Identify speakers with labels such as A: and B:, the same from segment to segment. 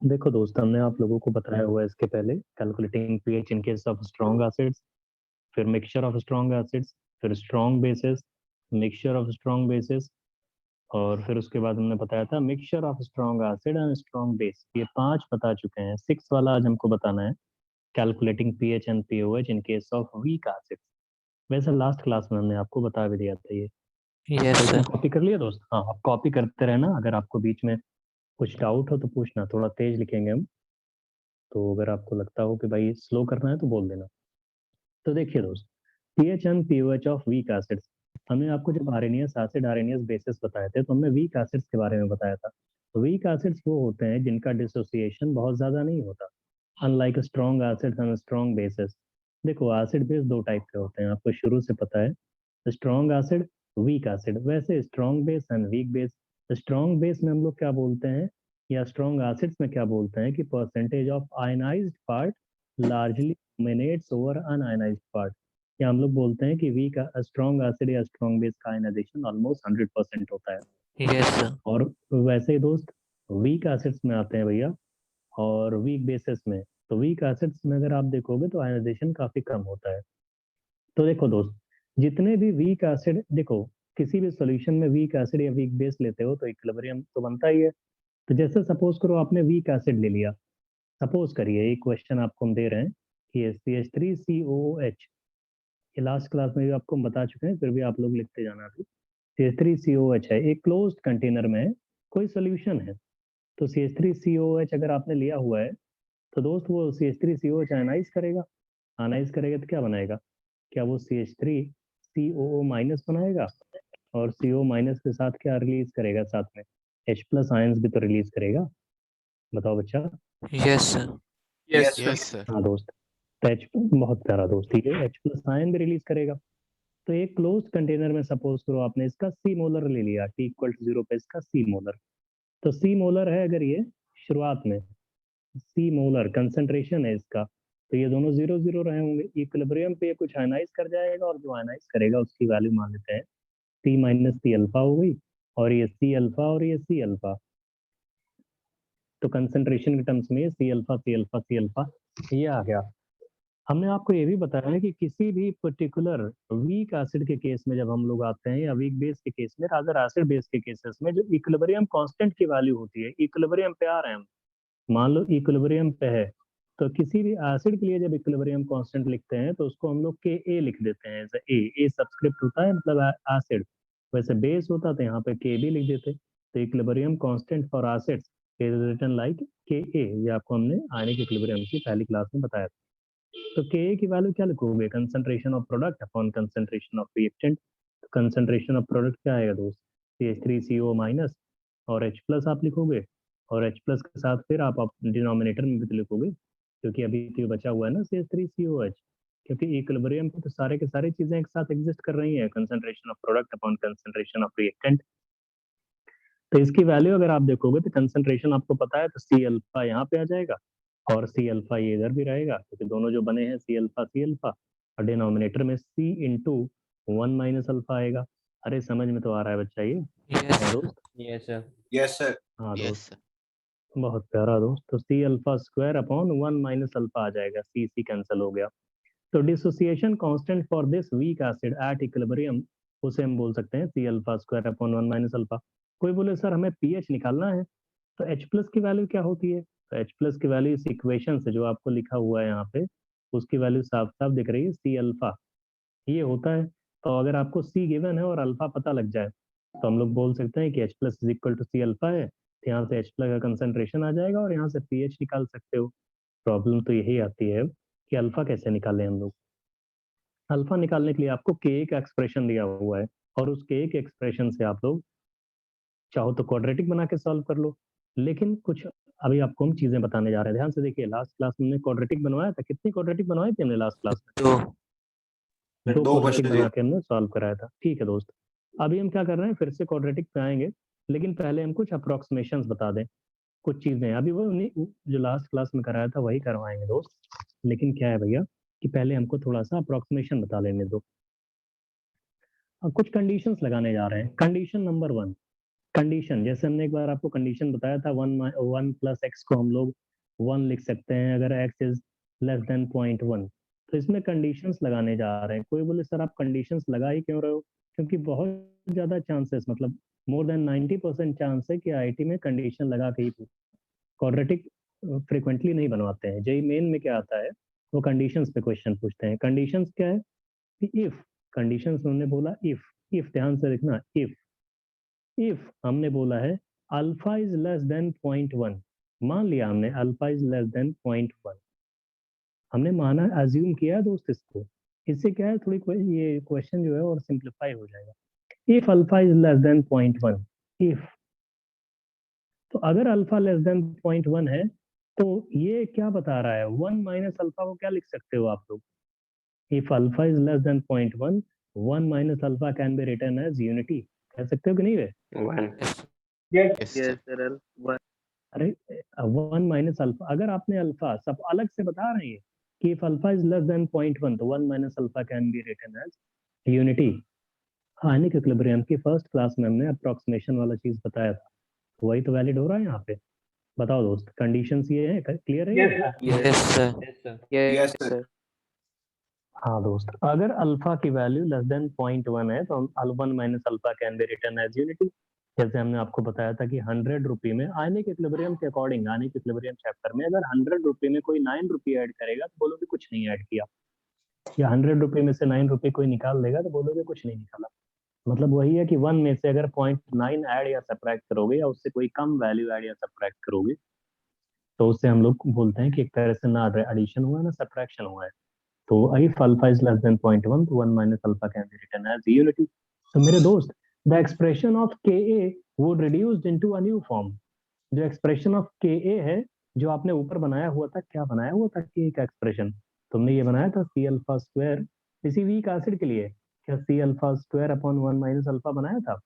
A: देखो दोस्त, हमने आप लोगों को बताया हुआ है इसके पहले calculating pH in case of strong acids, फिर मिक्सचर ऑफ स्ट्रॉन्ग एसिड्स, फिर strong bases, mixture of strong bases, और फिर उसके बाद हमने बताया था mixture of strong acid and strong base. ये 5 बता चुके हैं। 6 वाला आज हमको बताना है, calculating pH and pOH in case of week acid. वैसे लास्ट क्लास में हमने आपको बता भी दिया था ये।
B: यस
A: तो इसमें
B: सर।
A: कॉपी कर लिया दोस्त? हाँ, आप कॉपी करते रहना। अगर आपको बीच में कुछ डाउट हो तो पूछना, थोड़ा तेज लिखेंगे हम। तो अगर आपको लगता हो कि भाई स्लो करना है तो बोल देना। तो देखिए दोस्त, pH and pOH of weak acids. हमने आपको जब आरएनएस एसिड आरएनएस बेसिस बताए थे तो हमने वीक एसिड्स के बारे में बताया था। तो वीक एसिड्स वो होते हैं जिनका डिसोसिएशन बहुत ज्यादा नहीं होता, unlike strong acids and strong bases. देखो, एसिड बेस दो टाइप के होते हैं, आपको शुरू से पता है। Strong acid, weak acid. वैसे strong base and weak base, strong base में हम लोग क्या बोलते हैं, या स्ट्रॉन्ग एसिड्स में क्या बोलते हैं कि percentage of ionised part largely dominates over un-ionised part. या हम लोग बोलते हैं कि वीक स्ट्रॉन्ग एसिड या स्ट्रॉन्ग बेस का आयनाइजेशन ऑलमोस्ट 100% होता है।
B: Yes sir.
A: और वैसे ही दोस्त, वीक एसिड्स में आते हैं भैया, और वीक बेसिस में। तो वीक एसिड्स में अगर आप देखोगे तो आयनाइजेशन काफी कम होता है। तो देखो दोस्त, जितने भी वीक एसिड, देखो, किसी भी सॉल्यूशन में वीक एसिड या वीक बेस लेते हो तो इक्विलिब्रियम तो बनता ही है। तो जैसे सपोज करो आपने वीक एसिड ले लिया। सपोज करिए, एक क्वेश्चन आपको हम दे रहे हैं कि CH3COOH। ये लास्ट क्लास में भी आपको हम बता चुके हैं, फिर भी आप लोग लिखते जाना अभी। CH3COH है, एक क्लोज्ड कंटेनर में है, कोई सोल्यूशन है। तो CH3COH अगर आपने लिया हुआ है तो दोस्त वो CH3COH आयनाइज करेगा। आयनाइज करेगा तो क्या बनाएगा? क्या वो CH3COO माइनस बनाएगा? और CO माइनस के साथ क्या रिलीज करेगा साथ में? H प्लस आयंस भी तो रिलीज करेगा। बताओ बच्चा।
B: Yes sir.
C: Yes sir.
D: Yes sir.
A: हाँ दोस्त, तो H बहुत प्यारा दोस्त, ठीक है, H प्लस आयन भी रिलीज करेगा। तो एक क्लोज कंटेनर में सपोज करो आपने इसका सी मोलर ले लिया, T=0 पे इसका सी मोलर। तो सी मोलर है अगर ये शुरुआत में, सी मोलर कंसंट्रेशन है इसका, तो ये दोनों 0 0 रहे होंगे। इक्विलिब्रियम पे ये कुछ आयनाइज कर जाएगा, और जो आयनाइज करेगा उसकी वैल्यू मान लेते हैं C - C अल्फा हो गई। और ये C अल्फा और ये C अल्फा। तो कंसंट्रेशन के टर्म्स में C alpha C alpha C alpha ये आ गया। हमने आपको ये भी बताया है कि किसी भी पर्टिकुलर वीक एसिड के केस में जब हम लोग आते हैं, या वीक बेस के केस में, रादर एसिड बेस के केसेस में, जो इक्विलिब्रियम कांस्टेंट की वैल्यू होती है, इक्विलिब्रियम पे आ रहे हैं हम, मान लो इक्विलिब्रियम पे है, तो किसी भी एसिड के लिए जब इक्विलिब्रियम कांस्टेंट लिखते हैं तो उसको हम लोग के ए लिख देते हैं। एज ए सब्सक्रिप्ट होता है, मतलब एसिड। वैसे बेस होता तो यहाँ पे के भी लिख देते। तो equilibrium constant for acids is written like K A. ये आपको हमने आयनिक इक्विलिब्रियम की पहली क्लास में बताया था। तो के की वैल्यू क्या लिखोगे? Concentration of product upon concentration of reactant. तो कंसंट्रेशन ऑफ प्रोडक्ट क्या आएगा दोस्त? CH3CO माइनस, और H प्लस आप लिखोगे। और H प्लस के साथ फिर आप डिनोमिनेटर में भी तो लिखोगे, क्योंकि अभी तो बचा हुआ है ना CH3COH। क्योंकि इक्विलिब्रियम पे तो सारे के सारे चीजें एक साथ एग्जिस्ट कर रही हैं, concentration of product upon concentration of reactant. तो इसकी वैल्यू अगर आप देखोगे तो कंसंट्रेशन आपको पता है, तो C अल्फा यहाँ पे आ जाएगा, और C अल्फा ये इधर भी रहेगा, क्योंकि दोनों जो बने हैं C अल्फा C अल्फा। और डिनोमिनेटर में C × 1 - अल्फा आएगा। अरे समझ में तो आ रहा है बच्चा ये?
B: यस
A: है दोस्त?
C: Yes sir. Yes sir.
A: हाँ
D: यस
A: दोस्त,
D: सर।
A: बहुत प्यारा दोस्त। तो C alpha square upon 1 - alpha आ जाएगा, C कैंसिल हो गया। तो dissociation constant for this weak acid at equilibrium, उसे हम बोल सकते हैं C alpha square upon 1 - alpha. कोई बोले सर हमें पीएच निकालना है, तो H प्लस की वैल्यू क्या होती है? तो H प्लस की वैल्यू इस इक्वेशन से जो आपको लिखा हुआ है यहाँ पे, उसकी वैल्यू साफ साफ दिख रही है, C अल्फा ये होता है। तो अगर आपको C गिवन है और अल्फा पता लग जाए, तो हम लोग बोल सकते हैं कि H plus is equal to C alpha है। तो यहाँ से H प्लस का कंसंट्रेशन आ जाएगा, और यहाँ से पीएच निकाल सकते हो। प्रॉब्लम तो यही आती है कि अल्फा कैसे निकालें हम लोग। अल्फा निकालने के लिए आपको के का एक्सप्रेशन दिया हुआ है, और उस के एक्सप्रेशन से आप लोग चाहो तो क्वाड्रेटिक बना के सॉल्व कर लो। लेकिन कुछ अभी आपको हम चीजें बताने जा रहे हैं, ध्यान से देखिए। लास्ट क्लास में हमने क्वाड्रेटिक बनवाया था, कितनी क्वाड्रेटिक बनवाई थी हमने लास्ट क्लास में?
B: तो
A: दो
C: दो
A: क्वाड्रेटिक
C: क्वेश्चन
A: बना के हमने सॉल्व कराया था, ठीक है दोस्त। अभी हम क्या कर रहे हैं, फिर से क्वाड्रेटिक पे आएंगे, लेकिन पहले हम कुछ अप्रोक्सीमेशंस बता दें। कुछ चीजें अभी वो जो लास्ट क्लास में कराया था वही करवाएंगे दोस्त। लेकिन क्या है भैया, कि पहले हमको थोड़ा सा अप्रोक्सीमेशन बता लेने दो। अब कुछ कंडीशंस लगाने जा रहे हैं। कंडीशन नंबर 1, कंडीशन, जैसे हमने एक बार आपको कंडीशन बताया था, 1 प्लस एक्स को हम लोग 1 लिख सकते हैं अगर x इज लेस देन 0.1। तो इसमें कंडीशंस लगाने जा रहे हैं। कोई बोले सर आप कंडीशंस लगा ही क्यों रहे हो? क्योंकि बहुत ज्यादा चांसेस, मतलब मोर देन 90% चांस है कि आईआईटी में कंडीशन लगा के ही क्वाड्रेटिक फ्रीक्वेंटली नहीं बनवाते हैं। जेई मेन में क्या आता है, वो कंडीशंस पे क्वेश्चन पूछते हैं। कंडीशंस क्या है कि इफ, कंडीशंस उन्होंने बोला इफ ध्यान से देखना, इफ हमने बोला है अल्फा इज लेस देन 0.1, मान लिया हमने अल्फा इज लेस देन 0.1, हमने माना, अज्यूम किया दोस्त इसको। इससे क्या है, थोड़ी ये क्वेश्चन जो है और सिंप्लीफाई हो जाएगा। If alpha is less than 0.1, if, तो अगर अल्फा लेस देन 0.1 है तो ये क्या बता रहा है, 1 माइनस अल्फा को क्या लिख सकते हो आप लोग? If alpha is less than 0.1, 1 minus alpha can be written as unity. कह सकते हो कि नहीं वे?
C: 1.
B: Yes,
C: Yes,
B: yes,
C: sir.
B: sir. One.
A: अरे 1 माइनस अल्फा, अगर आपने अल्फा सब अलग से बता रहे हैं कि if alpha is less than 0.1 तो 1 minus alpha can be written as unity. Ionic equilibrium की फर्स्ट क्लास में हमने अप्रोक्सीमेशन वाला चीज बताया था, वही तो वैलिड हो रहा है यहाँ पे। बताओ दोस्त, कंडीशंस ये है, क्लियर है?
B: Yes, sir.
C: Yes, sir.
B: Yes, sir.
C: Yes,
B: Yes,
C: sir.
B: sir.
A: हाँ दोस्त, अगर अल्फा की वैल्यू लेस देन 0.1 है तो 1 minus alpha can be written as unity. जैसे हमने आपको बताया था कि 100 रुपये में आयनिक इक्विलिब्रियम के अकॉर्डिंग, आयनिक इक्विलिब्रियम चैप्टर में अगर 100 रुपये में कोई 9 रुपये ऐड करेगा तो बोलोगे कुछ नहीं ऐड किया, या 100 रुपये में से 9 रुपये कोई निकाल देगा तो बोलोगे कुछ नहीं निकाला। मतलब वही है कि 1 में से अगर 0.9 ऐड या सब्ट्रैक्ट करोगे या उससे कोई कम वैल्यू ऐड या सब्ट्रैक्ट करोगे तो उससे हम लोग बोलते हैं कि एक तरह से ना एडिशन हुआ है ना सब्ट्रैक्शन हुआ है। तो if alpha is less than 0.1 तो 1 minus alpha can be written as unity। तो मेरे दोस्त, the expression of Ka would reduced into a new form। जो expression of Ka है, जो आपने ऊपर बनाया हुआ था, क्या बनाया हुआ था Ka का expression? तुमने ये बनाया था C alpha square किसी weak acid के लिए, क्या C alpha square upon 1 minus alpha बनाया था?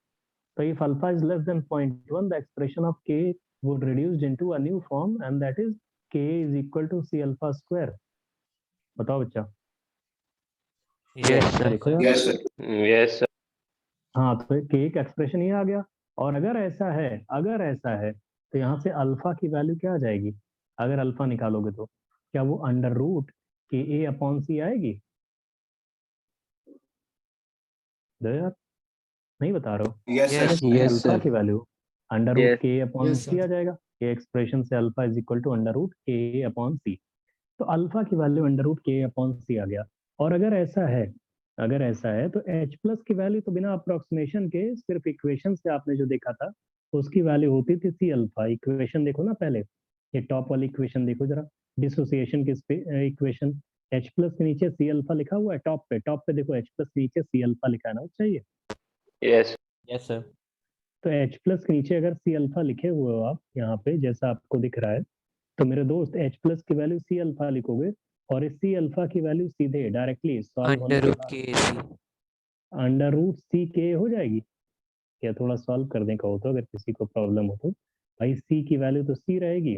A: तो if alpha is less than 0.1 the expression of Ka would reduced into a new form and that is Ka is equal to C alpha square। बताओ बच्चा।
C: Yes, sir.
A: देखो यार,
C: Yes, sir. Yes, sir.
A: हाँ तो एक expression ये आ गया। और अगर ऐसा है तो यहाँ से अल्फा की वैल्यू क्या आ जाएगी? अगर अल्फा निकालोगे तो क्या वो अंडर रूट के ए अपॉन सी आएगी? दो यार, नहीं बता रहे हो?
C: Yes, sir.
B: Yes,
A: alpha
B: sir.
A: की value under root
B: Yes.
A: K upon
C: Yes,
A: C आ जाएगा। ये एक्सप्रेशन से alpha is equal to under root K upon C. तो अल्फा की value under root K upon C आ गया। और अगर ऐसा है तो H प्लस की वैल्यू तो बिना अप्रोक्सीमेशन के सिर्फ इक्वेशन से आपने जो देखा था उसकी वैल्यू होती थी सी अल्फा। इक्वेशन देखो ना पहले, ये टॉप वाली इक्वेशन देखो जरा, डिसोसिएशन की इक्वेशन। H प्लस के नीचे सी अल्फा लिखा हुआ है टॉप पे देखो, H प्लस के नीचे सी अल्फा लिखा है ना, चाहिए।
C: Yes.
B: Yes, sir.
A: तो H प्लस के नीचे अगर सी अल्फा लिखे हुए हो आप यहाँ पे जैसा आपको दिख रहा है, तो मेरे दोस्त H प्लस की वैल्यू सी अल्फा लिखोगे और इस सी अल्फा की वैल्यू सीधे डायरेक्टली सॉल्व होने
C: Under
A: के
C: root
A: बाद
C: KC.
A: अंडर रूट सी के हो जाएगी। क्या थोड़ा सॉल्व करने का हो तो, अगर किसी को प्रॉब्लम हो तो, भाई सी की वैल्यू तो सी रहेगी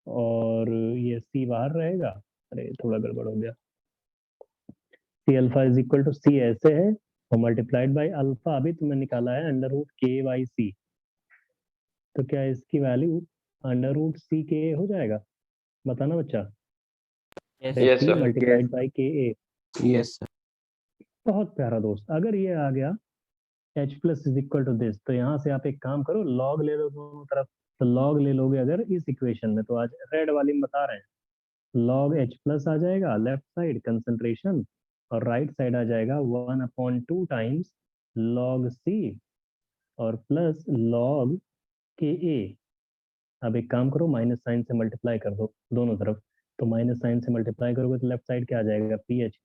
A: और ये सी बाहर रहेगा। अरे थोड़ा गड़बड़ हो गया। C alpha is equal to C ऐसे है और मल्टीप्लाइड बाय अल्फा अभी तुमने निकाला है अंडर रूट के बाई सी। तो क्या इसकी वैल्यू अंडर रूट सी के हो जाएगा? बताना बच्चा।
B: Yes.
C: Yes, sir.
A: Multiplied by के ए।
C: Yes, sir.
A: बहुत प्यारा दोस्त, अगर ये आ गया H plus is equal to this तो यहाँ से आप एक काम करो, लॉग ले लो दोनों तरफ। तो लॉग ले लोगे अगर इस इक्वेशन में, तो आज रेड वाली में बता रहे हैं, लॉग H प्लस आ जाएगा लेफ्ट साइड कंसंट्रेशन और राइट साइड आ जाएगा 1/2 टाइम्स लॉग C और प्लस लॉग के ए। अब एक काम करो, माइनस साइन से मल्टीप्लाई कर दो दोनों तरफ। तो माइनस साइन से मल्टीप्लाई करोगे तो लेफ्ट साइड क्या आ जाएगा, पीएच,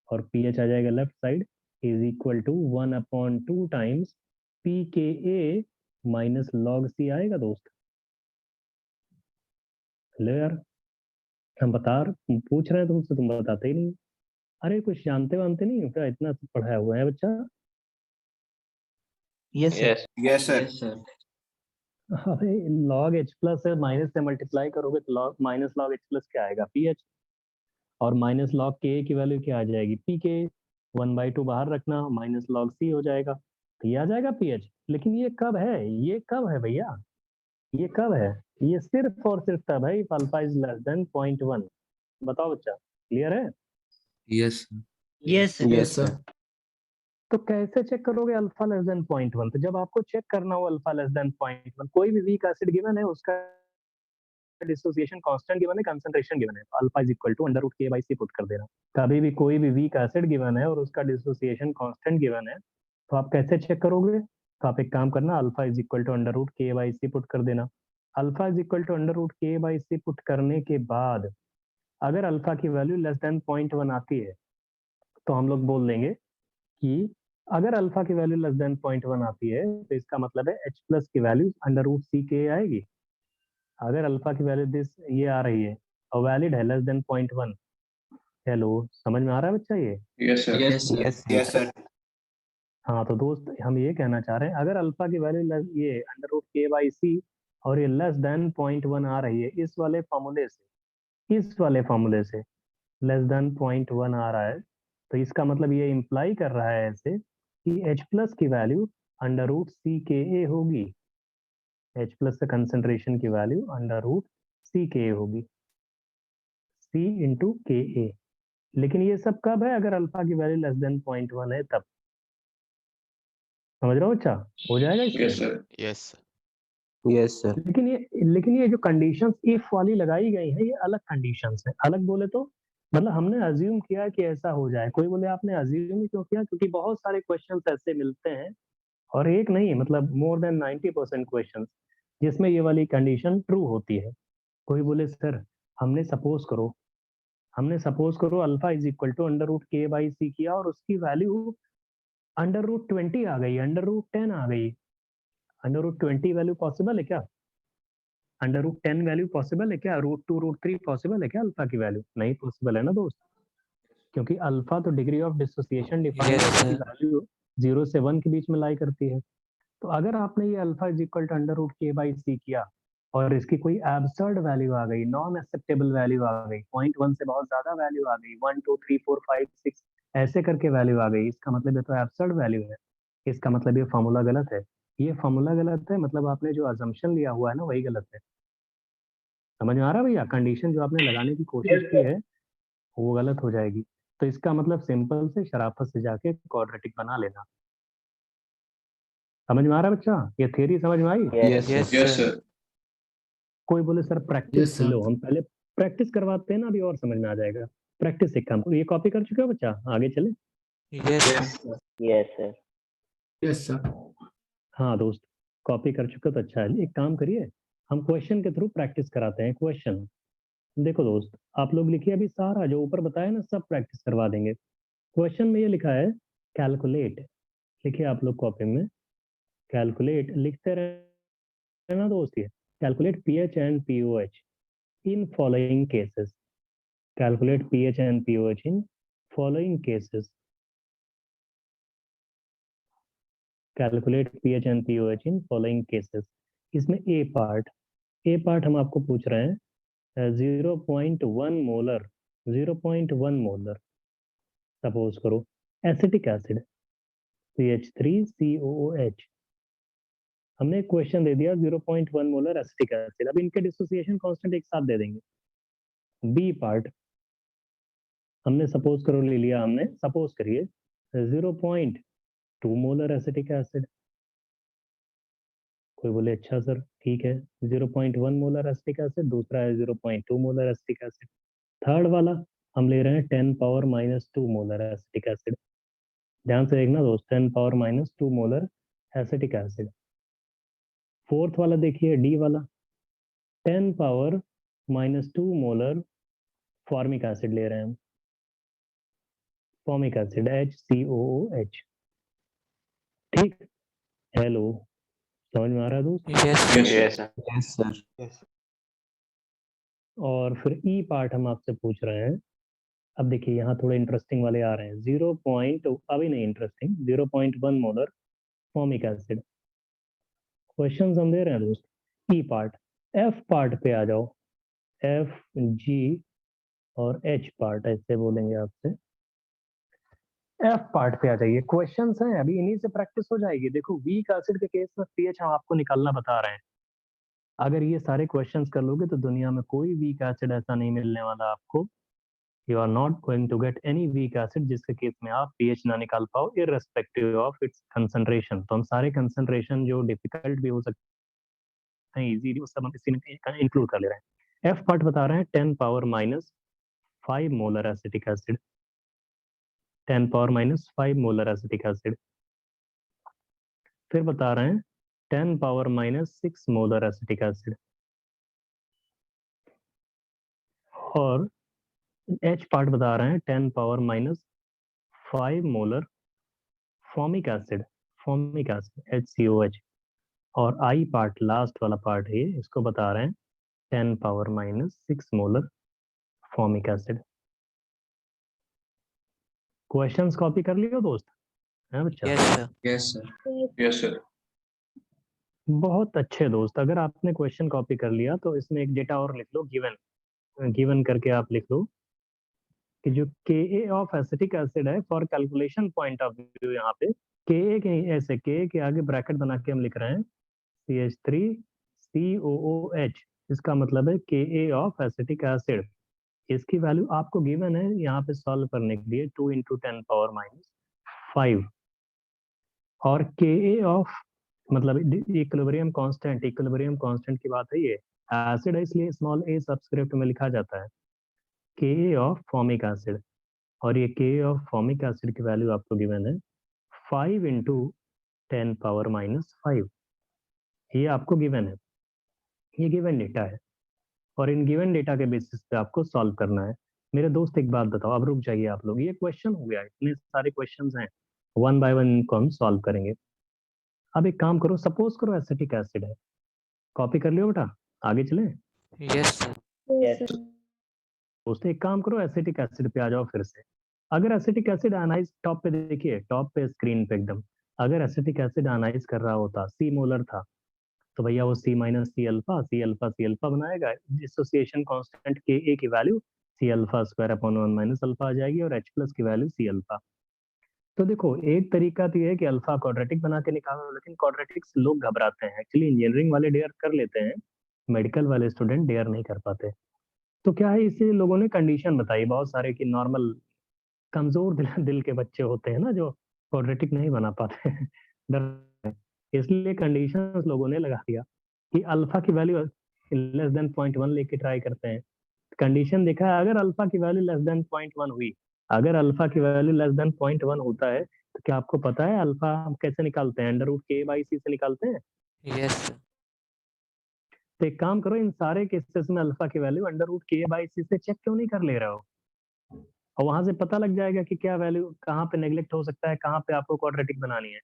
A: और पीएच आ जाएगा left side is equal to 1/2 times p K a minus log c आएगा दोस्त। लो यार, हम पूछ रहे हैं तुमसे, तुम बताते ही नहीं। अरे कुछ जानते वानते नहीं हो क्या? इतना तो पढ़ाया हुआ है बच्चा।
B: Yes, sir.
C: Yes. Yes, sir.
B: Yes, sir.
A: अरे लॉग एच प्लस है, माइनस से मल्टीप्लाई करोगे तो log minus log H plus क्या आएगा, पी एच, और माइनस लॉग के की वैल्यू क्या आ जाएगी, पी के। 1/2 बाहर रखना, माइनस लॉग सी हो जाएगा, तो ये आ जाएगा पी एच। लेकिन ये कब है भैया, ये कब है? ये सिर्फ और सिर्फ तब है if alpha is less than 0.1। बताओ बच्चा, क्लियर है?
C: Yes.
B: Yes, sir.
C: Yes, sir.
A: तो कैसे चेक करोगे अल्फा लेस देन 0.1? तो जब आपको चेक करना हो अल्फा लेस देन 0.1, कोई भी वीक एसिड गिवन है, उसका डिसोसिएशन कांस्टेंट गिवन है, कंसंट्रेशन गिवन है, alpha is equal to under root K by C put कर देना। कभी भी कोई भी वीक एसिड गिवन है और उसका डिसोसिएशन कांस्टेंट गिवन है, तो आप कैसे चेक करोगे? तो आप एक काम करना, alpha is equal to under root K by C put कर देना। Alpha is equal to under root K by C put करने के बाद अगर अल्फा की वैल्यू लेस देन 0.1 आती है, तो हम लोग बोल देंगे कि अगर अल्फा की वैल्यू लेस देन 0.1 आती है, तो इसका मतलब है H प्लस की वैल्यू अंडर रूट सी के आएगी। अगर अल्फा की वैल्यू ये आ रही है और वैलिड है लेस देन 0.1। हेलो, समझ में आ रहा है बच्चा ये?
C: Yes, sir.
D: Yes, sir.
C: Yes, yes, sir.
A: हाँ, तो दोस्त हम ये कहना चाह रहे हैं, अगर अल्फा की वैल्यू ये अंडर रूट के बाई सी और ये लेस देन 0.1 आ रही है इस वाले फॉर्मूले से लेस देन 0.1 आ रहा है, तो इसका मतलब ये इंप्लाई कर रहा है ऐसे कि H प्लस की वैल्यू अंडर रूट सी के ए होगी। H प्लस से कंसंट्रेशन की वैल्यू अंडर रूट सी के ए होगी, C इंटू के ए। लेकिन ये सब कब है? अगर अल्फा की वैल्यू लेस देन 0.1 है तब। समझ रहे हो बच्चा? हो जाएगा इसमें?
C: Yes, sir.
D: Yes, sir.
C: Yes, sir.
A: लेकिन ये जो कंडीशंस इफ वाली लगाई गई है, ये अलग कंडीशंस है। अलग बोले तो मतलब हमने अज्यूम किया कि ऐसा हो जाए। कोई बोले आपने अज्यूम ही क्यों किया? क्योंकि बहुत सारे क्वेश्चंस ऐसे मिलते हैं, और एक नहीं, मतलब मोर देन 90% क्वेश्चंस जिसमें ये वाली कंडीशन ट्रू होती है। कोई बोले सर हमने सपोज करो alpha is equal to under root K by C किया और उसकी वैल्यू अंडर रूट 20 आ गई, अंडर रूट 10 आ गई। अंडर रूट 20 वैल्यू पॉसिबल है क्या? अंडर रूट 10 वैल्यू पॉसिबल है क्या? रूट 2 रूट 3 पॉसिबल है क्या? अल्फा की वैल्यू नहीं पॉसिबल है ना दोस्त, क्योंकि अल्फा तो degree of dissociation define
D: Yes,
A: है,
D: sir.
A: वैल्यू 0 से 1 के बीच में लाई करती है। तो अगर आपने ये alpha is equal to under root K by C किया और इसकी कोई एब्सर्ड वैल्यू आ गई, नॉन एक्सेप्टेबल वैल्यू आ गई, 0.1 से बहुत ज्यादा वैल्यू आ गई, 1 2 3 4 5 6 ऐसे करके वैल्यू आ गई, इसका मतलब ये तो एब्सर्ड वैल्यू है। इसका मतलब ये फॉर्मूला गलत है। ये फॉर्मूला गलत है, मतलब आपने जो अजम्पशन लिया हुआ है ना, वही गलत है। समझ में आ रहा है भैया? कंडीशन जो आपने लगाने की कोशिश की है वो गलत हो जाएगी। तो इसका मतलब सिंपल से शराफत से जाके क्वाड्रेटिक बना लेना। समझ में आ रहा है बच्चा? ये थ्योरी समझ में आई?
C: Yes,
D: Yes,
C: sir. Yes,
D: sir.
C: sir.
A: कोई बोले सर प्रैक्टिस
D: Yes, sir.
A: लो, हम पहले प्रैक्टिस करवाते हैं ना, अभी और समझ में आ जाएगा। प्रैक्टिस एक काम करो, ये कॉपी कर चुके हो बच्चा? आगे चले।
D: Yes, sir.
B: Yes, sir.
D: Yes, sir.
A: हाँ दोस्त, कॉपी कर चुके हो तो अच्छा है। एक काम करिए, हम क्वेश्चन के थ्रू प्रैक्टिस कराते हैं। क्वेश्चन देखो दोस्त, आप लोग लिखिए, अभी सारा जो ऊपर बताया ना सब प्रैक्टिस करवा देंगे। क्वेश्चन में ये लिखा है कैलकुलेट, लिखिए आप लोग कॉपी में, कैलकुलेट लिखते रहना दोस्त। ये calculate pH and pOH in following cases. Calculate pH and pOH in following cases. Calculate pH and pOH in following cases. इसमें ए पार्ट हम आपको पूछ रहे हैं 0.1 मोलर, 0.1 मोलर सपोज करो एसिटिक एसिड CH3COOH। हमने एक क्वेश्चन दे दिया 0.1 मोलर एसिटिक एसिड। अब इनके डिसोसिएशन कांस्टेंट एक साथ दे देंगे। बी पार्ट हमने सपोज करो ले लिया, हमने सपोज करिए 0.2 मोलर एसिटिक एसिड। कोई बोले अच्छा सर ठीक है, 0.1 मोलर एसिटिक एसिड, दूसरा है 0.2 मोलर एसिटिक एसिड, थर्ड वाला हम ले रहे हैं 10 power minus 2 molar acetic acid. ध्यान से देखना दोस्त, 10 power minus 2 molar acetic acid. Fourth वाला देखिए, डी वाला, 10 power minus 2 molar formic acid ले रहे हैं हम, फॉर्मिक एसिड HCOOH। ठीक, हेलो, समझ में आ रहा है दोस्त?
D: Yes, sir.
C: Yes, sir. Yes, sir.
B: Yes.
A: और फिर ई पार्ट हम आपसे पूछ रहे हैं। अब देखिए यहाँ थोड़े इंटरेस्टिंग वाले आ रहे हैं। 0. अभी नहीं interesting, 0.1 molar formic acid. Question हम दे रहे हैं दोस्त। ई पार्ट, एफ पार्ट पे आ जाओ, एफ जी और एच पार्ट ऐसे बोलेंगे आपसे। एफ पार्ट पे आ जाइए। क्वेश्चंस हैं अभी, इन्हीं से प्रैक्टिस हो जाएगी। देखो वीक एसिड के केस में पीएच हम आपको निकालना बता रहे हैं। अगर ये सारे क्वेश्चंस कर लोगे तो दुनिया में कोई वीक एसिड ऐसा नहीं मिलने वाला आपको। You are not going to get any weak acid जिसके केस में आप पीएच ना निकाल पाओ इररेस्पेक्टिव ऑफ इट्स कंसंट्रेशन। तो हम सारे कंसंट्रेशन जो डिफिकल्ट भी हो सकते हैं, इजी भी, वो सब हम इसी में इंक्लूड कर ले रहे हैं। एफ पार्ट बता रहे हैं 10 power minus 5 molar acetic acid, 10 power minus 5 molar acetic acid. फिर बता रहे हैं 10 power minus 6 molar acetic acid. और एच पार्ट बता रहे हैं 10 power minus 5 molar formic acid, formic acid HCOH। और आई पार्ट लास्ट वाला पार्ट है, इसको बता रहे हैं 10 power minus 6 molar formic acid. Questions copy कर लियो दोस्त, है बच्चा?
B: Yes sir.
C: Yes sir.
D: Yes, sir.
A: बहुत अच्छे दोस्त। अगर आपने क्वेश्चन कॉपी कर लिया तो इसमें एक डेटा और लिख लो, गिवन, गिवन करके आप लिख लो कि जो Ka ऑफ एसिटिक एसिड है for calculation point of view, यहाँ पे Ka के ऐसे Ka के आगे ब्रैकेट बना के हम लिख रहे हैं CH3COOH। इसका मतलब है Ka ऑफ एसिटिक एसिड। इसकी वैल्यू आपको गिवन है यहाँ पे सॉल्व करने के लिए 2 × 10 पावर माइनस 5। और Ka ऑफ मतलब इक्विलिब्रियम कांस्टेंट, इक्विलिब्रियम कांस्टेंट की बात है ये। एसिड है इसलिए स्मॉल a सबस्क्रिप्ट में लिखा जाता है Ka ऑफ फॉर्मिक एसिड। और ये Ka ऑफ फॉर्मिक एसिड की वैल्यू आपको गिवन है 5 × 10 पावर माइनस 5। ये आपको गिवन है, ये गिवन डेटा है। और इन गिवन डेटा के बेसिस पे आपको सॉल्व करना है। मेरे दोस्त एक बात बताओ, अब रुक जाइए आप लोग, ये क्वेश्चन हो गया, इतने सारे क्वेश्चंस हैं, वन बाय वन इनको हम सॉल्व करेंगे। अब एक काम करो, सपोज करो एसिटिक एसिड है, कॉपी कर लियो बेटा, आगे चले।
B: Yes sir.
A: दोस्तों एक काम करो, एसिटिक एसिड पे आ जाओ फिर से। अगर एसिटिक एसिड आयनाइज, टॉप पे देखिए, टॉप पे स्क्रीन पे एकदम, अगर एसिटिक एसिड आयनाइज कर रहा होता, सी मोलर था, तो भैया वो C minus C alpha, C alpha C alpha बनाएगा। डिसोसिएशन कांस्टेंट Ka की value C alpha square upon 1 minus alpha आ जाएगी, और H प्लस की वैल्यू सी अल्फा। तो देखो एक तरीका तो ये है कि अल्फा क्वाड्रेटिक बना के निकालो, लेकिन क्वाड्रेटिक्स लोग घबराते हैं। एक्चुअली इंजीनियरिंग वाले डेयर कर लेते हैं, मेडिकल वाले स्टूडेंट डेयर नहीं कर पाते। तो क्या है, इसे लोगों ने कंडीशन बताई बहुत सारे कि नॉर्मल कमजोर दिल के बच्चे होते हैं ना, जो क्वाड्रेटिक नहीं बना पाते हैं, डर, इसलिए कंडीशन लोगों ने लगा दिया कि अल्फा की वैल्यू लेस देन 0.1 लेके ट्राई करते हैं। कंडीशन देखा है, अगर अल्फा की वैल्यू लेस देन 0.1 हुई, अगर अल्फा की वैल्यू लेस देन 0.1 होता है, तो क्या आपको पता है अल्फा हम कैसे निकालते हैं? अंडर रूट K/C से निकालते हैं।
B: Yes sir.
A: तो एक काम करो, इन सारे केसेस में अल्फा की वैल्यू अंडर रूट K/C से चेक क्यों नहीं कर ले रहे हो? और वहां से पता लग जाएगा कि क्या वैल्यू कहाँ पे नेग्लेक्ट हो सकता है, कहाँ पे आपको क्वाड्रेटिक बनानी है।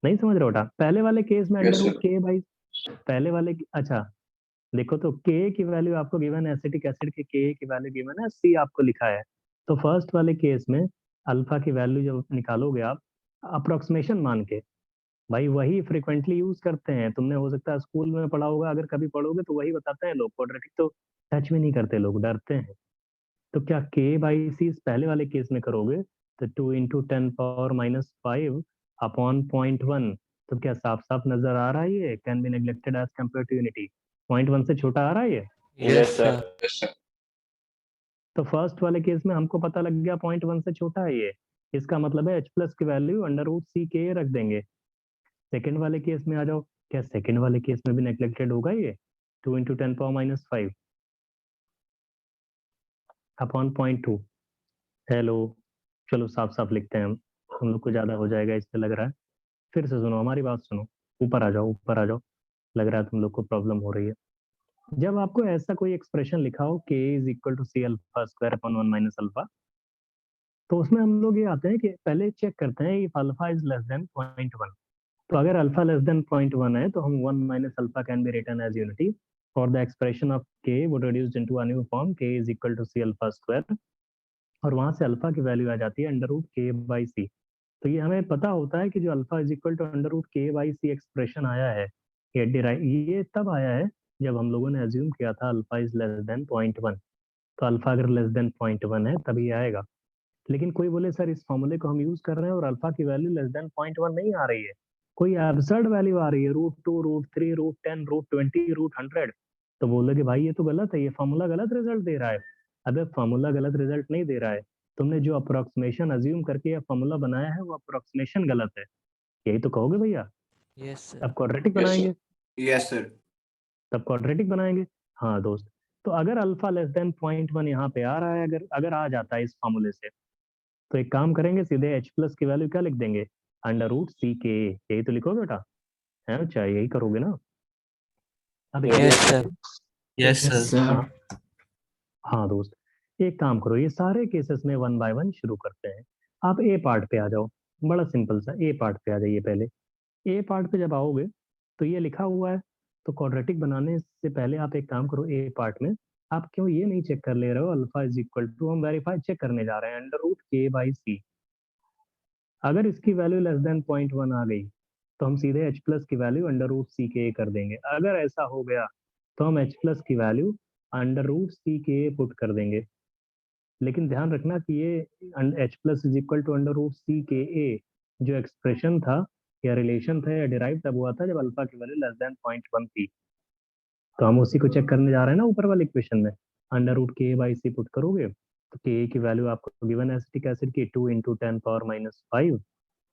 A: नहीं समझ रहे हो बेटा? पहले वाले केस में अंडर
D: Yes,
A: रूट
D: sir.
A: पहले वाले अच्छा देखो, तो K की वैल्यू आपको गिवन है, एसिटिक एसिड के Ka की वैल्यू गिवन है, C आपको लिखा है। तो फर्स्ट वाले केस में अल्फा की वैल्यू जब निकालोगे आप अप्रोक्सीमेशन मान के, भाई वही फ्रिक्वेंटली यूज करते हैं, तुमने हो सकता है स्कूल में पढ़ा होगा, अगर कभी पढ़ोगे तो वही बताते हैं लोग। क्वाड्रेटिक तो टच भी नहीं करते लोग, डरते हैं। तो क्या K/C पहले वाले केस में करोगे तो 2 × 10 पावर माइनस 5 अपॉन 0.1, तो क्या साफ साफ नजर आ रहा है ये can be neglected as compare to unity? 0.1 से छोटा आ रहा है ये?
B: Yes sir.
D: Yes, sir.
A: तो फर्स्ट वाले केस में हमको पता लग गया 0.1 से छोटा है ये, इसका मतलब है H प्लस की वैल्यू अंडर रूट CK रख देंगे। सेकेंड वाले केस में आ जाओ, क्या सेकेंड वाले केस में भी नेग्लेक्टेड होगा ये? 2 × 10 पावर माइनस 5 अपॉन 0.2। हेलो, चलो साफ साफ लिखते हैं हम लोग को ज्यादा हो जाएगा इससे लग रहा है। फिर से सुनो, हमारी बात सुनो, ऊपर आ जाओ, ऊपर आ जाओ, लग रहा है तुम लोग को प्रॉब्लम हो रही है। जब आपको ऐसा कोई एक्सप्रेशन लिखा हो K = C alpha square upon 1 minus alpha, तो उसमें हम लोग ये आते हैं कि पहले चेक करते हैं if alpha is less than 0.1। तो अगर अल्फा लेस देन 0.1 है तो हम 1 minus alpha can be written as unity for the expression of K would reduced into a new form K = C alpha square, और वहां से अल्फा की value आ जाती है अंडर रूट K/C। तो ये हमें पता होता है कि जो alpha is equal to under root K/C expression आया है, ये तब आया है जब हम लोगों ने अज्यूम किया था अल्फा इज लेस देन 0.1। तो अल्फा अगर लेस देन 0.1 है तभी आएगा। लेकिन कोई बोले सर इस फॉर्मूले को हम यूज कर रहे हैं और अल्फा की वैल्यू लेस देन 0.1 नहीं आ रही है, कोई एब्सर्ड वैल्यू आ रही है, √2 √3 √10 √20 √100, तो बोले कि भाई ये तो गलत है, ये फॉर्मूला गलत रिजल्ट दे रहा है। अबे फॉर्मूला गलत रिजल्ट नहीं दे रहा है, तुमने जो अप्रोक्सीमेशन अज्यूम करके ये फॉर्मूला बनाया है वो अप्रोक्सीमेशन गलत है, यही तो कहोगे भैया।
B: Yes, sir.
A: अब क्वाड्रेटिक
D: Yes, sir.
A: बनाएंगे,
D: Yes, sir.
A: तब क्वाड्रेटिक बनाएंगे। हाँ दोस्त, तो अगर अल्फा लेस देन 0.1 यहाँ पे आ रहा है, अगर अगर आ जाता है इस फॉर्मूले से, तो एक काम करेंगे, सीधे h प्लस की वैल्यू क्या लिख देंगे, √CK, यही तो लिखोगे बेटा, है अच्छा यही करोगे ना। अब एक
B: Yes, sir.
C: Yes,
D: Yes,
C: sir.
D: sir.
A: हाँ, हाँ दोस्त एक काम करो, ये सारे केसेस में 1 बाय 1 शुरू करते हैं। आप ए पार्ट पे आ जाओ, बड़ा सिंपल सा ए पार्ट पे आ जाइए। पहले ए पार्ट पे जब आओगे तो ये लिखा हुआ है, तो क्वाड्रेटिक बनाने से पहले आप एक काम करो, ए पार्ट में आप क्यों ये नहीं चेक कर ले रहे हो, अल्फा इज इक्वल टू, हम वेरीफाई चेक करने जा रहे हैं, √K/C। अगर इसकी वैल्यू लेस देन 0.1 आ गई तो हम सीधे h प्लस की वैल्यू √CK कर देंगे। अगर ऐसा हो गया तो हम h प्लस की वैल्यू √CK पुट कर देंगे। लेकिन ध्यान रखना कि ये h plus is equal to √CKA जो एक्सप्रेशन था या रिलेशन था या डिराइव तब हुआ था जब अल्फा की वैल्यू लेस देन 0.1 थी, तो हम उसी को चेक करने जा रहे हैं ना ऊपर वाले इक्वेशन में। √K/C पुट करोगे तो Ka की वैल्यू आपको गिवन है एसिटिक एसिड की 2 × 10⁻⁵,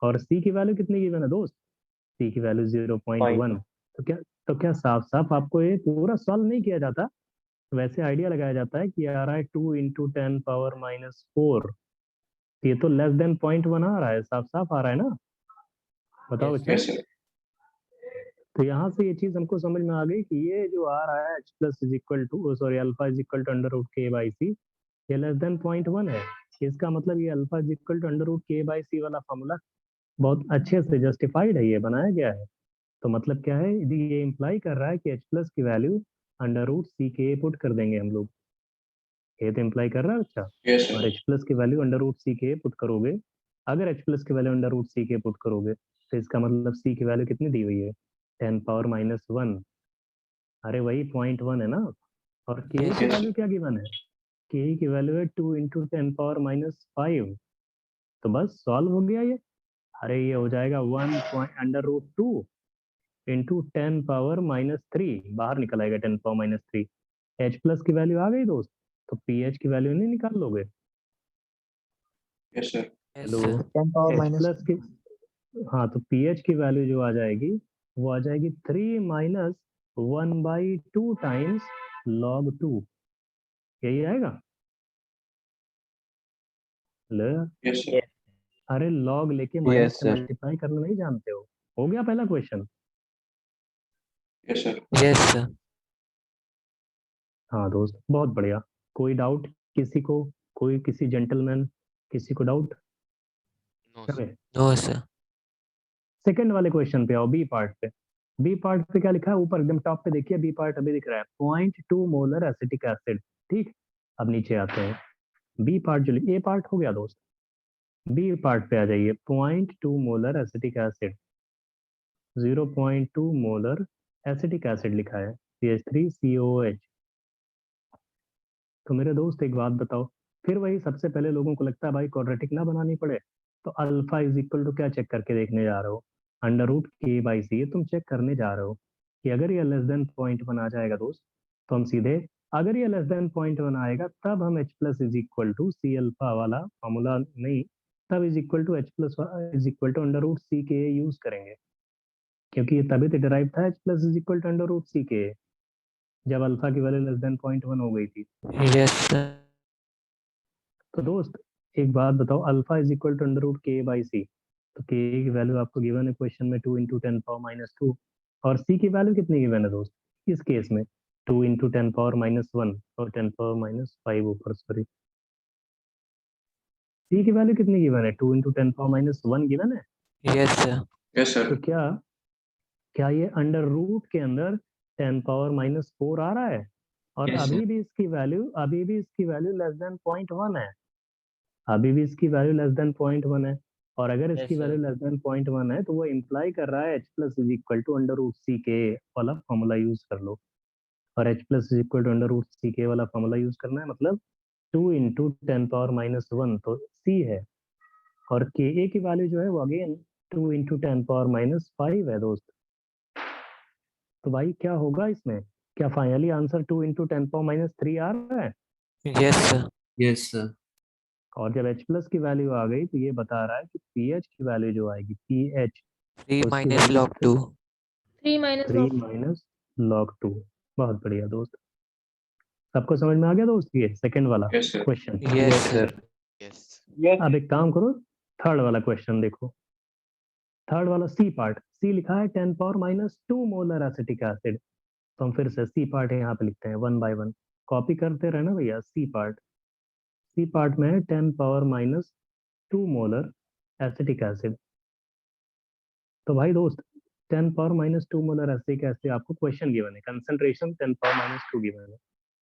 A: और C की वैल्यू कितनी गिवन है दोस्त, C की वैल्यू 0.1। तो क्या साफ साफ आपको ये पूरा सॉल्व नहीं किया जाता, वैसे आइडिया लगाया जाता है कि आ रहा है 2 × 10⁻⁴, ये तो लेस देन 0.1 आ रहा है, साफ साफ आ रहा है ना, बताओ
B: Yes,
A: बच्चा।
D: Yes, sir.
A: तो यहाँ से ये चीज हमको समझ में आ गई कि ये जो आ रहा है h plus is equal to, sorry, alpha is equal to √K/C, ये लेस देन 0.1 है। इसका मतलब ये alpha is equal to √K/C वाला फॉर्मूला बहुत अच्छे से जस्टिफाइड है, ये बनाया गया है। तो मतलब क्या है, ये इम्प्लाई कर रहा है कि h प्लस की वैल्यू √CK पुट कर देंगे हम लोग, ये तो इम्प्लाई कर रहा है बच्चा।
D: Yes, sir.
A: और h प्लस की वैल्यू √CK पुट करोगे, अगर h प्लस की वैल्यू √CK पुट करोगे तो इसका मतलब c की वैल्यू कितनी दी हुई है, 10⁻⁻1, अरे वही 0.1 है ना। और k
B: yes,
A: की
D: Yes,
A: वैल्यू
D: sir.
A: क्या गिवन है, k की वैल्यू है 2 × 10⁻⁵, तो बस सॉल्व हो गया ये। अरे ये हो जाएगा 1√2 × 10⁻⁻3, बाहर निकल आएगा 10⁻⁻3। h प्लस की वैल्यू आ गई दोस्त, तो pH की वैल्यू नहीं निकाल लोगे।
D: Yes, sir.
B: yes,
A: hello,
B: sir.
C: 10 power
A: h
C: minus
A: plus की, हाँ तो pH की वैल्यू जो आ जाएगी वो आ जाएगी 3 - 1/2 टाइम्स log 2, यही आएगा। ले,
D: Yes, sir.
A: अरे लॉग लेके माइनस
C: Yes,
A: से
C: sir.
A: मल्टीप्लाई करना नहीं जानते हो गया पहला question.
D: Yes, sir.
B: Yes, sir.
A: हाँ दोस्त बहुत बढ़िया, कोई डाउट किसी को, कोई किसी जेंटलमैन, किसी को डाउट।
C: No, sir.
A: चले
B: No, sir.
A: सेकंड वाले क्वेश्चन पे आओ, बी पार्ट पे। बी पार्ट पे क्या लिखा है, ऊपर एकदम टॉप पे देखिए, बी पार्ट अभी दिख रहा है, 0.2 मोलर एसिटिक एसिड। ठीक, अब नीचे आते हैं, बी पार्ट जो ए पार्ट हो गया दोस्त, बी पार्ट पे आ जाइए, 0.2 molar acetic acid, 0.2 molar acetic acid लिखा है, CH3COOH। तो मेरे दोस्त एक बात बताओ, फिर वही सबसे पहले लोगों को लगता है भाई क्वाड्रेटिक ना बनानी पड़े, तो अल्फा इज इक्वल टू क्या चेक करके देखने जा रहे हो, √K/C, ये तुम चेक करने जा रहे हो कि अगर ये लेस देन 0.1 आ जाएगा दोस्त, तो हम सीधे, अगर ये लेस देन 0.1 आएगा तब हम h plus is equal to C alpha वाला फॉर्मूला नहीं, तब is equal to h plus is equal to √CK use करेंगे, क्योंकि ये तभी तो डिराइव था h plus is equal to √CK जब अल्फा की वैल्यू लेस देन 0.1 हो गई थी।
B: Yes, sir.
A: तो दोस्त एक बात बताओ, alpha is equal to √K/C, तो K की वैल्यू आपको गिवन है क्वेश्चन में 2 × 10⁻⁻2, और C की वैल्यू कितनी गिवन है दोस्त, इस केस में 2 × 10⁻⁻1 और 10⁻5 ऊपर, सॉरी, C की वैल्यू कितनी गिवन है, 2 × 10⁻1 गिवन है।
B: Yes, sir.
D: Yes,
A: तो
D: sir.
A: क्या क्या ये अंडर रूट के अंदर 10⁻⁻4 आ रहा है, और
C: Yes, sir.
A: अभी भी इसकी वैल्यू लेस देन 0.1 है, अभी भी इसकी वैल्यू लेस देन 0.1 है, और अगर
B: Yes,
A: इसकी
B: sir.
A: वैल्यू लेस देन 0.1 है तो वो इम्प्लाई कर रहा है h plus is equal to √CK वाला फॉर्मूला यूज कर लो, और h plus is equal to √CK वाला फॉर्मूला यूज करना है, मतलब 2 इंटू 10⁻⁻1 तो C है, और Ka की वैल्यू जो है वो अगेन 2 इंटू 10⁻⁻5 है दोस्त। तो भाई क्या होगा इसमें, क्या फाइनली आंसर 2 इंटू 10⁻³ आ रहा है?
B: Yes, sir.
C: Yes, sir.
A: और जब H प्लस की वैल्यू आ गई तो ये बता रहा है कि pH की वैल्यू जो आएगी pH
B: 3
A: उसकी
B: minus
A: value
B: log 2.
E: 3 minus
A: 3
E: log
A: minus log 2। बहुत बढ़िया दोस्त, सबको समझ में आ गया दोस्त ये सेकंड वाला
D: Yes, sir.
A: Question?
B: Yes, sir.
C: Yes.
A: अब एक काम करो, थर्ड वाला क्वेश्चन देखो। थर्ड वाला सी पार्ट, सी लिखा है 10⁻² मोलर एसिटिक एसिड। तो हम फिर से सी पार्ट यहाँ पे लिखते हैं 1 बाय 1, कॉपी करते रहना भैया। सी पार्ट में है 10⁻² मोलर एसिटिक एसिड। तो भाई दोस्त 10⁻² मोलर एसिटिक एसिड आपको क्वेश्चन गिवन है, कंसंट्रेशन 10⁻² गिवन है।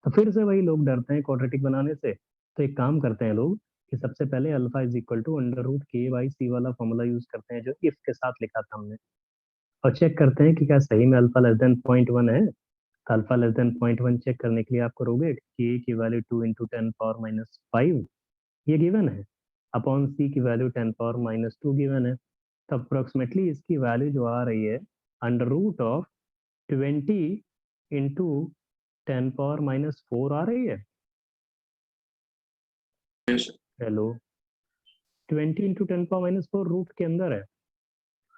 A: तो फिर से वही लोग डरते हैं क्वाड्रेटिक बनाने से। तो एक काम करते हैं लोग कि सबसे पहले alpha is equal to √K/C वाला फॉर्मूला यूज करते हैं जो इफ के साथ लिखा था हमने, और चेक करते हैं कि क्या सही में अल्फा लेस देन 0.1 है। अल्फा लेस देन 0.1 चेक करने के लिए आप करोगे K की वैल्यू 2 इंटू 10⁻⁵ ये गिवन है, अपॉन C की वैल्यू 10⁻² गिवन है। तो अप्रोक्सीमेटली इसकी वैल्यू जो आ रही है √20 इंटू 10⁻⁴ आ रही है।
D: Yes, sir.
A: Hello, 20 into 10⁻⁴ root के अंदर है।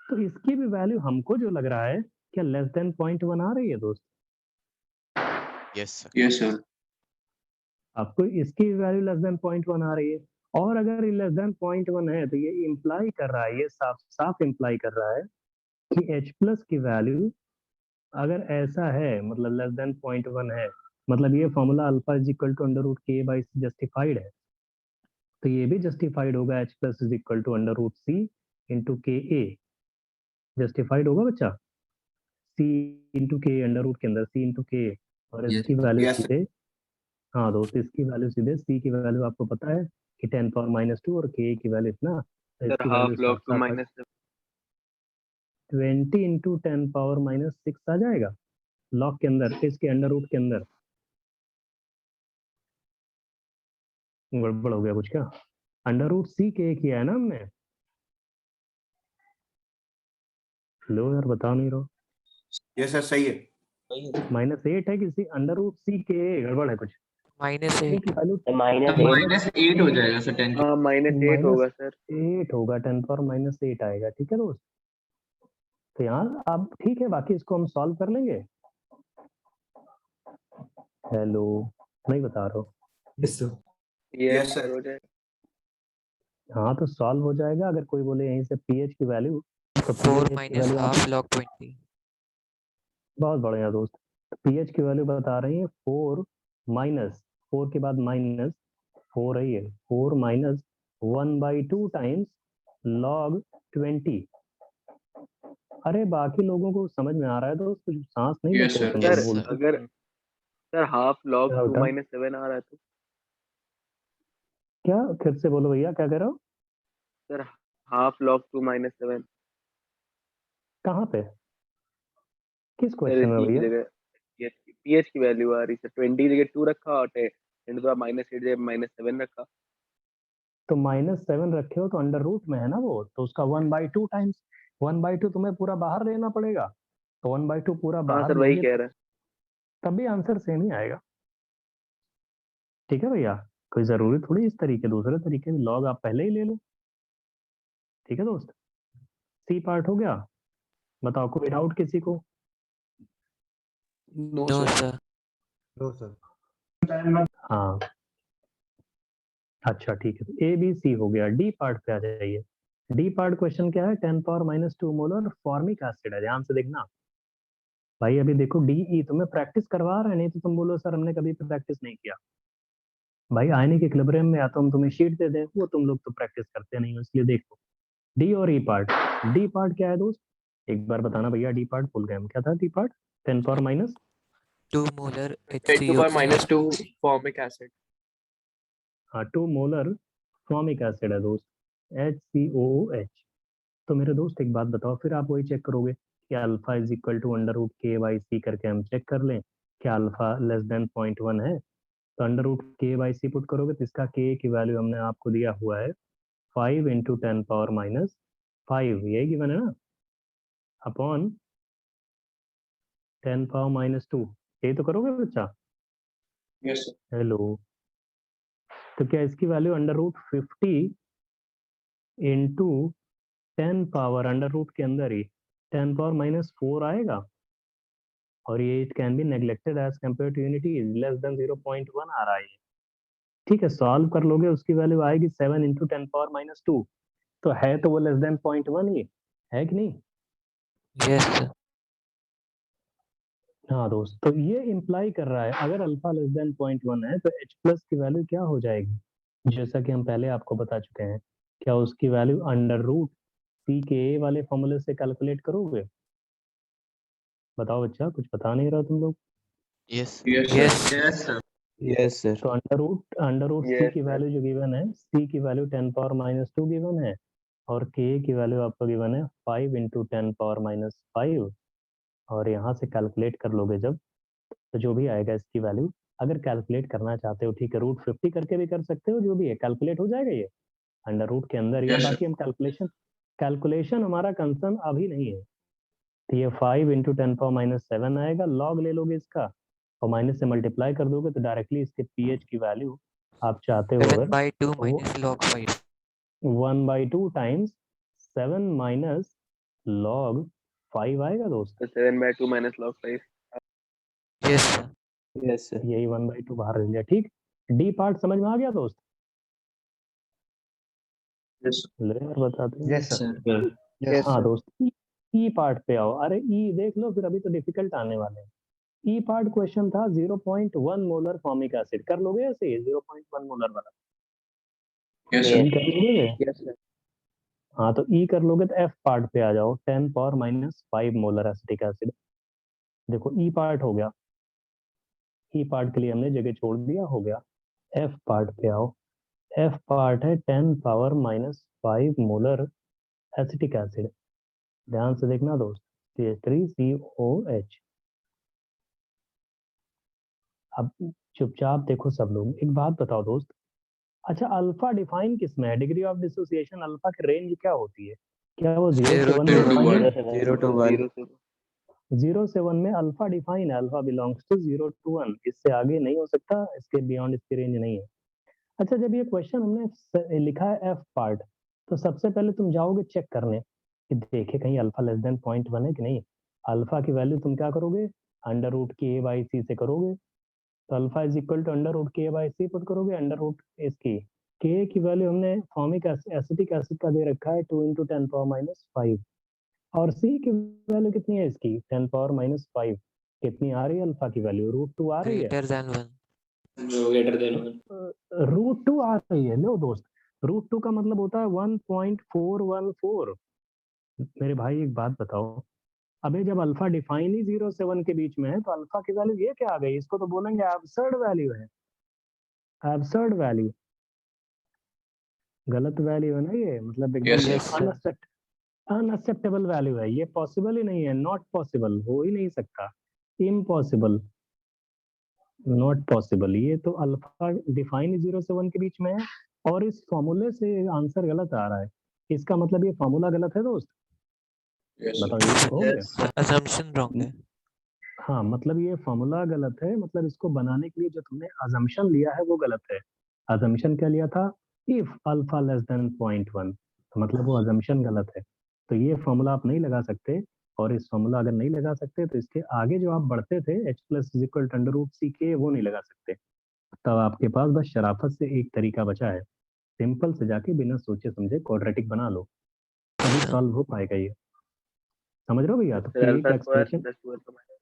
A: तो इसकी भी वैल्यू हमको जो लग रहा है क्या लेस देन 0.1 आ रही है दोस्त?
C: Yes, sir.
D: Yes, sir.
A: आपको इसकी वैल्यू लेस देन 0.1 आ रही है, और अगर ये लेस देन 0.1 है तो ये इंप्लाई कर रहा है, ये साफ साफ इंप्लाई कर रहा है कि H प्लस की वैल्यू अगर ऐसा है, मतलब लेस देन 0.1 है, मतलब ये formula alpha is equal to √K/C justified है। तो ये भी जस्टिफाइड होगा, H plus is equal to √C into Ka justified होगा बच्चा। C into K under root के अंदर C इंटू के, और
C: Yes.
A: इसकी वैल्यू
D: Yes, sir.
A: सीधे, हाँ दोस्त इसकी वैल्यू सीधे C की वैल्यू आपको पता है कि 10⁻² और K की वैल्यू इतना, तो
D: Sir,
A: इसकी
D: half
A: वैल्यू
D: log
A: साफ
D: 2
A: साफ
D: minus
A: 20 इंटू 10⁻⁶ आ जाएगा लॉग के अंदर, इसके अंडर रूट के अंदर। गड़बड़ हो गया कुछ क्या? √C के किया है ना हमने। लो यार बता नहीं रहा,
D: Yes, sir. सही है.
A: -8 है कि √C के, गड़बड़ है कुछ।
B: Minus
A: K
B: 8.
A: की वैल्यू
C: -8 हो जाएगा सर 10
D: हाँ, -8 होगा सर.
A: -8 होगा, 10⁻⁸ आएगा, ठीक है दोस्त। तो यहाँ आप ठीक है, बाकी इसको हम सॉल्व कर लेंगे। हेलो, नहीं बता रहा हूँ।
C: Yes, sir.
D: Yes, sir. हो जाएगा.
A: हाँ तो सॉल्व हो जाएगा। अगर कोई बोले यहीं से pH की वैल्यू, तो
B: 4
A: pH की
B: minus
A: वैल्यू आप,
B: half log 20.
A: बहुत बढ़िया दोस्त, pH की वैल्यू बता रही है 4 माइनस 4 के बाद माइनस 4 है, ये 4 माइनस 1/2 टाइम्स log 20। अरे बाकी लोगों को समझ में आ रहा है दोस्त, कुछ सांस नहीं
D: Yes,
A: लेते
D: sir.
A: तुम
C: Yes,
A: लोग
C: sir.
A: बोलते।
D: अगर सर हाफ log
A: क्या
D: 2
A: होता?
D: minus 7 आ रहा है तो
A: क्या फिर से बोलो भैया, क्या कह रहे हो?
D: सर हाफ log 2 minus 7
A: कहाँ पे, किस
D: सर
A: क्वेश्चन में
D: इसी की
A: भैया?
D: जगह pH की वैल्यू आ रही है सर. 20 की जगह 2 रखा और 10 तो -8 जगह -7 रखा.
A: तो -7 रखे हो तो अंडर रूट में है ना वो, तो उसका 1/2 टाइम्स 1/2 तुम्हें पूरा बाहर लेना पड़ेगा। तो 1/2 पूरा
D: हाँ
A: बाहर
D: सर वही
A: लेंगे
D: कह रहा है.
A: तब भी आंसर सेम ही आएगा। ठीक है भैया, कोई जरूरी थोड़ी इस तरीके, दूसरे तरीके में लॉग आप पहले ही ले लो। ठीक है दोस्त, सी पार्ट हो गया। बताओ कोई डाउट किसी को?
C: No,
B: No,
C: sir.
B: sir.
A: हाँ अच्छा ठीक है, तो ए बी सी हो गया। डी पार्ट पे आ जाइए। डी पार्ट क्वेश्चन क्या है, 10⁻² मोलर फॉर्मिक एसिड है। ध्यान से देखना भाई, अभी देखो डीई तुम्हें प्रैक्टिस करवा रहे हैं, नहीं तो तुम बोलो सर हमने कभी प्रैक्टिस नहीं किया। भाई आने के इक्विलिब्रियम में या तो हम तुम्हें शीट दे दें, वो तुम लोग तो प्रैक्टिस करते नहीं हो, इसलिए देखो डी और ई पार्ट। डी पार्ट क्या है दोस्त, एक बार बताना भैया। डी पार्ट भूल गए हम, क्या था D part? 10⁻⁻?
B: 2 molar
D: 10 to power
B: HCO.
D: -2 formic acid.
A: हाँ 2 मोलर फॉर्मिक एसिड है दोस्त, HCOOH। तो मेरे दोस्त एक बात बताओ, फिर आप वही चेक करोगे कि alpha is equal to √K/C करके हम चेक कर लें क्या अल्फा लेस देन 0.1 है। तो under root K by C put करोगे तो इसका के की वैल्यू हमने आपको दिया हुआ है 5 इंटू 10 पावर माइनस 5, यही गिवन है ना, अपॉन 10 पावर माइनस 2, यही तो करोगे बच्चा?
C: Yes sir.
A: हेलो, तो क्या इसकी value under root 50 into 10 power under root के अंदर ही 10 पावर माइनस 4 आएगा, और ये it can be neglected as compare to unity is less than 0.1 आ रहा है। ठीक है, सॉल्व कर लोगे, उसकी वैल्यू आएगी 7 इंटू 10 पावर माइनस 2, तो है तो वो लेस देन 0.1 ही है कि नहीं?
B: yes sir,
A: हाँ दोस्त, तो ये इम्प्लाई कर रहा है अगर अल्फा लेस देन 0.1 है तो H प्लस की वैल्यू क्या हो जाएगी, जैसा कि हम पहले आपको बता चुके हैं। क्या उसकी वैल्यू अंडर रूट सी के ए वाले फॉर्मूले से कैलकुलेट करोगे? बताओ बच्चा, कुछ बता नहीं रहा तुम लोग।
C: Yes
B: yes
C: yes sir.
E: Yes sir.
A: तो अंडर रूट सी
D: Yes,
A: की
D: sir.
A: वैल्यू जो गिवन है, सी की वैल्यू 10 पावर माइनस 2 गिवन है, और के की वैल्यू आपको गिवन है 5 इंटू 10 पावर माइनस 5, और यहाँ से कैलकुलेट कर लोगे जब, तो जो भी आएगा इसकी वैल्यू, अगर कैलकुलेट करना चाहते हो ठीक है, रूट 50 करके भी कर सकते हो, जो भी है कैलकुलेट हो जाएगा ये अंडर रूट के अंदर ही है।
C: Yes, sir.
A: बाकी हम कैलकुलेशन हमारा कंसर्न अभी नहीं है। तो ये 5 इंटू 10 पावर माइनस 7 आएगा, लॉग ले लोगे इसका और माइनस से मल्टीप्लाई कर दोगे तो डायरेक्टली इसके पीएच की वैल्यू आप चाहते हो
B: 7
A: अगर
B: by 2
A: वो
B: minus log 5
A: 1/2 times 7 minus log 5 आएगा दोस्त।
D: So 7/2 minus log 5.
B: yes sir,
E: yes sir.
A: यही 1/2 बाहर ले लिया। ठीक, डी पार्ट समझ में आ गया दोस्त?
C: Yes.
A: ले यार बताते हैं।
C: Yes, sir.
D: Yes,
A: हाँ
D: sir.
A: दोस्त, ई पार्ट पे आओ। अरे ई देख लो, फिर अभी तो डिफिकल्ट आने वाले हैं। ई पार्ट क्वेश्चन था 0.1 मोलर फॉर्मिक एसिड, कर लोगे ऐसे 0.1 मोलर वाला?
C: Yes,
A: ई
C: sir.
A: कर लोगे?
D: Yes, sir.
A: हाँ, तो ई कर लोगे तो एफ पार्ट पे आ जाओ, 10 power minus 5 molar acetic acid. देखो ई पार्ट हो गया, ई पार्ट के लिए हमने जगह छोड़ दिया, हो गया। एफ पार्ट पे आओ, एफ पार्ट है 10 power minus 5 molar acetic acid. ध्यान से देखना दोस्त, CH3COH। अब चुपचाप देखो सब लोग, एक बात बताओ दोस्त, अच्छा अल्फा डिफाइन किस में है? डिग्री ऑफ डिसोसिएशन अल्फा की रेंज क्या होती है? क्या वो 0 से 1 में
C: 0 to
A: डिफाइन
C: 1.
A: है?
E: 0 to 1।
A: 0 से 1 में अल्फा डिफाइन है, अल्फा बिलोंग्स टू 0 to 1, इससे आगे नहीं हो सकता, इसके बियॉन्ड इसकी रेंज नहीं है। अच्छा, जब ये क्वेश्चन हमने लिखा है एफ पार्ट, तो सबसे पहले तुम जाओगे चेक करने कि देखे कहीं अल्फा लेस देन 0.1 है कि नहीं। अल्फा की वैल्यू तुम क्या करोगे, अंडर रूट के ए बाई सी से करोगे, तो alpha is equal to under root K by C put करोगे, अंडर रूट इसकी के की वैल्यू हमने फॉर्मिक एसिटिक एसिड का दे रखा है 2 इंटू 10 पावर माइनस 5, और सी की वैल्यू कितनी है इसकी 10 पावर माइनस 5, कितनी आ रही है अल्फा की वैल्यू, √2 आ रही है।
B: greater than 1
A: √2 आ रही है। लो दोस्त, √2 का मतलब होता है 1.414। मेरे भाई एक बात बताओ, अबे जब अल्फा डिफाइन ही 0 से 1 के बीच में है तो अल्फा की वैल्यू ये क्या आ गई? इसको तो बोलेंगे एब्सर्ड वैल्यू है, एब्सर्ड वैल्यू, गलत वैल्यू है ना ये, मतलब
C: Yes,
A: एकदम
B: yes sir,
A: अनएक्सेप्टेबल वैल्यू है, ये पॉसिबल ही नहीं है, नॉट पॉसिबल, हो ही नहीं सकता, इम्पॉसिबल, नॉट पॉसिबल। ये तो अल्फा डिफाइन 0 से 1 के बीच में है, और इस फॉर्मूले से आंसर गलत आ रहा है, इसका मतलब ये फॉर्मूला गलत है दोस्त।
C: yes,
A: बताओ ये तो कहोगे?
B: assumption wrong है।
A: हाँ, मतलब ये फॉर्मूला गलत है, मतलब इसको बनाने के लिए जो तुमने अजम्पशन लिया है वो गलत है। अजम्पशन क्या लिया था? इफ अल्फा लेस देन 0.1, तो मतलब वो अजम्पशन गलत है, तो ये फॉर्मूला आप नहीं लगा सकते। और इस फॉर्मूला अगर नहीं लगा सकते तो इसके आगे जो आप बढ़ते थे H plus is equal to under root C के, वो नहीं लगा सकते। तब आपके पास बस शराफत से एक तरीका बचा है, सिंपल से जाके बिना सोचे समझे क्वाड्रेटिक बना लो, तभी सॉल्व हो पाएगा ये। समझ रहे हो भैया? तो
D: So
A: के
D: alpha
A: का
D: square
A: expression,
D: plus 2 alpha minus.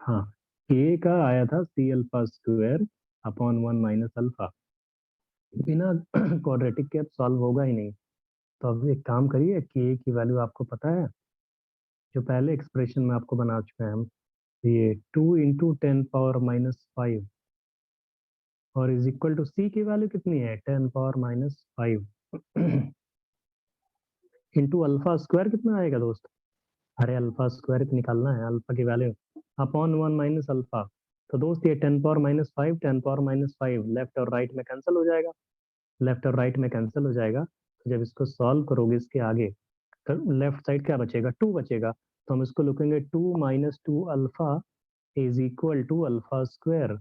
A: हाँ, के का आया था C alpha square upon 1 minus alpha, बिना क्वाड्रेटिक के अब सॉल्व होगा ही नहीं। तो अब एक काम करिए, के की वैल्यू आपको पता है, जो पहले एक्सप्रेशन में आपको बना चुके हैं हम, ये 2 इंटू 10 पावर माइनस 5, और इज इक्वल टू सी की वैल्यू कितनी है 10 power minus 5 into alpha square कितना आएगा दोस्त? अरे अल्फा स्क्वायर निकालना है, अल्फा की वैल्यू अपॉन 1 माइनस अल्फा, तो दोस्त ये 10 power minus 5 10 power minus 5 left और राइट में कैंसिल हो जाएगा, लेफ्ट और राइट में कैंसिल हो जाएगा। तो जब इसको सॉल्व करोगे इसके आगे तो लेफ्ट साइड क्या बचेगा, 2 बचेगा। तो हम इसको लिखेंगे 2 minus 2 alpha is equal to alpha square,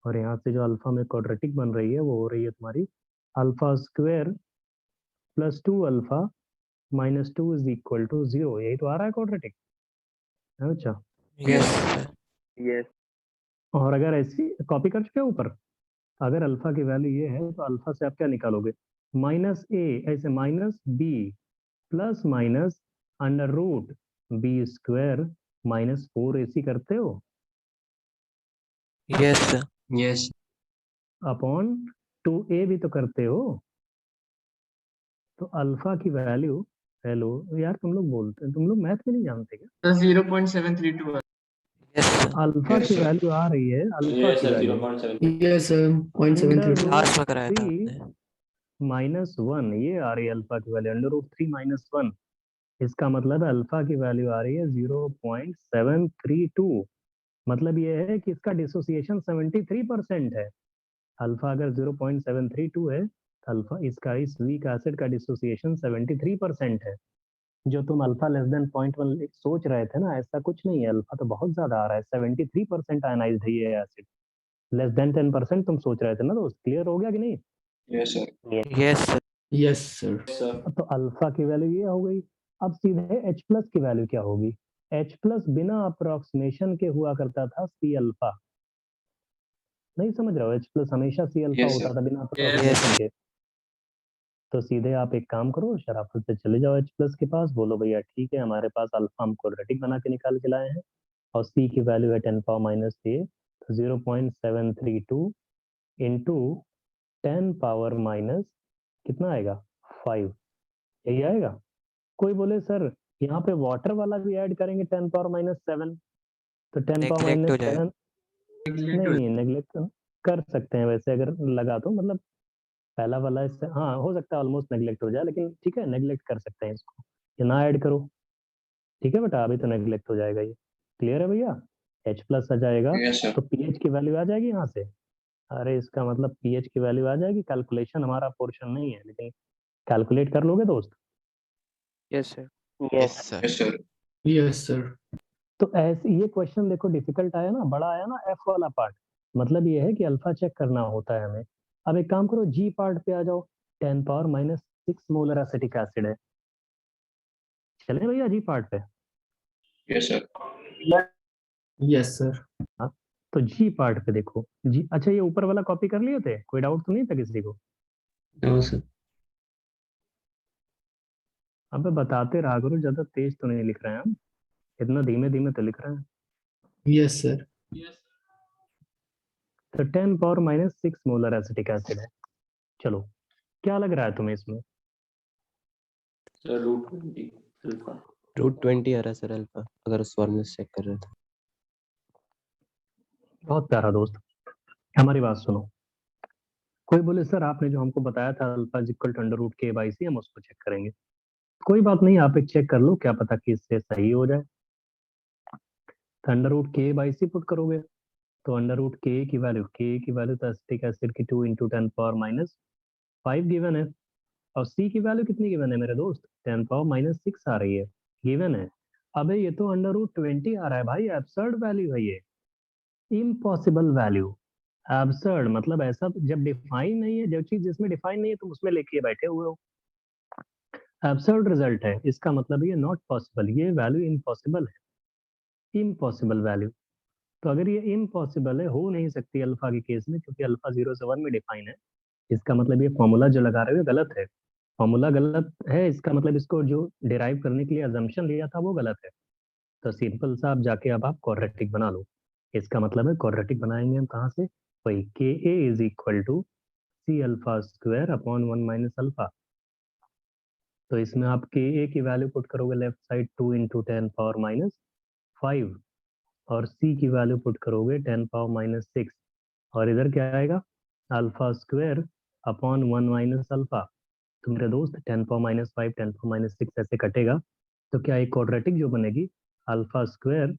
A: और यहाँ से जो अल्फा में क्वाड्रेटिक बन रही है वो हो रही है तुम्हारी alpha square plus 2 alpha minus 2 is equal to 0। यही तो आ रहा है क्वाड्रेटिक। अच्छा,
B: Yes, sir.
D: Yes.
A: और अगर ऐसी कॉपी कर चुके हो ऊपर, अगर अल्फा की वैल्यू ये है तो अल्फा से आप क्या निकालोगे, माइनस ए, ऐसे minus B plus minus under root B square minus 4ac करते हो
B: Yes, sir.
C: Yes.
A: Upon 2a भी तो करते हो। तो अल्फा की वैल्यू, हेलो यार तुम लोग बोलते हैं, तुम लोग मैथ में नहीं जानते क्या?
C: 0.732.
B: Yes, sir.
A: अल्फा
C: Yes,
A: की
C: sir.
A: वैल्यू आ रही है, अल्फा
C: Yes,
A: की
C: sir.
A: Value
C: 0.7.
F: Yes, sir. 0.732.
B: Last में कराया था आपने।
A: माइनस 1, ये आ रही है अल्फा की वैल्यू अंडर रूट 3 माइनस 1। इसका मतलब है अल्फा की वैल्यू आ रही है 0.732। मतलब ये है कि इसका डिसोसिएशन 73% है। अल्फा अगर 0.732 है तो अल्फा इसका इस वीक एसिड का डिसोसिएशन 73% है। जो तुम अल्फा लेस देन 0.1 सोच रहे थे ना, ऐसा कुछ नहीं है, अल्फा तो बहुत ज्यादा आ रहा है, 73% आयनाइज्ड है ये एसिड। लेस देन 10% तुम सोच रहे थे ना दोस्त, क्लियर हो गया कि नहीं?
C: Yes, sir.
B: Yes, sir.
F: Yes, sir.
C: Yes, sir.
A: तो अल्फा की वैल्यू ये हो गई। अब सीधे H प्लस की वैल्यू क्या होगी? H प्लस बिना अप्रोक्सीमेशन के हुआ करता था सी अल्फा। नहीं समझ रहे हो? H प्लस हमेशा सी अल्फा
C: Yes,
A: होता
C: sir.
A: था बिना
C: Yes.
A: अप्रोक्सीमेशन के। तो सीधे आप एक काम करो, शराफत से चले जाओ H प्लस के पास, बोलो भैया ठीक है हमारे पास अल्फा हम क्वाड्रेटिक बना के निकाल के लाए हैं और सी की वैल्यू है 10 पावर माइनस ए, तो 0.732 इंटू 10 पावर माइनस कितना आएगा 5, यही आएगा। कोई बोले सर यहाँ पे वाटर वाला भी ऐड करेंगे 10 पावर माइनस 7, तो 10 पावर
B: नेग्लेक्ट हो
A: माइनस
B: जाएगा।
A: 7 नहीं नेग्लेक्ट कर सकते हैं वैसे अगर लगा तो, मतलब पहला वाला इससे हाँ हो सकता है ऑलमोस्ट नेग्लेक्ट हो जाए, लेकिन ठीक है नेग्लेक्ट कर सकते हैं इसको, ये ना ऐड करो। ठीक है बेटा, अभी तो नेग्लेक्ट हो जाएगा ये। क्लियर है भैया? H प्लस आ जाएगा
C: Yes, sir.
A: तो पीएच की वैल्यू आ जाएगी यहाँ से। अरे इसका मतलब पीएच की वैल्यू आ जाएगी, कैलकुलेशन हमारा पोर्शन नहीं है, लेकिन कैलकुलेट कर लोगे दोस्त?
B: Yes, sir.
D: Yes.
B: sir.
C: Yes, sir.
F: Yes, sir.
A: तो ऐसे ये क्वेश्चन देखो डिफिकल्ट आया ना, बड़ा आया ना एफ वाला पार्ट, मतलब ये है कि अल्फा चेक करना होता है हमें। अब एक काम करो जी पार्ट पे आ जाओ, 10 power minus 6 molar acetic acid है। चले भैया जी पार्ट पे?
C: Yes, sir.
F: Yes, sir.
A: हाँ, तो जी पार्ट पे देखो जी। अच्छा ये ऊपर वाला कॉपी कर लिए थे, कोई डाउट तो नहीं था किसी को?
F: No, sir.
A: अब बताते रहा करो, ज्यादा तेज तो नहीं लिख रहे हैं हम, इतना धीमे धीमे तो लिख रहे हैं।
F: Yes, sir.
A: तो 10 power minus 6 molar acetic acid है। चलो क्या लग रहा है तुम्हें इसमें?
C: Sir, root 20. Alpha.
E: रूट 20 आ रहा है सर अल्फा, अगर उस फॉर्मूले से चेक कर रहे थे।
A: बहुत प्यारा दोस्त, हमारी बात सुनो। कोई बोले सर आपने जो हमको बताया था alpha is equal to under root K by C, हम उसको चेक करेंगे। कोई बात नहीं, आप एक चेक कर लो, क्या पता कि इससे सही हो जाए। तो under root K by C put करोगे तो अंडर रूट के की वैल्यू तो एसिटिक एसिड की 2 इंटू 10 पावर माइनस 5 गिवन है, और सी की वैल्यू कितनी गिवन है मेरे दोस्त? 10 पावर माइनस 6 आ रही है, गिवन है। अबे ये तो अंडर रूट 20 आ रहा है भाई, एब्सर्ड वैल्यू है ये, इम्पॉसिबल वैल्यू। एब्सर्ड मतलब ऐसा जब डिफाइन नहीं है, जब चीज जिसमें डिफाइन नहीं है तुम उसमें लेके बैठे हुए हो। एब्सर्ड रिजल्ट है, इसका मतलब ये नॉट पॉसिबल, ये वैल्यू इम्पॉसिबल है, इम्पॉसिबल वैल्यू। तो अगर ये इम्पॉसिबल है, हो नहीं सकती अल्फा के केस में, क्योंकि अल्फा 0 से 1 में डिफाइन है। इसका मतलब ये फॉर्मूला जो लगा रहे हो गलत है, फॉर्मूला गलत है, इसका मतलब इसको जो डिराइव करने के लिए अजम्पशन लिया था वो गलत है। तो सिंपल सा आप जाके अब आप क्वाड्रेटिक बना लो। इसका मतलब है क्वाड्रेटिक बनाएंगे हम कहाँ से? वही K A is equal to C alpha square upon 1 minus alpha. तो इसमें आप के ए की वैल्यू पुट करोगे left side 2 into 10 power minus 5, और सी की वैल्यू पुट करोगे 10 पावर माइनस 6, और इधर क्या आएगा? Alpha square upon 1 minus alpha. तो मेरे दोस्त 10 पावर माइनस 5 10 पावर माइनस 6 ऐसे कटेगा, तो क्या एक क्वाड्रेटिक जो बनेगी alpha square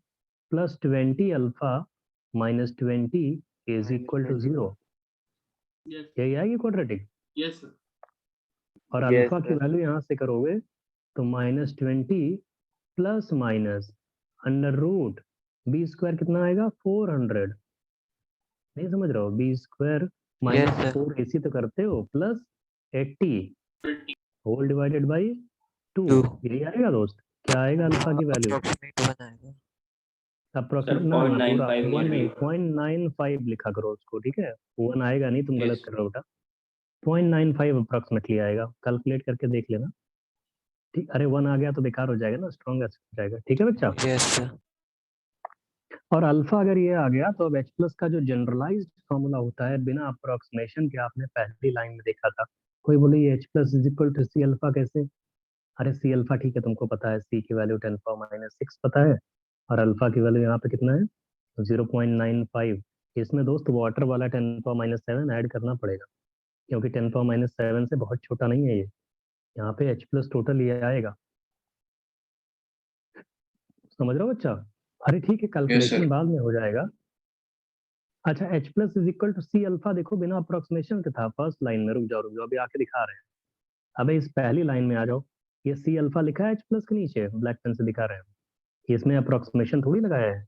A: plus 20 alpha -20 is equal to 0, यही आएगी क्वाड्रेटिक।
F: Yes, sir.
A: और
D: Yes,
A: अल्फा की
D: sir.
A: वैल्यू यहाँ से करोगे तो -20 plus minus under root B square कितना आएगा 400, नहीं समझ रहे हो, B square
B: Yes, sir.
A: -4 AC तो करते हो प्लस 80 होल डिवाइडेड बाई 2,
B: 2.
A: यही आएगा दोस्त। क्या आएगा अल्फा की वैल्यू?
B: Approximate 1 आएगा।
A: अप्रोक्सीमेट
C: Sir,
A: ना ना पूरा
C: 0.95
A: 1 नहीं
C: ये
A: 0.95 लिखा करो उसको, ठीक है, 1 आएगा नहीं, तुम गलत
C: Yes.
A: कर रहे हो बेटा, 0.95 अप्रोक्सीमेटली आएगा, कैलकुलेट करके देख लेना। ठीक, अरे 1 आ गया तो बेकार हो जाएगा ना, स्ट्रॉन्ग हो जाएगा, ठीक है बच्चा।
B: Yes, sir.
A: और अल्फा अगर ये आ गया तो अब H प्लस का जो जनरलाइज्ड फॉर्मूला होता है बिना अप्रोक्सीमेशन के, आपने पहली लाइन में देखा था। कोई बोले ये H plus is equal to C alpha कैसे? अरे सी अल्फा ठीक है, तुमको पता है, सी की वैल्यू 10⁻⁻6 पता है, और अल्फा की वैल्यू यहाँ पे कितना है 0.95। इसमें दोस्त वाटर वाला 10⁻7 ऐड करना पड़ेगा, क्योंकि 10⁻7 से बहुत छोटा नहीं है ये, यहाँ पे H प्लस टोटल ये आएगा, समझ रहे हो बच्चा? अरे ठीक है, कैलकुलेशन
C: sir.
A: बाद में हो जाएगा। अच्छा, H plus is equal to C alpha देखो बिना अप्रोक्सीमेशन के था फर्स्ट लाइन में, रुक जाओ अभी आके दिखा रहे हैं। अबे इस पहली लाइन में आ जाओ, ये सी अल्फा लिखा है H प्लस के नीचे ब्लैक पेन से दिखा रहे हैं, इसमें अप्रोक्सीमेशन थोड़ी लगाया है।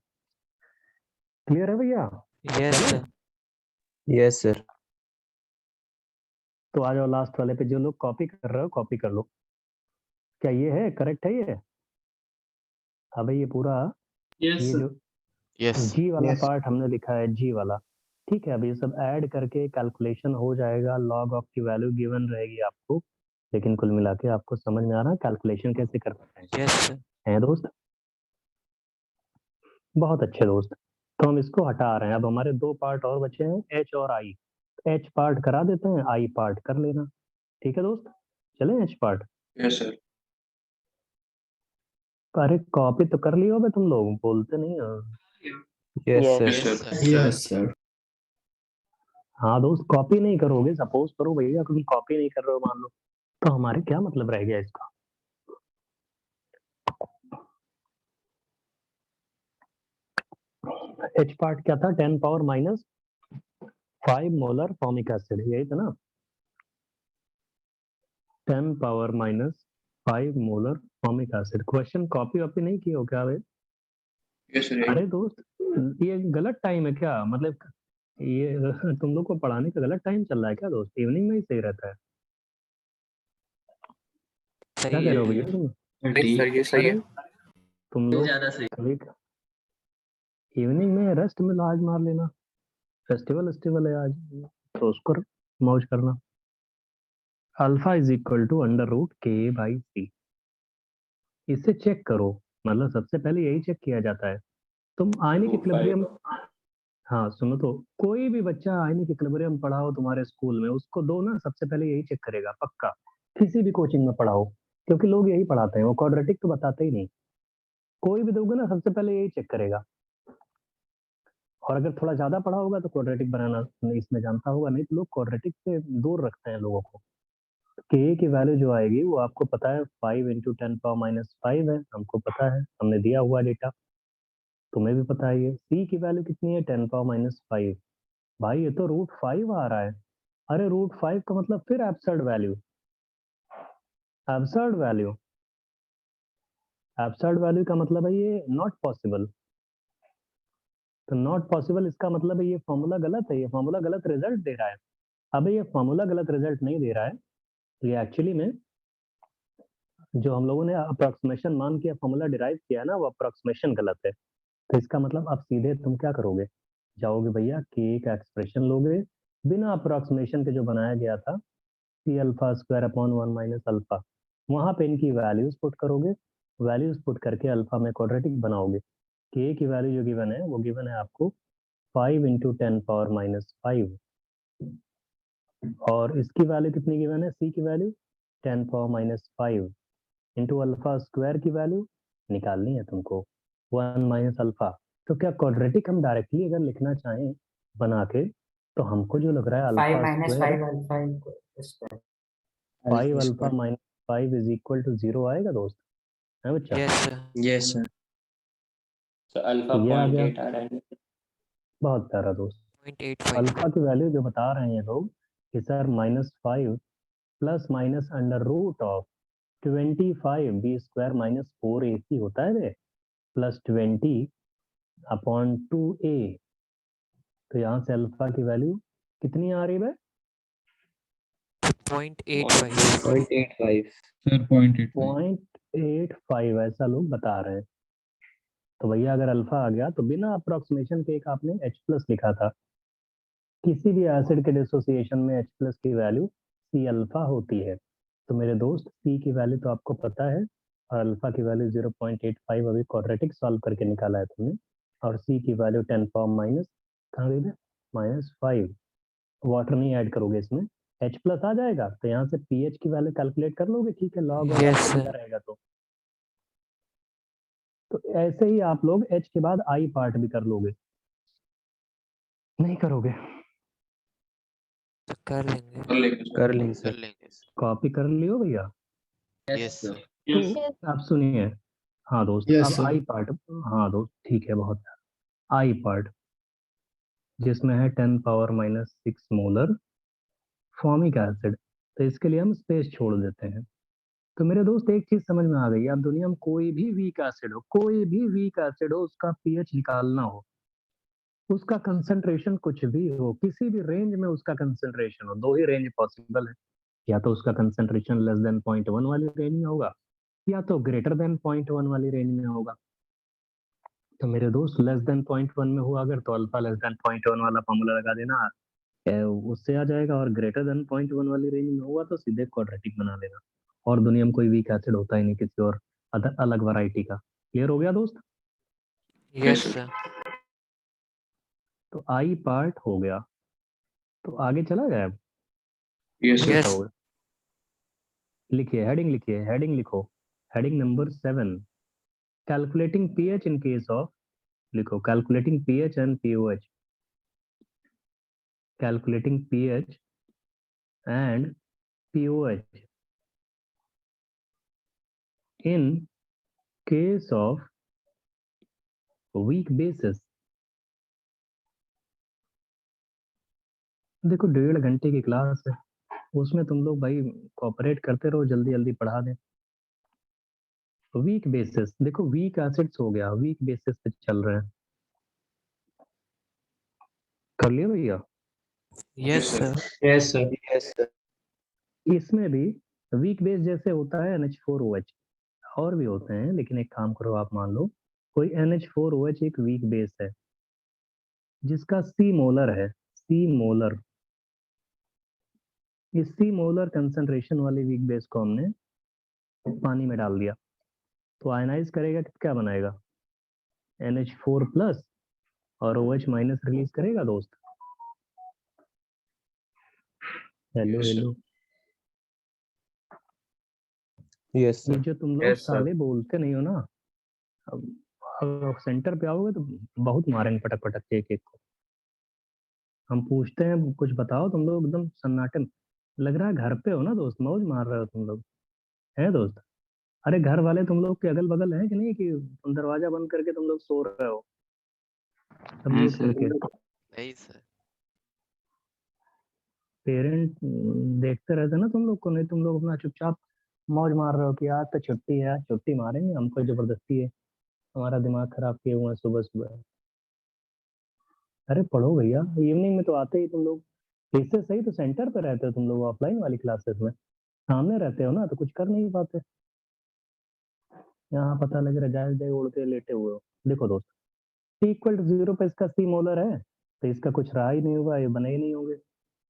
A: क्लियर है भैया?
B: Yes, sir.
E: Yes, sir.
A: तो आ जाओ लास्ट वाले पे, जो लोग कॉपी कर रहे हो कॉपी कर लो। क्या ये है करेक्ट है ये? अबे ये पूरा
F: Yes,
A: ये
F: sir.
A: जो
B: Yes.
A: जी वाला
F: Yes.
A: पार्ट हमने लिखा है, जी वाला, ठीक है। अब ये सब ऐड करके कैलकुलेशन हो जाएगा, लॉग ऑफ की वैल्यू गिवन रहेगी आपको, लेकिन कुल मिला के आपको समझ में आ रहा है कैलकुलेशन कैसे करते हैं?
B: Yes, sir.
A: हैं दोस्त? बहुत अच्छे दोस्त। तो हम इसको हटा रहे हैं, अब हमारे दो पार्ट और बचे हैं, एच और आई। एच पार्ट करा देते हैं, आई पार्ट कर लेना, ठीक है दोस्त? चलें एच पार्ट।
C: Yes, sir.
A: अरे कॉपी तो कर लियो बे, तुम लोग बोलते नहीं हो।
E: Yes,
D: Yes.
E: sir.
C: Yes, sir.
F: Yes, sir.
A: हाँ दोस्त, कॉपी नहीं करोगे, सपोज करो भैया तुम कॉपी नहीं कर रहे हो मान लो, तो हमारे क्या मतलब रह गया इसका? एच पार्ट क्या था? 10⁻⁻5 मोलर फॉर्मिक एसिड, यही था ना? 10⁻⁻5 molar formic acid. Question copy वॉपी नहीं किए हो क्या भाई?
C: Yes, sir.
A: अरे दोस्त, ये गलत टाइम है क्या? मतलब ये तुम लोग को पढ़ाने का गलत टाइम चल रहा है क्या दोस्त? इवनिंग में ही सही रहता है, क्या
B: सही
A: कह रहे हो
B: है।
A: भैया तुम?
D: नहीं सर, ये सही है।
A: तुम लोग कभी इवनिंग में रेस्ट में आज मार लेना, फेस्टिवल है आज, तो उसको मौज करना। Alpha is equal to √k/c, इसे चेक करो, मतलब सबसे पहले यही चेक किया जाता है। तुम आयनिक
C: Root
A: इक्विलिब्रियम,
C: 5.
A: हाँ सुनो तो, कोई भी बच्चा आयनिक इक्विलिब्रियम पढ़ाओ तुम्हारे स्कूल में, उसको दो ना, सबसे पहले यही चेक करेगा पक्का, किसी भी कोचिंग में पढ़ाओ, क्योंकि लोग यही पढ़ाते हैं, वो क्वाड्रेटिक तो बताते ही नहीं। कोई भी दोगे ना, सबसे पहले यही चेक करेगा, और अगर थोड़ा ज्यादा पढ़ा होगा तो क्वाड्रेटिक बनाना इसमें जानता होगा, नहीं तो लोग क्वाड्रेटिक से दूर रखते हैं लोगों को। के की वैल्यू जो आएगी वो आपको पता है 5 × 10⁻⁻5 है, हमको पता है, हमने दिया हुआ डेटा, तुम्हें भी पता है। ये सी की वैल्यू कितनी है 10⁻⁻5, भाई ये तो √5 आ रहा है। अरे √5 का मतलब फिर absurd value, absurd value, absurd value का मतलब है ये नॉट पॉसिबल। तो नॉट पॉसिबल इसका मतलब है ये फॉर्मूला गलत है, ये फॉर्मूला गलत रिजल्ट दे रहा है। अब ये फॉर्मूला गलत रिजल्ट नहीं दे रहा है, ये एक्चुअली में जो हम लोगों ने अप्रोक्सीमेशन मान के फॉर्मूला डिराइव किया है ना, वो अप्रोक्सीमेशन गलत है। तो इसका मतलब अब सीधे तुम क्या करोगे, जाओगे भैया के का एक्सप्रेशन लोगे बिना अप्रोक्सीमेशन के जो बनाया गया था, C⁴/1 - अल्फा, वहां पे इनकी वैल्यूज पुट करोगे, वैल्यूज पुट करके अल्फा में क्वाड्रेटिक बनाओगे। के की वैल्यू जो गिवन है वो गिवन है आपको 5 × 10⁻⁻5, और इसकी वैल्यू कितनी गिवन है, सी की वैल्यू 10⁻⁻5 इंटू अल्फा स्क्वायर की वैल्यू निकालनी है तुमको 1 - अल्फा। तो क्या क्वाड्रेटिक हम डायरेक्टली अगर लिखना चाहें बना के, तो हमको जो लग रहा है alpha
G: 5 -
A: square
G: 5 alpha
A: 5 alpha - 5 is equal to 0 आएगा दोस्त, है बच्चा?
B: Yes, sir.
C: Yes, sir. So alpha
A: तो ये आ गया,
C: 0.8 आ रहा है.
A: बहुत प्यारा दोस्त।
B: 0.85
A: अल्फा की वैल्यू जो बता रहे हैं लोग कि sir -5 plus minus under root of 25 B square minus 4ac होता है रे, प्लस 20 अपॉन 2a। तो यहाँ से अल्फा की वैल्यू कितनी आ रही है?
B: 0.85
E: 0.85
C: सर 0.85
A: 0.85 ऐसा लोग बता रहे हैं। तो भैया अगर अल्फा आ गया तो बिना अप्रोक्सीमेशन के एक आपने H प्लस लिखा था। किसी भी एसिड के डिसोसिएशन में H प्लस की वैल्यू C अल्फा होती है। तो मेरे दोस्त C की वैल्यू तो आपको पता है और अल्फा की वैल्यू 0.85 अभी क्वाड्रेटिक सॉल्व करके निकाला है तुमने, और C की वैल्यू 10 पावर माइनस कहाँ गई -5। वाटर नहीं ऐड करोगे इसमें, H प्लस आ जाएगा तो यहाँ से pH की वैल्यू कैलकुलेट कर लोगे, ठीक है, लॉग और
B: Yes,
A: आपको
B: sir.
A: पता रहेगा। तो ऐसे ही आप लोग H के बाद I पार्ट भी कर लोगे, नहीं करोगे?
B: तो कर लेंगे
C: कर लेंगे सर।
E: कर लेंगे
B: कर
E: सर।
B: लेंगे
A: कॉपी कर लियो भैया।
B: यस सर
A: तो आप सुनिए, हाँ दोस्त,
F: Yes,
A: अब
F: sir.
A: आई पार्ट, हाँ दोस्त ठीक है, बहुत आई पार्ट जिसमें है 10 power minus 6 molar formic acid, तो इसके लिए हम स्पेस छोड़ देते हैं। तो मेरे दोस्त एक चीज समझ में आ गई, अब दुनिया में कोई भी वीक एसिड हो, कोई भी वीक एसिड हो, उसका पीएच निकालना हो, उसका कंसंट्रेशन कुछ भी हो, किसी भी रेंज में उसका कंसंट्रेशन हो, दो ही रेंज पॉसिबल है, या तो उसका कंसंट्रेशन लेस देन 0.1 वाली रेंज में होगा, या तो ग्रेटर देन 0.1 वाली रेंज में होगा। तो मेरे दोस्त लेस देन 0.1 में हुआ अगर, तो अल्फा लेस देन 0.1 वाला फॉर्मूला लगा देना, उससे आ जाएगा, और ग्रेटर देन 0.1 वाली रेंज में हुआ तो सीधे क्वाड्रेटिक बना लेना। और दुनिया में कोई वीक एसिड होता ही नहीं किसी और अलग वैरायटी का। क्लियर हो गया दोस्त?
B: यस सर
A: तो आई पार्ट हो गया, तो आगे चला जाए अब?
C: Yes sir.
B: यस
A: बताओ, लिखिए, हेडिंग लिखिए, हेडिंग लिखो, heading number 7, calculating pH in case of, लिखो calculating pH and pOH, calculating pH and pOH in case of weak bases. देखो 1.5 घंटे की क्लास है, उसमें तुम लोग भाई कोऑपरेट करते रहो, जल्दी जल्दी पढ़ा दें। वीक बेसिस, देखो वीक एसिड्स हो गया, वीक बेसिस पे चल रहे हैं, कर लिया भैया?
B: Yes
C: Yes, sir.
B: Sir
F: Yes, sir.
E: Yes sir.
A: इसमें भी वीक बेस जैसे होता है NH4OH, और भी होते हैं, लेकिन एक काम करो, आप मान लो कोई NH4OH एक वीक बेस है जिसका C मोलर है, C मोलर, इस C मोलर कंसंट्रेशन वाले वीक बेस को हमने पानी में डाल दिया, तो आयनाइज करेगा तो क्या बनाएगा? NH4 प्लस और OH माइनस रिलीज करेगा दोस्त। Hello
C: Yes, sir.
A: Hello,
E: yes
A: ये
E: सर।
A: जो तुम लोग
F: Yes, sir.
A: साले बोलते नहीं हो ना, अब सेंटर पे आओगे तो बहुत मारेंगे पटक पटक के एक एक को। हम पूछते हैं कुछ बताओ, तुम लोग एकदम सन्नाटे में। लग रहा है घर पे हो ना दोस्त, मौज मार रहे हो तुम लोग, है दोस्त? अरे घर वाले तुम लोग के अगल बगल हैं कि नहीं, कि तुम दरवाजा बंद करके तुम लोग सो रहे हो सब म्यूट
C: sir.
A: करके?
B: नहीं सर
A: पेरेंट देखते रहते ना तुम लोग को, नहीं तुम लोग अपना चुपचाप मौज मार रहे हो कि आज तो छुट्टी है, आज छुट्टी मारेंगे, हमको जबरदस्ती है, हमारा दिमाग खराब किए हुए हैं सुबह सुबह। अरे पढ़ो भैया, इवनिंग में तो आते ही तुम लोग, इससे सही तो सेंटर पे रहते हो तुम लोग, ऑफलाइन वाली क्लासेस में सामने रहते हो ना, तो कुछ कर नहीं पाते। यहाँ पता लग रहा है जाए उड़ के लेटे हुए हो। देखो दोस्त, T इक्वल टू 0 पे इसका C मोलर है, तो इसका कुछ रहा ही नहीं होगा, ये बने ही नहीं होंगे।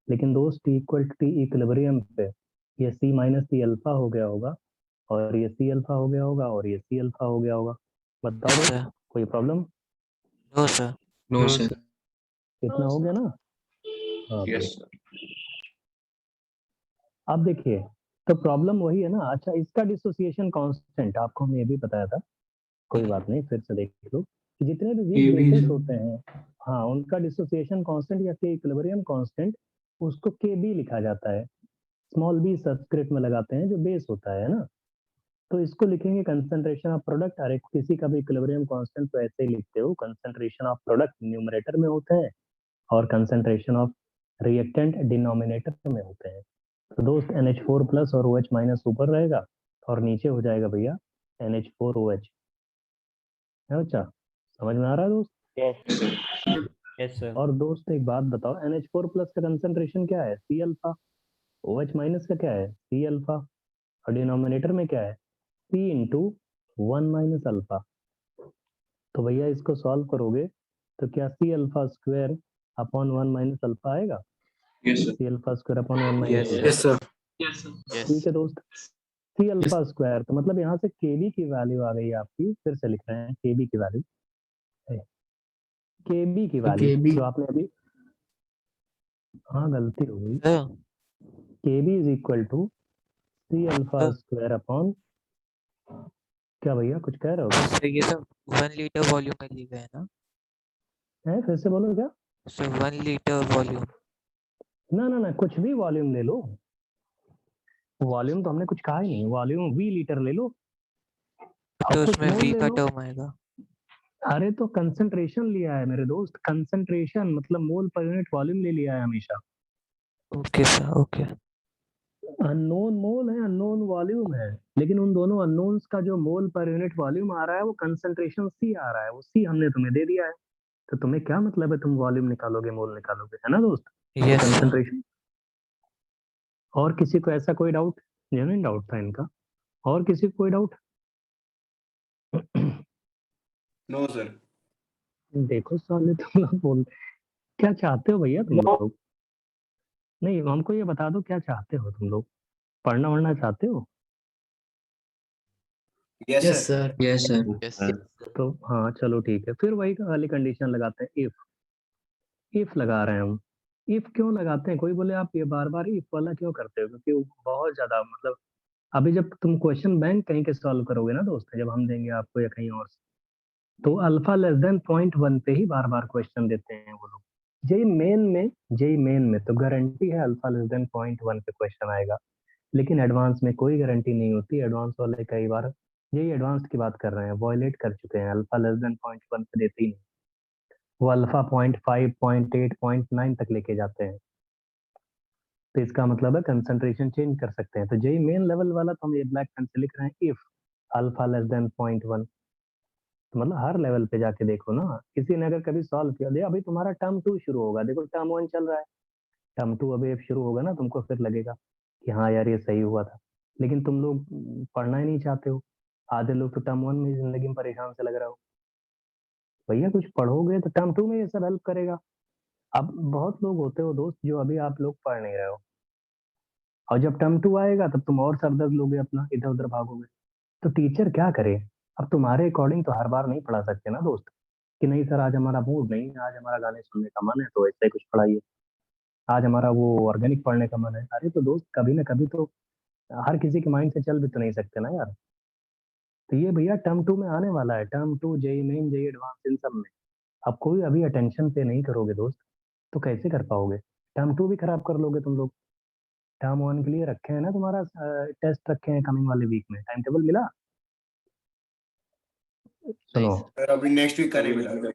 A: लेकिन दोस्त T equal to T equilibrium पे ये C माइनस C अल्फा हो गया होगा, और ये C अल्फा हो गया होगा, और ये C अल्फा हो गया होगा। बताओ
B: यस
A: दोस्त,
B: सर
A: कोई problem?
B: No sir
C: No,
E: no
C: sir.
E: Sir.
A: इतना हो गया ना? हाँ
C: Yes,
A: तो
C: sir.
A: अब देखिए, तो प्रॉब्लम वही है ना। अच्छा, इसका डिसोसिएशन कांस्टेंट आपको हमने ये भी बताया था, कोई बात नहीं, फिर से देख लो कि जितने भी वीक
F: ये भी
A: बेसेस
F: जो-
A: होते हैं, हाँ, उनका डिसोसिएशन कांस्टेंट या के इक्विलिब्रियम कांस्टेंट, उसको के बी लिखा जाता है, स्मॉल बी सबस्क्रिप्ट में लगाते हैं, जो बेस होता है ना। तो इसको लिखेंगे कंसंट्रेशन ऑफ प्रोडक्ट। अरे किसी का भी इक्विलिब्रियम कांस्टेंट तो ऐसे ही लिखते हो, कंसंट्रेशन ऑफ प्रोडक्ट न्यूमरेटर में होते हैं और कंसंट्रेशन ऑफ रिएक्टेंट डिनोमिनेटर में होते हैं। तो दोस्त NH4 प्लस और OH माइनस ऊपर रहेगा और नीचे हो जाएगा भैया NH4 OH। है बच्चा, समझ में आ रहा है दोस्त?
E: Yes sir.
A: और दोस्त एक बात बताओ, NH4 प्लस का कंसंट्रेशन क्या है? C alpha. OH माइनस का क्या है? C alpha. और डिनोमिनेटर में क्या है? C into 1 minus alpha. तो भैया इसको सॉल्व करोगे तो क्या C alpha square upon 1 minus alpha आएगा?
C: Yes, sir.
A: C alpha square upon 1
B: Yes,
A: minus
B: sir.
A: Alpha.
F: Yes, sir.
B: Yes.
A: ठीक है दोस्त, C अल्फा स्क्वायर तो मतलब यहाँ से KB की वैल्यू आ गई आपकी। फिर से लिख रहे हैं KB की वैल्यू, KB की वैल्यू
F: KB.
A: जो आपने अभी, हाँ गलती हो गई,
B: Sir.
A: KB is equal to C alpha square upon, क्या भैया कुछ कह रहे हो?
B: सर ये सब 1 लीटर वॉल्यूम में ली गए ना?
A: है फिर से बोलो क्या?
B: Sir 1 litre volume.
A: ना ना ना, कुछ भी वॉल्यूम ले लो, वॉल्यूम तो हमने कुछ कहा ही नहीं, वॉल्यूम V लीटर ले लो।
B: तो
A: अब कुछ
B: उसमें
A: मोल
B: V
A: ले
B: का
A: लो।
B: टर्म आएगा।
A: अरे तो कंसंट्रेशन लिया है मेरे दोस्त, कंसंट्रेशन मतलब मोल पर यूनिट वॉल्यूम ले लिया है हमेशा।
B: Okay sir, okay.
A: अननोन मोल है, अननोन वॉल्यूम है, लेकिन उन दोनों अननोन्स का जो मोल पर यूनिट वॉल्यूम आ रहा है वो कंसंट्रेशन C आ रहा है, वो C हमने तुम्हें दे दिया है। तो तुम्हें क्या मतलब है, तुम वॉल्यूम निकालोगे मोल निकालोगे, है ना दोस्त?
B: Yes sir.
A: कंसंट्रेशन। और किसी को ऐसा कोई डाउट? जेन्युइन डाउट था इनका। और किसी को कोई डाउट?
C: No, sir.
A: देखो साले तुम लोग बोल क्या चाहते हो भैया तुम लोग? नहीं हमको ये बता दो क्या चाहते हो तुम लोग, पढ़ना वढ़ना चाहते हो?
C: Yes,
F: Yes,
C: sir.
F: sir.
C: Yes, sir.
B: Yes.
A: तो हाँ चलो ठीक है, फिर वही वाली कंडीशन लगाते हैं, इफ लगा रहे हैं हम। इफ क्यों लगाते हैं? कोई बोले आप ये बार बार इफ वाला क्यों करते हो? क्योंकि वो बहुत ज्यादा मतलब, अभी जब तुम क्वेश्चन बैंक कहीं के सॉल्व करोगे ना दोस्त, जब हम देंगे आपको या कहीं और से, तो अल्फा लेस देन 0.1 पे ही बार बार क्वेश्चन देते हैं वो लोग। जेई मेन में तो गारंटी है अल्फा लेस देन 0.1 पे क्वेश्चन आएगा, लेकिन एडवांस में कोई गारंटी नहीं होती। एडवांस वाले कई बार, यही एडवांस की बात कर रहे हैं, वॉयलेट कर चुके हैं, अल्फा लेस देन 0.1 पे देते ही नहीं, वो अल्फा 0.5 0.8 0.9 तक लेके जाते हैं। तो इसका मतलब है कंसंट्रेशन चेंज कर सकते हैं। तो जेई मेन लेवल वाला तो हम ये ब्लैक पेन से लिख रहे हैं इफ अल्फा लेस देन 0.1। तो मतलब हर लेवल पे जाके देखो ना, किसी ने अगर कभी सॉल्व किया, दे अभी तुम्हारा टर्म 2 शुरू होगा, देखो टर्म 1 चल रहा है, टर्म 2 अभी शुरू होगा ना, तुमको फिर लगेगा कि हाँ यार ये सही हुआ था, लेकिन तुम लोग पढ़ना ही नहीं चाहते हो। आधे लोग तो टर्म 1 में जिंदगी में परेशान से लग रहा हो। भैया कुछ पढ़ोगे तो टर्म 2 में ये सब हेल्प करेगा। अब बहुत लोग होते हो दोस्त जो अभी आप लोग पढ़ नहीं रहे हो, और जब टर्म 2 आएगा तब तुम और सरदर्द लोगे अपना, इधर उधर भागोगे। तो टीचर क्या करे? अब तुम्हारे अकॉर्डिंग तो हर बार नहीं पढ़ा सकते ना दोस्त, कि नहीं सर आज हमारा मूड नहीं है, आज हमारा गाने सुनने का मन है तो ऐसे ही कुछ पढ़ाइए, आज हमारा वो ऑर्गेनिक पढ़ने का मन है। अरे तो दोस्त कभी ना कभी तो हर किसी के माइंड से चल भी तो नहीं सकते ना यार। तो ये भैया टर्म 2 में आने वाला है, term 2 JEE Main JEE advance इन सब में। अब कोई अभी अटेंशन पे नहीं करोगे दोस्त तो कैसे कर पाओगे? टर्म 2 भी खराब कर लोगे तुम लोग। टर्म 1 के लिए रखे हैं ना तुम्हारा टेस्ट रखे हैं कमिंग वाले वीक में, टाइम टेबल मिला? सुनो,
C: Sir, अभी next week का नहीं मिला।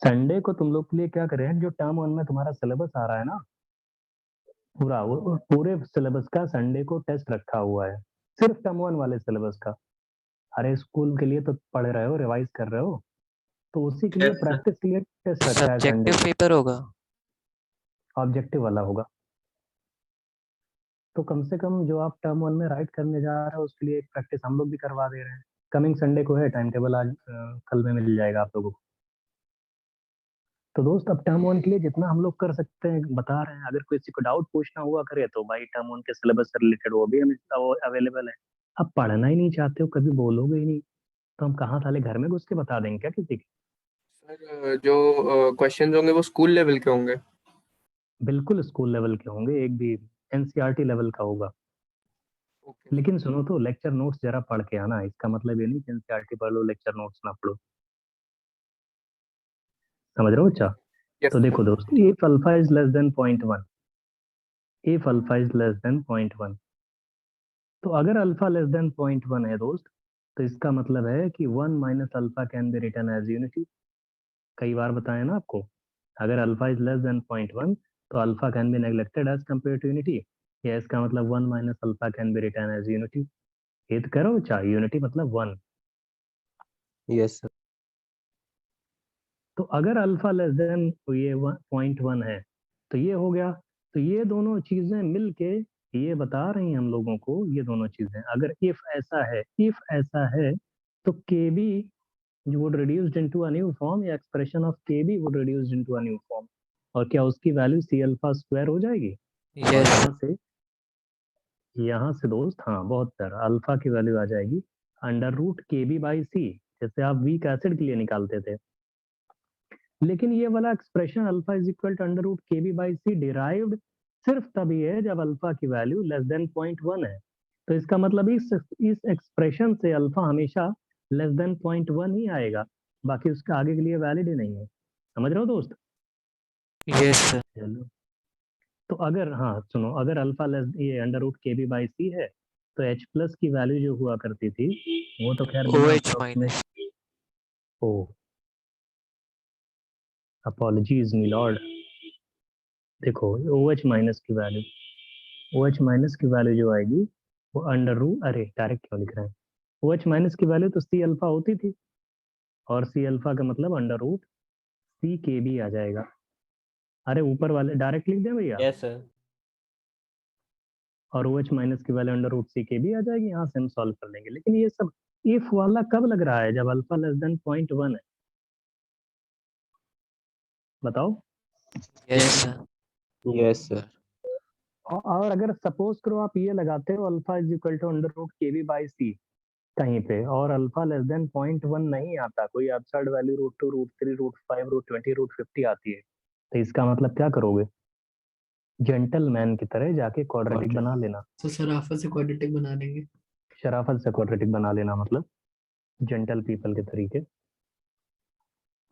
A: संडे को तुम लोग के लिए क्या करें, जो टर्म 1 में तुम्हारा सिलेबस आ रहा है ना, पूरा वो पूरे सिलेबस का संडे को टेस्ट रखा हुआ है, सिर्फ टर्म 1 वाले सिलेबस का। अरे स्कूल के लिए तो पढ़ रहे हो, रिवाइज कर रहे हो, तो उसी के लिए प्रैक्टिस के लिए टेस्ट रखा है संडे
B: सब्जेक्टिव पेपर होगा।
A: को, ऑब्जेक्टिव वाला होगा। तो कम से कम जो आप टर्म 1 में राइट करने जा रहे हो उसके लिए एक प्रैक्टिस हम लोग भी करवा दे रहे हैं। कमिंग संडे को है टाइम टेबल, आज कल में मिल जाएगा आप लोगों को। तो दोस्त अब टर्म 1 के लिए जितना हम लोग कर सकते हैं बता रहे हैं, अगर किसी को डाउट पूछना हुआ करे तो भाई टर्म 1 के सिलेबस से रिलेटेड वो भी हमें अवेलेबल है। अब पढ़ना ही नहीं चाहते हो, कभी बोलोगे ही नहीं, तो हम कहाँ साले घर में घुस के बता देंगे क्या किसी के?
G: सर जो क्वेश्चंस होंगे वो स्कूल लेवल के होंगे।
A: बिल्कुल स्कूल लेवल के होंगे, एक भी एनसीईआरटी लेवल का होगा।
G: ओके।
A: लेकिन सुनो तो लेक्चर नोट्स जरा पढ़ के आना, इसका मतलब ये नहीं कि एनसीईआरटी पढ़ लो लेक्चर नोट्स ना पढ़ो। समझ रहे हो अच्छा?
G: यस
A: तो देखो दोस्त, if alpha is less than 0.1, if alpha is less than 0.1, तो अगर अल्फा लेस देन 0.1 है दोस्त, तो इसका मतलब है कि 1 minus alpha can be written as unity. कई बार बताया ना आपको, अगर अल्फा इज लेस देन 0.1 तो alpha can be neglected as compare to unity. या इसका मतलब 1 minus alpha can be written as unity. ये तो करो बच्चा, यूनिटी मतलब 1।
E: Yes, sir.
A: तो अगर अल्फा लेस देन ये 0.1 है तो ये हो गया। तो ये दोनों चीजें मिलके ये बता रही हैं हम लोगों को, ये दोनों चीजें अगर इफ ऐसा है तो KB would reduced into a new form, या expression of KB would reduced into a new form, और क्या उसकी वैल्यू C अल्फा स्क्वायर हो जाएगी। और
B: yes,
A: यहाँ से दोस्त, हाँ बहुत प्यारा, अल्फा की वैल्यू आ जाएगी under root KB by C, जैसे आप वीक एसिड के लिए निकालते थे। लेकिन ये वाला expression alpha is equal to under root KB by C derived सिर्फ तभी है जब अल्फा की वैल्यू लेस देन 0.1 है। तो इसका मतलब इस एक्सप्रेशन से अल्फा हमेशा लेस देन 0.1 ही आएगा, बाकी उसके आगे के लिए वैलिड ही नहीं है। समझ रहे हो दोस्त?
B: yes, sir.
A: चलो, तो अगर, हाँ सुनो, अगर अल्फा लेस ये under root KB by C है तो H प्लस की वैल्यू जो हुआ करती थी वो तो खैर बिना
B: OH
A: approximate-
B: minus.
A: ओ अपॉलजीज मिलॉर्ड। देखो OH माइनस की वैल्यू, OH माइनस की वैल्यू जो आएगी वो अंडर रूट, अरे डायरेक्ट क्यों लिख रहे हैं, OH माइनस की वैल्यू तो C अल्फा होती थी, और C अल्फा का मतलब अंडर रूट CKB आ जाएगा। अरे ऊपर वाले डायरेक्ट लिख दें भैया,
E: Yes, sir.
A: और OH माइनस की वैल्यू अंडर रूट CKB आ जाएगी। यहाँ से हम सॉल्व कर लेंगे। लेकिन ये सब इफ वाला कब लग रहा है, जब अल्फा लेस देन 0.1 है। बताओ।
B: Yes, sir.
E: Yes, sir.
A: और अगर सपोज करो आप ये लगाते हो alpha is equal to under root KB by C कहीं पे, और अल्फा लेस देन 0.1 नहीं आता, कोई absurd वैल्यू √2 √3 √5 √20 √50 आती है, तो इसका मतलब क्या करोगे, जेंटलमैन की तरह जाके क्वाड्रेटिक बना लेना।
F: तो शराफत से क्वाड्रेटिक बना लेंगे।
A: शराफत से क्वाड्रेटिक बना लेना मतलब जेंटल पीपल के तरीके।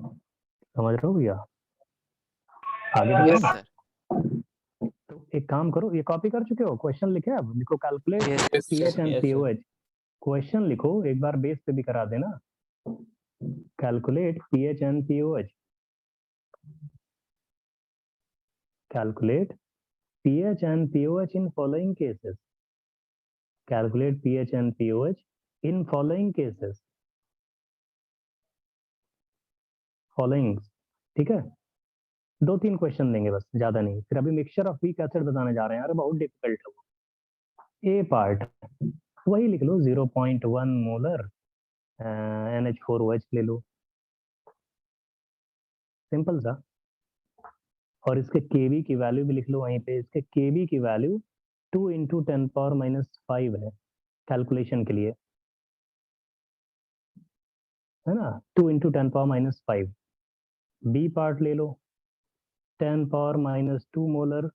A: समझ रहे हो भैया? आगे
B: Yes,
A: बढ़ो।
B: sir.
A: तो एक काम करो, ये कॉपी कर चुके हो, क्वेश्चन लिखे अब लिखो, calculate
B: Yes,
G: Yes, sir.
A: PH and
E: Yes, sir.
A: POH। Question लिखो, एक बार बेस पे भी करा देना, calculate PH and POH, calculate PH and POH in following cases, calculate PH and POH in following cases, following, ठीक है। 2-3 क्वेश्चन देंगे बस, ज्यादा नहीं। फिर अभी मिक्सचर ऑफ वीक एसिड बताने जा रहे हैं, अरे बहुत डिफिकल्ट है वो। ए पार्ट वही लिख लो, 0.1 मोलर NH4OH ले लो, सिंपल सा। और इसके KB की वैल्यू भी लिख लो वहीं पे, इसके KB की वैल्यू 2 × 10⁻⁵ है कैलकुलेशन के लिए, है ना, 2 × 10⁻⁵। बी पार्ट ले लो, 10⁻⁻2 मोलर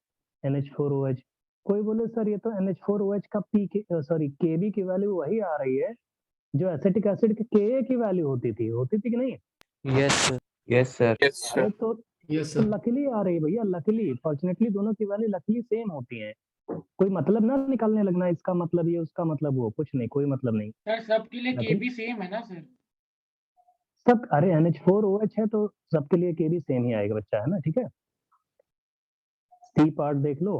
A: NH4OH। कोई बोले सर ये तो NH4OH का KB की वैल्यू वही आ रही है जो एसिटिक एसिड के Ka की वैल्यू होती थी कि नहीं?
B: yes, sir.
E: Yes, sir.
G: Yes,
A: अरे
G: sir.
A: तो
F: यस सर।
A: लकीली आ रही है भैया, लकीली, फॉर्चुनेटली दोनों की वैल्यू लकीली सेम होती है। कोई मतलब ना निकालने लगना, इसका मतलब ये उसका मतलब वो, कुछ नहीं, कोई मतलब नहीं।
H: सर सबके लिए
A: लकीली
H: KB सेम है ना सर?
A: सब, अरे NH4OH है तो सबके लिए KB सेम ही आएगा बच्चा, है ना, ठीक है। सी पार्ट देख लो,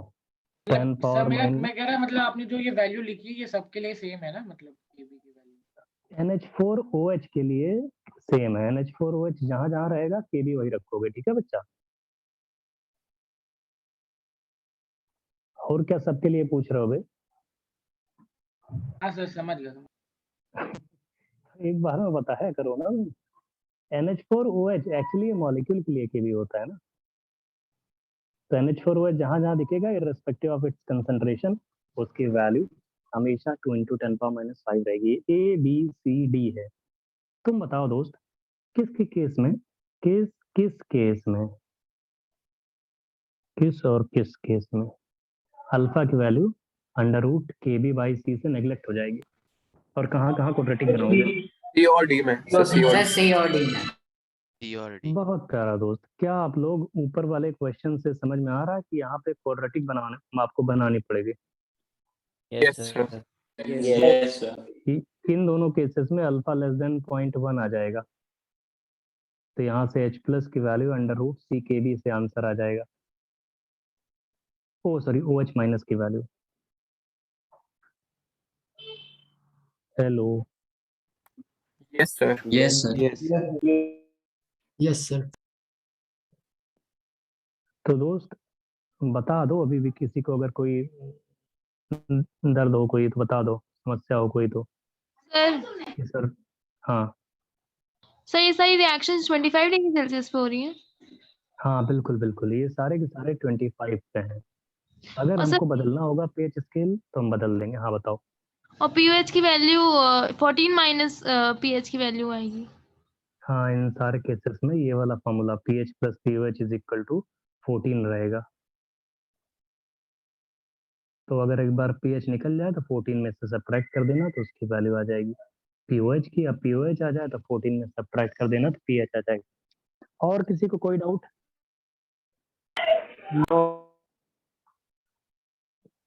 A: 10
H: सर
A: पावर
H: मैं कह रहा मतलब आपने जो ये वैल्यू लिखी है ये सबके लिए सेम है ना, मतलब KB की वैल्यू।
A: NH4OH के लिए सेम है, NH4OH जहां जहां रहेगा KB वही रखोगे, ठीक है बच्चा। और क्या सबके लिए पूछ रहे हो बे?
H: हाँ सर समझ गया।
A: एक बार में बता है करो ना। NH4OH एक्चुअली मॉलिक्यूल के लिए KB होता है ना, तो NH4OH जहां जहां दिखेगा इररिस्पेक्टिव ऑफ इट्स कंसंट्रेशन, उसकी वैल्यू हमेशा 2 × 10⁻⁵ रहेगी। ABCD है। तुम बताओ दोस्त, किसके केस में, किस केस में, किस केस में अल्फा की value under root KB by C से नेग्लेक्ट हो जाएगी, और कहाँ कहाँ क्वाड्रेटिक बनाओगे?
G: C और D में, सर C और D।
F: सी और डी में।
B: D or D.
A: बहुत प्यारा दोस्त। क्या आप लोग ऊपर वाले क्वेश्चन से समझ में आ रहा है कि यहाँ पे क्वाड्रेटिक आपको बनानी पड़ेगी?
E: Yes,
G: Yes,
E: sir.
G: sir.
C: Yes, sir.
A: इन दोनों केसेस में अल्फा लेस देन 0.1 आ जाएगा, तो यहाँ से H प्लस की वैल्यू अंडर रूट सी के बी से आंसर आ जाएगा। ओ सॉरी, OH माइनस की value. Hello,
G: Yes, sir.
C: Yes, sir.
F: Yes sir.
A: तो दोस्त बता दो, अभी भी किसी को अगर कोई दर्द हो कोई तो बता दो, समस्या हो कोई तो।
I: सर
A: कि सर हाँ
I: सर ये सारी रिएक्शंस 25 डिग्री सेल्सियस पे हो रही हैं।
A: हाँ बिल्कुल बिल्कुल, ये सारे के सारे 25 पे हैं। अगर
I: और
A: हमको
I: सर
A: बदलना होगा पेच स्केल तो हम बदल देंगे। हाँ बताओ।
I: और पीओएच की वैल्यू 14 माइनस पीएच की वैल्यू आएगी।
A: हाँ, इन सारे केसेस में ये वाला formula pH plus POH is equal to 14 रहेगा। तो अगर एक बार pH निकल जाए तो 14 में से सब्ट्रैक्ट कर देना तो उसकी वैल्यू आ जाएगी। POH की अब POH आ जाए तो 14 में सब्ट्रैक्ट कर देना तो pH आ जाएगा। और किसी को कोई डाउट?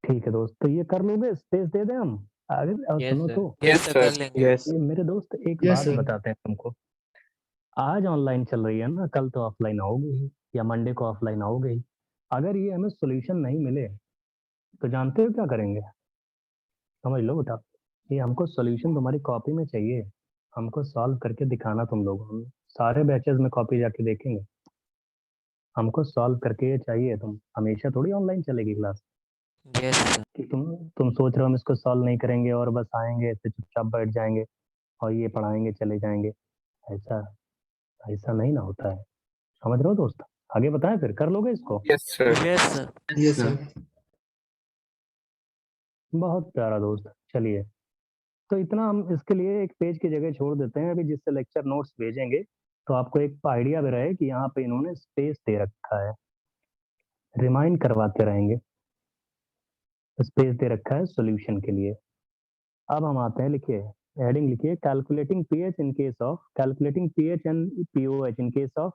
A: ठीक है दोस्त, तो ये कर लोगे, स्पेस दे दें हम आगे? और
B: Yes,
A: सुनो
B: sir.
A: तो,
B: Yes,
G: Yes,
B: sir,
G: sir.
B: कर लेंगे।
E: Yes.
A: ये मेरे दोस्त एक
F: Yes,
A: बात
F: sir.
A: बताते हैं तुमको। आज ऑनलाइन चल रही है ना, कल तो ऑफलाइन आओगे ही, या मंडे को ऑफलाइन आओगे ही। अगर ये हमें सोल्यूशन नहीं मिले तो जानते हो क्या करेंगे? समझ लो बेटा, ये हमको सोल्यूशन तुम्हारी कॉपी में चाहिए, हमको सॉल्व करके दिखाना तुम लोग। हम सारे बैचेस में कॉपी जाके देखेंगे, हमको सॉल्व करके ये चाहिए। तुम हमेशा थोड़ी ऑनलाइन चलेगी क्लास
B: Yes, sir.
A: कि तुम सोच रहे हो हम इसको सॉल्व नहीं करेंगे और बस आएंगे ऐसे चुपचाप बैठ जाएंगे और ये पढ़ाएंगे चले जाएंगे। ऐसा ऐसा नहीं ना होता है, समझ रहे हो दोस्त? आगे बताएं, फिर कर लोगे इसको?
G: Yes, sir.
B: Yes, sir.
F: Yes sir.
A: बहुत प्यारा दोस्त। चलिए, तो इतना हम इसके लिए एक पेज की जगह छोड़ देते हैं अभी, जिससे लेक्चर नोट्स भेजेंगे तो आपको एक आइडिया भी रहे कि यहाँ पे इन्होंने स्पेस दे रखा है। रिमाइंड करवाते रहेंगे, स्पेस दे रखा है सॉल्यूशन के लिए। अब हम आते हैं, लिखिए हेडिंग लिखिए, calculating pH in case of, calculating pH and pOH in case of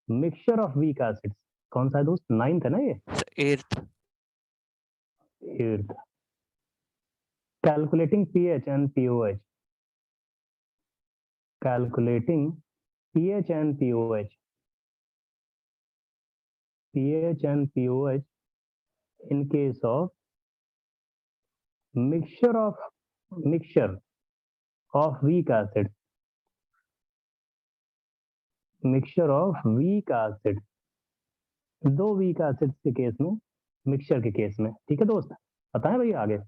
A: mixture of weak acids. कौन सा है दोस्त? 9th है ना ये?
B: Sir, 8th.
A: 8th। Calculating pH and pOH, calculating pH and POH, pH and POH in case of mixture of weak acid, mixture of weak acid, दो weak acids के case में, मिक्सचर के केस में। ठीक है दोस्त, बताएं भैया, आगे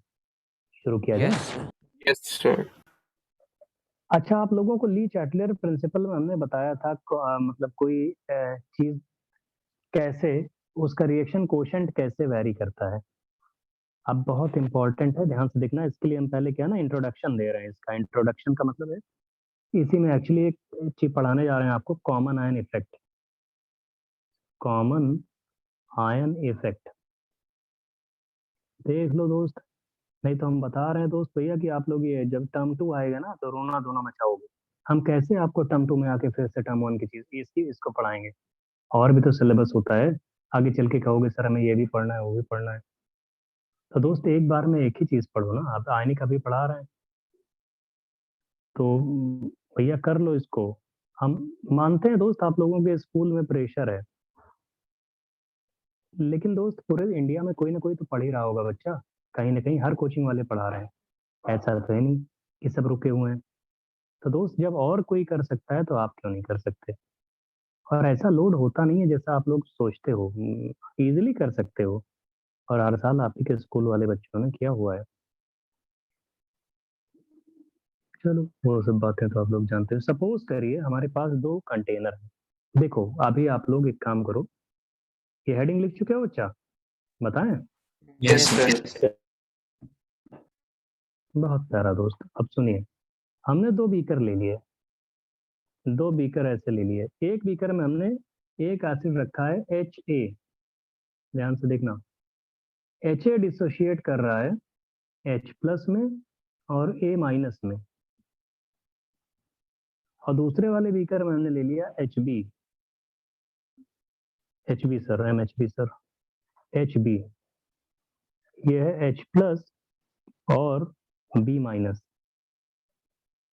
A: शुरू किया जाए।
B: Yes, sir.
G: Yes, sir.
A: अच्छा, आप लोगों को ली चैटलर प्रिंसिपल में हमने बताया था मतलब कोई चीज कैसे, उसका रिएक्शन कोशेंट कैसे वेरी करता है। अब बहुत इंपॉर्टेंट है, ध्यान से देखना। इसके लिए हम पहले क्या ना इंट्रोडक्शन दे रहे हैं। इसका इंट्रोडक्शन का मतलब है, इसी में एक्चुअली एक चीज पढ़ाने जा रहे हैं आपको, common ion effect. Common ion effect देख लो दोस्त, नहीं तो हम बता रहे हैं दोस्त भैया कि आप लोग ये जब टर्म 2 आएगा ना तो रोना धोना मचाओगे। हम कैसे आपको टर्म 2 में आके फिर से टर्म 1 की चीज इसको पढ़ाएंगे? और भी तो सिलेबस होता है, आगे चल के कहोगे सर हमें ये भी पढ़ना है वो भी पढ़ना है। तो दोस्त एक बार में एक ही चीज पढ़ो ना, आप आयनिक अभी पढ़ा रहे हैं तो भैया कर लो इसको। हम मानते हैं दोस्त आप लोगों के स्कूल में प्रेशर है, लेकिन दोस्त पूरे इंडिया में कोई ना कोई तो पढ़ ही रहा होगा बच्चा, कहीं ना कहीं हर कोचिंग वाले पढ़ा रहे हैं। ऐसा तो है नहीं कि सब रुके हुए हैं। तो दोस्त जब और कोई कर सकता है तो आप क्यों नहीं कर सकते? और ऐसा लोड होता नहीं है जैसा आप लोग सोचते हो, इजीली कर सकते हो। और हर साल आप ही के स्कूल वाले बच्चों ने किया हुआ है। चलो वो सब बातें तो आप लोग जानते हो। सपोज करिए हमारे पास दो कंटेनर है। देखो अभी आप लोग एक काम करो, ये हेडिंग लिख चुके हो बच्चा? बताएं।
C: Yes, sir.
A: बहुत प्यारा दोस्त। अब सुनिए, हमने दो बीकर ले लिए, दो बीकर ऐसे ले लिए। एक बीकर में हमने एक एसिड रखा है HA, ध्यान से देखना। HA डिसोशिएट कर रहा है H प्लस में और A माइनस में। और दूसरे वाले बीकर में हमने ले लिया HB, HB sir, MHB sir, HB। ये है H प्लस और बी माइनस।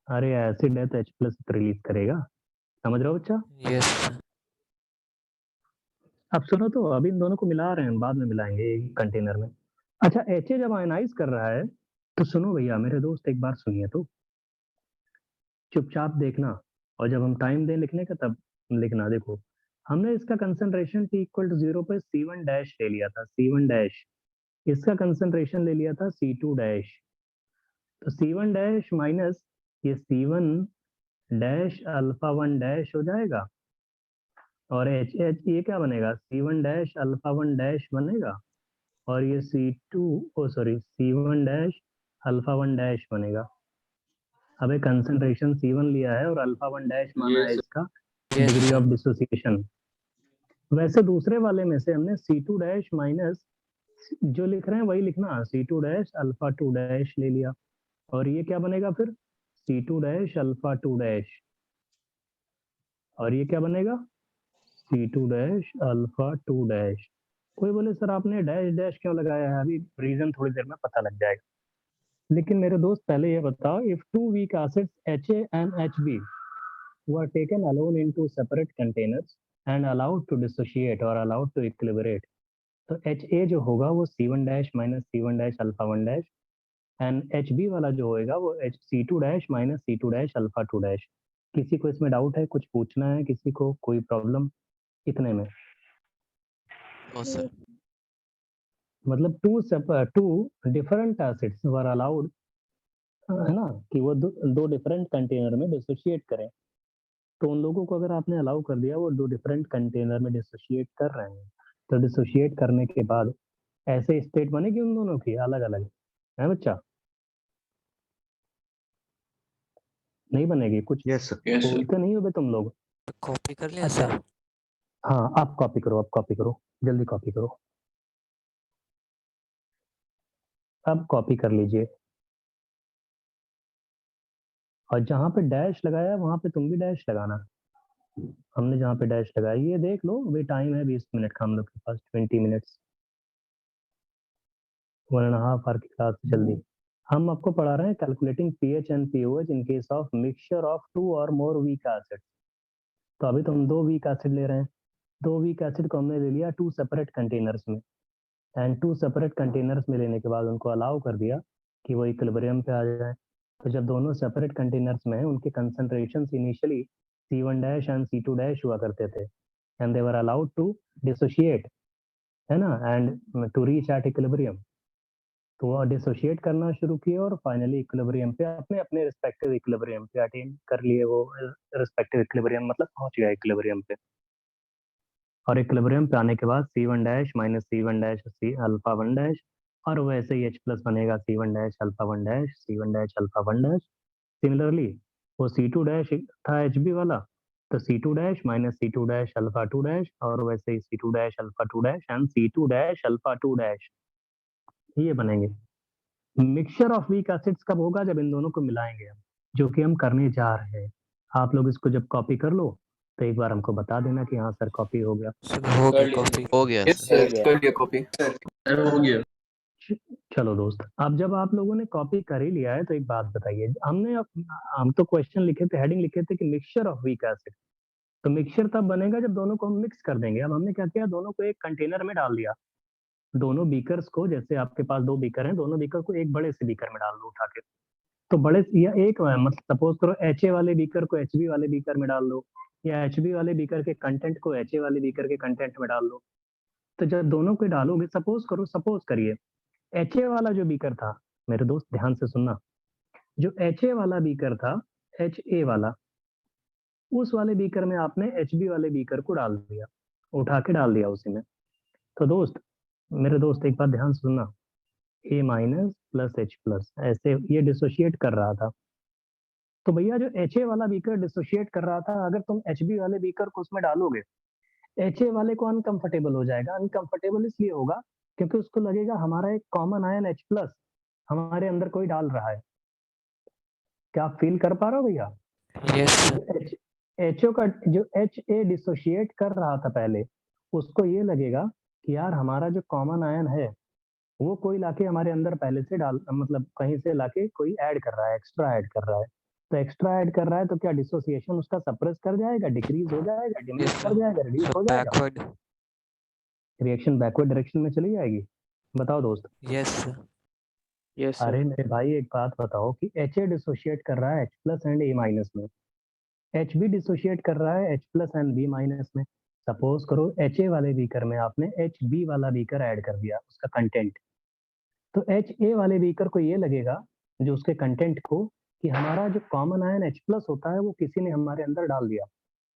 A: अरे एसिड है तो H प्लस रिलीज करेगा, समझ रहे हो बच्चा?
B: Yes sir.
A: अब सुनो तो, अभी इन दोनों को मिला रहे हैं, बाद में मिलाएंगे एक कंटेनर में। अच्छा HA जब आयनाइज कर रहा है तो सुनो भैया मेरे दोस्त, एक बार सुनिए तो, चुपचाप देखना, और जब हम टाइम दें लिखने का तब लिखना। देखो हमने इसका कंसंट्रेशन T इक्वल टू 0 पे C1 डैश ले लिया था, C1 डैश। इसका कंसंट्रेशन ले लिया था C2 डैश। तो C1 डैश माइनस ये C1 डैश अल्फा 1 डैश हो जाएगा, और H ये क्या बनेगा, C1 डैश अल्फा 1 डैश बनेगा, और ये C1 डैश अल्फा 1 डैश बनेगा। अब एक कंसंट्रेशन C1 लिया है और अल्फा 1 डैश माना है इसका डिग्री ऑफ डिसोसिएशन। वैसे दूसरे वाले में से हमने C2 डैश माइनस जो लिख रहे हैं वही लिखना, C2 डैश अल्फा 2 डैश ले लिया, और ये क्या बनेगा फिर C2 डैश अल्फा 2 डैश, और ये क्या बनेगा C2 डैश अल्फा 2 डैश। कोई बोले सर आपने डैश डैश क्यों लगाया है, अभी रीजन थोड़ी देर में पता लग जाएगा। लेकिन मेरे दोस्त पहले ये बताओ, if two weak acids HA and HB were taken alone into separate containers and allowed to dissociate or allowed to equilibrate, तो HA जो होगा वो C1 dash minus C1 dash alpha 1 dash, and HB वाला जो होएगा वो C2 dash minus C2 dash alpha 2 dash. किसी को इसमें डाउट है, कुछ पूछना है किसी को, कोई प्रॉब्लम इतने में?
B: No sir.
A: मतलब two different acids were allowed, है ना, कि वो दो डिफरेंट कंटेनर में डिसोशिएट करें। तो उन लोगों को अगर आपने अलाउ कर दिया, वो दो डिफरेंट कंटेनर में डिसोशिएट कर रहे हैं, तो डिसोशिएट करने के बाद ऐसे स्टेट बनेगी उन दोनों की अलग अलग, है बच्चा? नहीं बनेगी? कुछ
C: Yes, sir. Yes, sir.
A: बोलते नहीं हो बे तुम लोग?
B: कॉपी कर लिया
A: अच्छा
B: सर?
A: हाँ, आप कॉपी करो, आप कॉपी करो, जल्दी कॉपी करो, अब कॉपी कर लीजिए। और जहां पे डैश लगाया वहां पे तुम भी डैश लगाना। हमने जहां पे डैश लगाई ये देख लो, अभी टाइम है 20 मिनट का हम लोग के पास, 20 मिनट्स, 1.5 आवर की क्लास जल्दी। हम आपको पढ़ा रहे हैं calculating pH and pOH in case of mixture of 2 और मोर वीक एसिड। तो अभी तो हम 2 वीक एसिड ले रहे हैं, 2 वीक एसिड को हमने ले लिया 2 सेपरेट कंटेनर्स में, एंड 2 सेपरेट कंटेनर्स में लेने के बाद उनको अलाउ कर दिया कि वो इक्विलिब्रियम पे आ जाए। तो जब दोनों सेपरेट कंटेनर्स में हैं, उनके concentration initially C1 dash and C2 dash हुआ करते थे, and they were allowed to dissociate, है ना, and to reach at equilibrium. तो वो डिसोशिएट करना शुरू किए और फाइनली इक्विलिब्रियम पे अपने अपने रिस्पेक्टिव इक्विलिब्रियम पे अटेन कर लिए, वो रिस्पेक्टिव इक्विलिब्रियम मतलब पहुंच गया इक्विलिब्रियम पे। और इक्विलिब्रियम पे आने के बाद C1 dash minus C1 dash C alpha 1 dash, और वैसे ही H प्लस बनेगा C1 dash alpha 1 dash C1 dash alpha 1 dash. Similarly वो C2 डैश था HB वाला, तो C2 dash minus C2 dash alpha 2 dash, और वैसे ही C2 dash alpha 2 dash and C2 dash alpha 2 dash, ये बनेंगे। मिक्सचर ऑफ वीक एसिड्स कब होगा, जब इन दोनों को मिलाएंगे हम, जो कि हम करने जा रहे हैं। आप लोग इसको जब कॉपी कर लो तो एक बार हमको बता देना कि हाँ सर कॉपी हो गया।
B: सर हो
C: कर
B: गया
C: लिया।
B: कॉपी। हो गया
G: यस
B: सर।
G: सर, कर लिया कॉपी।
C: सर हो गया।
A: चलो दोस्त, अब जब आप लोगों ने कॉपी कर ही लिया है तो एक बात बताइए, हम तो क्वेश्चन लिखे थे, हेडिंग लिखे थे कि मिक्सचर ऑफ वीक एसिड। तो मिक्सचर तब बनेगा जब दोनों को हम मिक्स कर देंगे। अब हमने क्या किया, दोनों को एक कंटेनर में डाल दिया, दोनों बीकर्स को, जैसे आपके पास 2 बीकर हैं, दोनों बीकर को एक बड़े से बीकर में डाल दो उठा के। तो बड़े या एक मतलब सपोज करो HA वाले बीकर को HB वाले बीकर में डाल दो, या HB वाले बीकर के कंटेंट को HA वाले बीकर के कंटेंट में डाल दो। तो जब दोनों को डालोगे, सपोज करिए HA वाला जो बीकर था, मेरे दोस्त ध्यान से सुनना, जो HA वाला बीकर था, HA वाला, उस वाले बीकर में आपने HB वाले बीकर को डाल दिया, उठा के डाल दिया उसी में। तो दोस्त, मेरे दोस्त एक बात ध्यान से सुनना, A minus plus H plus, ऐसे ये डिसोशिएट कर रहा था। तो भैया जो HA वाला बीकर डिसोशिएट कर रहा था, अगर तुम HB वाले बीकर को उसमें डालोगे, HA वाले को अनकंफर्टेबल हो जाएगा। अनकंफर्टेबल इसलिए होगा क्योंकि उसको लगेगा हमारा एक कॉमन आयन H प्लस हमारे अंदर कोई डाल रहा है। क्या आप फील कर पा रहे हो भैया?
B: Yes sir.
A: HO का जो HA डिसोशिएट कर रहा था पहले, उसको ये लगेगा कि यार हमारा जो कॉमन आयन है वो कोई लाके हमारे अंदर पहले से डाल मतलब कहीं से लाके कोई ऐड कर रहा है, एक्स्ट्रा ऐड कर रहा है। तो एक्स्ट्रा ऐड कर रहा है तो क्या डिसोसिएशन उसका सप्रेस कर जाएगा, डिक्रीज हो जाएगा, डिमिनिश
B: Yes,
A: कर
B: sir.
A: जाएगा, रिड्यूस
B: So
A: हो जाएगा,
B: backward.
A: रिएक्शन बैकवर्ड डायरेक्शन में चली जाएगी? बताओ दोस्त।
B: Yes, sir.
D: Yes sir.
A: अरे मेरे भाई एक बात बताओ कि HA डिसोशिएट कर रहा है H plus and A minus में, HB डिसोशिएट कर रहा है H plus and B minus में। सपोज करो HA वाले बीकर में आपने HB वाला बीकर ऐड कर दिया, उसका कंटेंट, तो HA वाले बीकर को ये लगेगा जो उसके कंटेंट को कि हमारा जो कॉमन आयन H प्लस होता है वो किसी ने हमारे अंदर डाल दिया।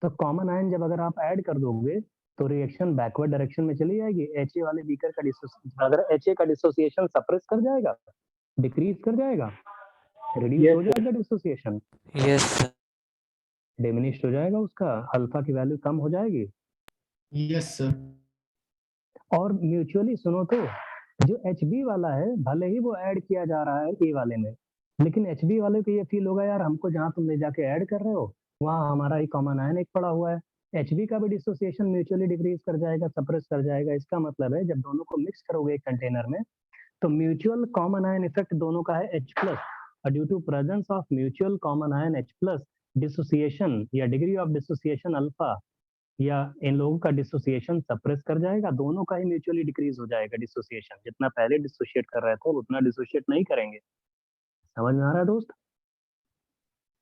A: तो कॉमन आयन जब अगर आप ऐड कर दोगे तो रिएक्शन बैकवर्ड डायरेक्शन में चली जाएगी। HA वाले बीकर का अगर HA का डिसोसिएशन सप्रेस कर जाएगा, डिक्रीज कर जाएगा, रिड्यूस हो जाएगा डिसोसिएशन,
B: Yes, sir.
A: डिमिनिश्ड हो जाएगा, उसका अल्फा की वैल्यू कम हो जाएगी।
F: Yes sir.
A: और म्यूचुअली सुनो तो जो HB वाला है भले ही वो ऐड किया जा रहा है A वाले में, लेकिन HB वाले को ये फील होगा यार हमको जहाँ तुम ले जाके ऐड कर रहे हो वहाँ हमारा ही कॉमन आयन एक पड़ा हुआ है। HB का भी डिसोसिएशन म्यूचुअली डिक्रीज कर जाएगा, सप्रेस कर जाएगा। इसका मतलब है जब दोनों को मिक्स करोगे एक कंटेनर में तो म्यूचुअल कॉमन आयन इफेक्ट दोनों का है H प्लस, और due to presence of mutual common ion H plus dissociation या डिग्री ऑफ डिसोसिएशन अल्फा या इन लोगों का डिसोसिएशन सप्रेस कर जाएगा, दोनों का ही म्यूचुअली डिक्रीज हो जाएगा डिसोसिएशन। जितना पहले डिसोशिएट कर रहे थे उतना डिसोशिएट नहीं करेंगे। समझ में आ रहा है दोस्त?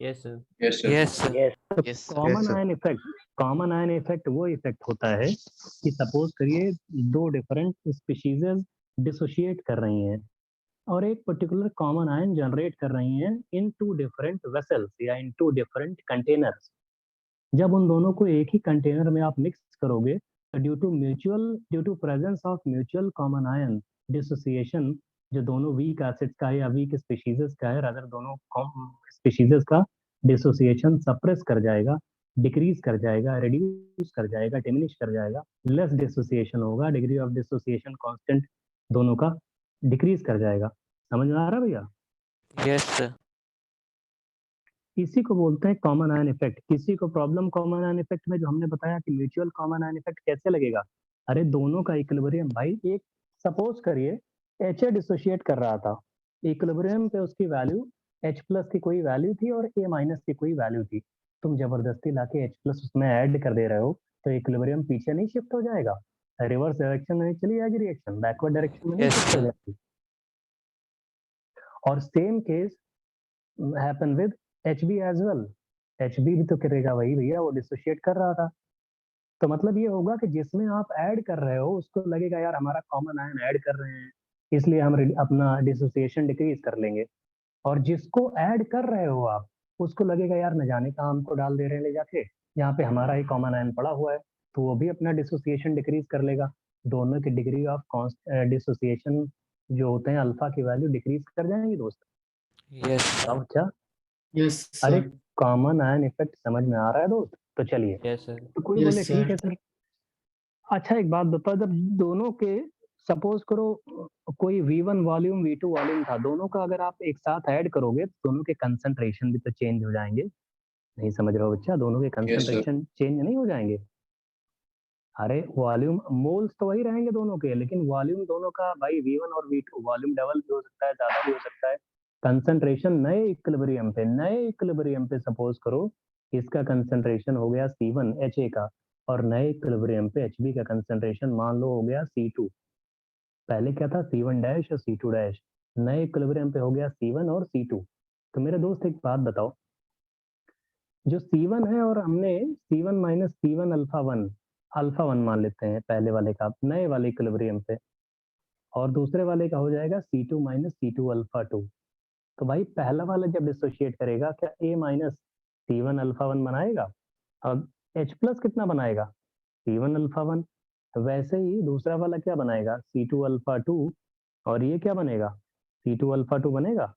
E: Yes sir.
C: Yes, sir.
B: Yes, sir.
A: तो
B: Yes, sir.
A: Common ion effect वो इफेक्ट होता है कि सपोज करिए दो डिफरेंट स्पीशीज डिसोशिएट कर रही हैं और एक पर्टिकुलर कॉमन आयन जनरेट कर रही हैं इन टू डिफरेंट वेसल्स या इन टू डिफरेंट कंटेनर्स। जब उन दोनों को एक ही कंटेनर में आप मिक्स करोगे तो due to presence of mutual common ion dissociation जो दोनों वीक एसिड्स का है या वीक स्पीशीज का है, रादर दोनों स्पीशीज का डिसोसिएशन सप्रेस कर जाएगा, डिक्रीज कर जाएगा, रिड्यूस कर जाएगा, डिमिनिश कर जाएगा, लेस डिसोसिएशन होगा, डिग्री ऑफ डिसोसिएशन कांस्टेंट दोनों का डिक्रीज कर जाएगा। समझ में आ रहा है भैया?
B: Yes, sir.
A: इसी को बोलते हैं कॉमन आयन इफेक्ट। किसी को प्रॉब्लम कॉमन आयन इफेक्ट में जो हमने बताया कि म्यूचुअल कॉमन आयन इफेक्ट कैसे लगेगा? अरे दोनों का इक्विलिब्रियम भाई, एक सपोज करिए HA डिसोशिएट कर रहा था, इक्विलिब्रियम पे उसकी वैल्यू H प्लस की कोई वैल्यू थी और A माइनस की कोई वैल्यू थी। तुम जबरदस्ती लाके H प्लस उसमें ऐड कर दे रहे हो तो इक्विलिब्रियम पीछे नहीं शिफ्ट हो जाएगा, रिवर्स डायरेक्शन में चली जाएगी रिएक्शन, बैकवर्ड डायरेक्शन में नहीं
B: Yes,
A: शिफ्ट हो
B: sir.
A: जाएगी। और same case happen with HB as well. HB भी तो करेगा वही भैया, वो डिसोशिएट कर रहा था। तो मतलब ये होगा कि जिसमें आप ऐड कर रहे हो उसको लगेगा यार हमारा कॉमन आयन ऐड कर रहे हैं इसलिए हम अपना डिसोसिएशन डिक्रीज कर लेंगे, और जिसको ऐड कर रहे हो आप उसको लगेगा यार न जाने कहाँ हमको डाल दे रहे हैं ले जाके, यहाँ पे हमारा ही कॉमन आयन पड़ा हुआ है, तो वो भी अपना डिसोसिएशन डिक्रीज कर लेगा। दोनों की डिग्री ऑफ डिसोसिएशन जो होते हैं अल्फा की वैल्यू डिक्रीज कर जाएंगी दोस्त।
B: Yes, sir.
A: अब क्या
F: यस
A: अरे
F: सर।
A: कॉमन आयन इफेक्ट समझ में आ रहा है दोस्त? तो चलिए,
E: यस सर।
A: तो कोई
F: Yes,
A: बोले ठीक है
F: sir.
A: सर। अच्छा एक बात बताओ, जब दोनों के सपोज करो कोई V1 वॉल्यूम V2 वॉल्यूम था, दोनों का अगर आप एक साथ ऐड करोगे तो दोनों के कंसंट्रेशन भी तो चेंज हो जाएंगे। नहीं समझ रहे हो बच्चा? दोनों के कंसंट्रेशन चेंज नहीं हो जाएंगे? अरे वॉल्यूम मोल्स तो वही रहेंगे दोनों के, लेकिन वॉल्यूम दोनों का भाई V1 और V2 वॉल्यूम डबल भी हो सकता है, ज्यादा भी हो सकता है। कंसंट्रेशन नए इक्विलिब्रियम पे सपोज करो इसका कंसंट्रेशन हो गया C1 HA का, और नए इक्विलिब्रियम पे HB का कंसंट्रेशन मान लो हो गया C2। पहले क्या था C1 डैश और C2 डैश, नए इक्विलिब्रियम पे हो गया C1 और C2। तो मेरे दोस्त एक बात बताओ, जो C1 है और हमने C1 minus C1 alpha one मान लेते हैं पहले वाले का नए वाले इक्विलिब्रियम पे, और दूसरे वाले का हो जाएगा C2 माइनस C2 अल्फा 2। तो भाई पहला वाला जब डिसोशिएट करेगा क्या A माइनस C1 अल्फा 1 बनाएगा? अब H प्लस कितना बनाएगा? C1 alpha 1। वैसे ही दूसरा वाला क्या बनाएगा? C2 अल्फा 2, और ये क्या बनेगा? C2 अल्फा 2 बनेगा।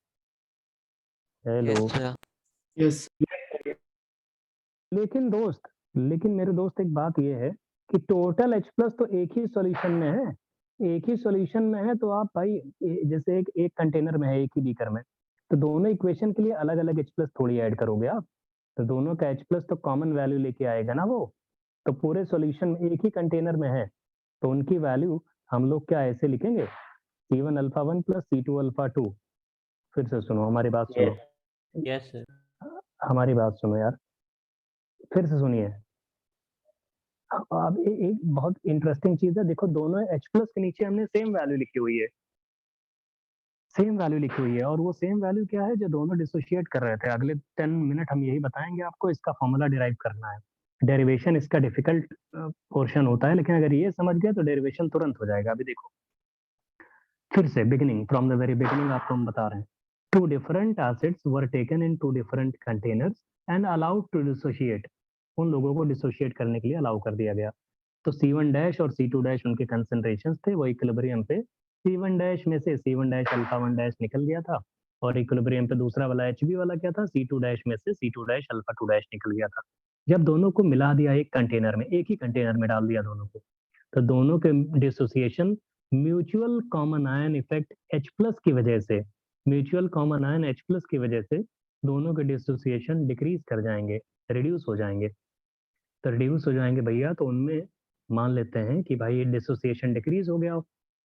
A: हेलो।
B: Yes, sir.
F: यस
A: लेकिन मेरे दोस्त एक बात ये है कि टोटल H प्लस तो एक ही सॉल्यूशन में है, एक ही सॉल्यूशन में है। तो आप भाई जैसे एक कंटेनर में है एक ही बीकर में, तो दोनों इक्वेशन के लिए अलग अलग H प्लस थोड़ी ऐड करोगे आप, तो दोनों का H प्लस तो कॉमन वैल्यू लेके आएगा ना वो। तो पूरे सॉल्यूशन एक ही कंटेनर में है तो उनकी वैल्यू हम लोग क्या ऐसे लिखेंगे C1 alpha 1 plus C2 alpha 2। फिर से सुनो, हमारी बात सुनो,
B: यस सर,
A: हमारी बात सुनो यार, फिर से सुनिए। अब एक बहुत इंटरेस्टिंग चीज है, देखो दोनों H प्लस के नीचे हमने सेम वैल्यू लिखी हुई है, सेम वैल्यू लिखी हुई है, और वो सेम वैल्यू क्या है जो दोनों डिसोशिएट कर रहे थे। अगले 10 मिनट हम यही बताएंगे आपको, इसका फॉर्मूला डिराइव करना है। डेरिवेशन इसका डिफिकल्ट पोर्शन होता है, लेकिन अगर ये समझ गया तो डेरिवेशन तुरंत हो जाएगा। अभी देखो फिर से beginning, from the very beginning आपको हम बता रहे हैं। Two different acids were taken in two different containers and allowed to dissociate. उन लोगों को डिसोशिएट करने के लिए अलाउ कर दिया गया। तो C1 डैश और C2 डैश उनके कंसंट्रेशंस थे, वो इक्विलिब्रियम पे C1 डैश में से C1 डैश अल्फा 1 डैश निकल गया था, और इक्विलिब्रियम पे दूसरा वाला HB वाला क्या था, C2 डैश में से C2 डैश अल्फा 2 डैश निकल गया था। जब दोनों को मिला दिया एक कंटेनर में, एक ही कंटेनर में डाल दिया दोनों को, तो दोनों के dissociation mutual common ion effect H plus की वजह से, mutual common ion H plus की वजह से दोनों के डिसोसिएशन डिक्रीज कर जाएंगे, रिड्यूस हो जाएंगे। तो रिड्यूस हो जाएंगे भैया, तो उनमें मान लेते हैं कि भाई डिसोसिएशन डिक्रीज हो गया,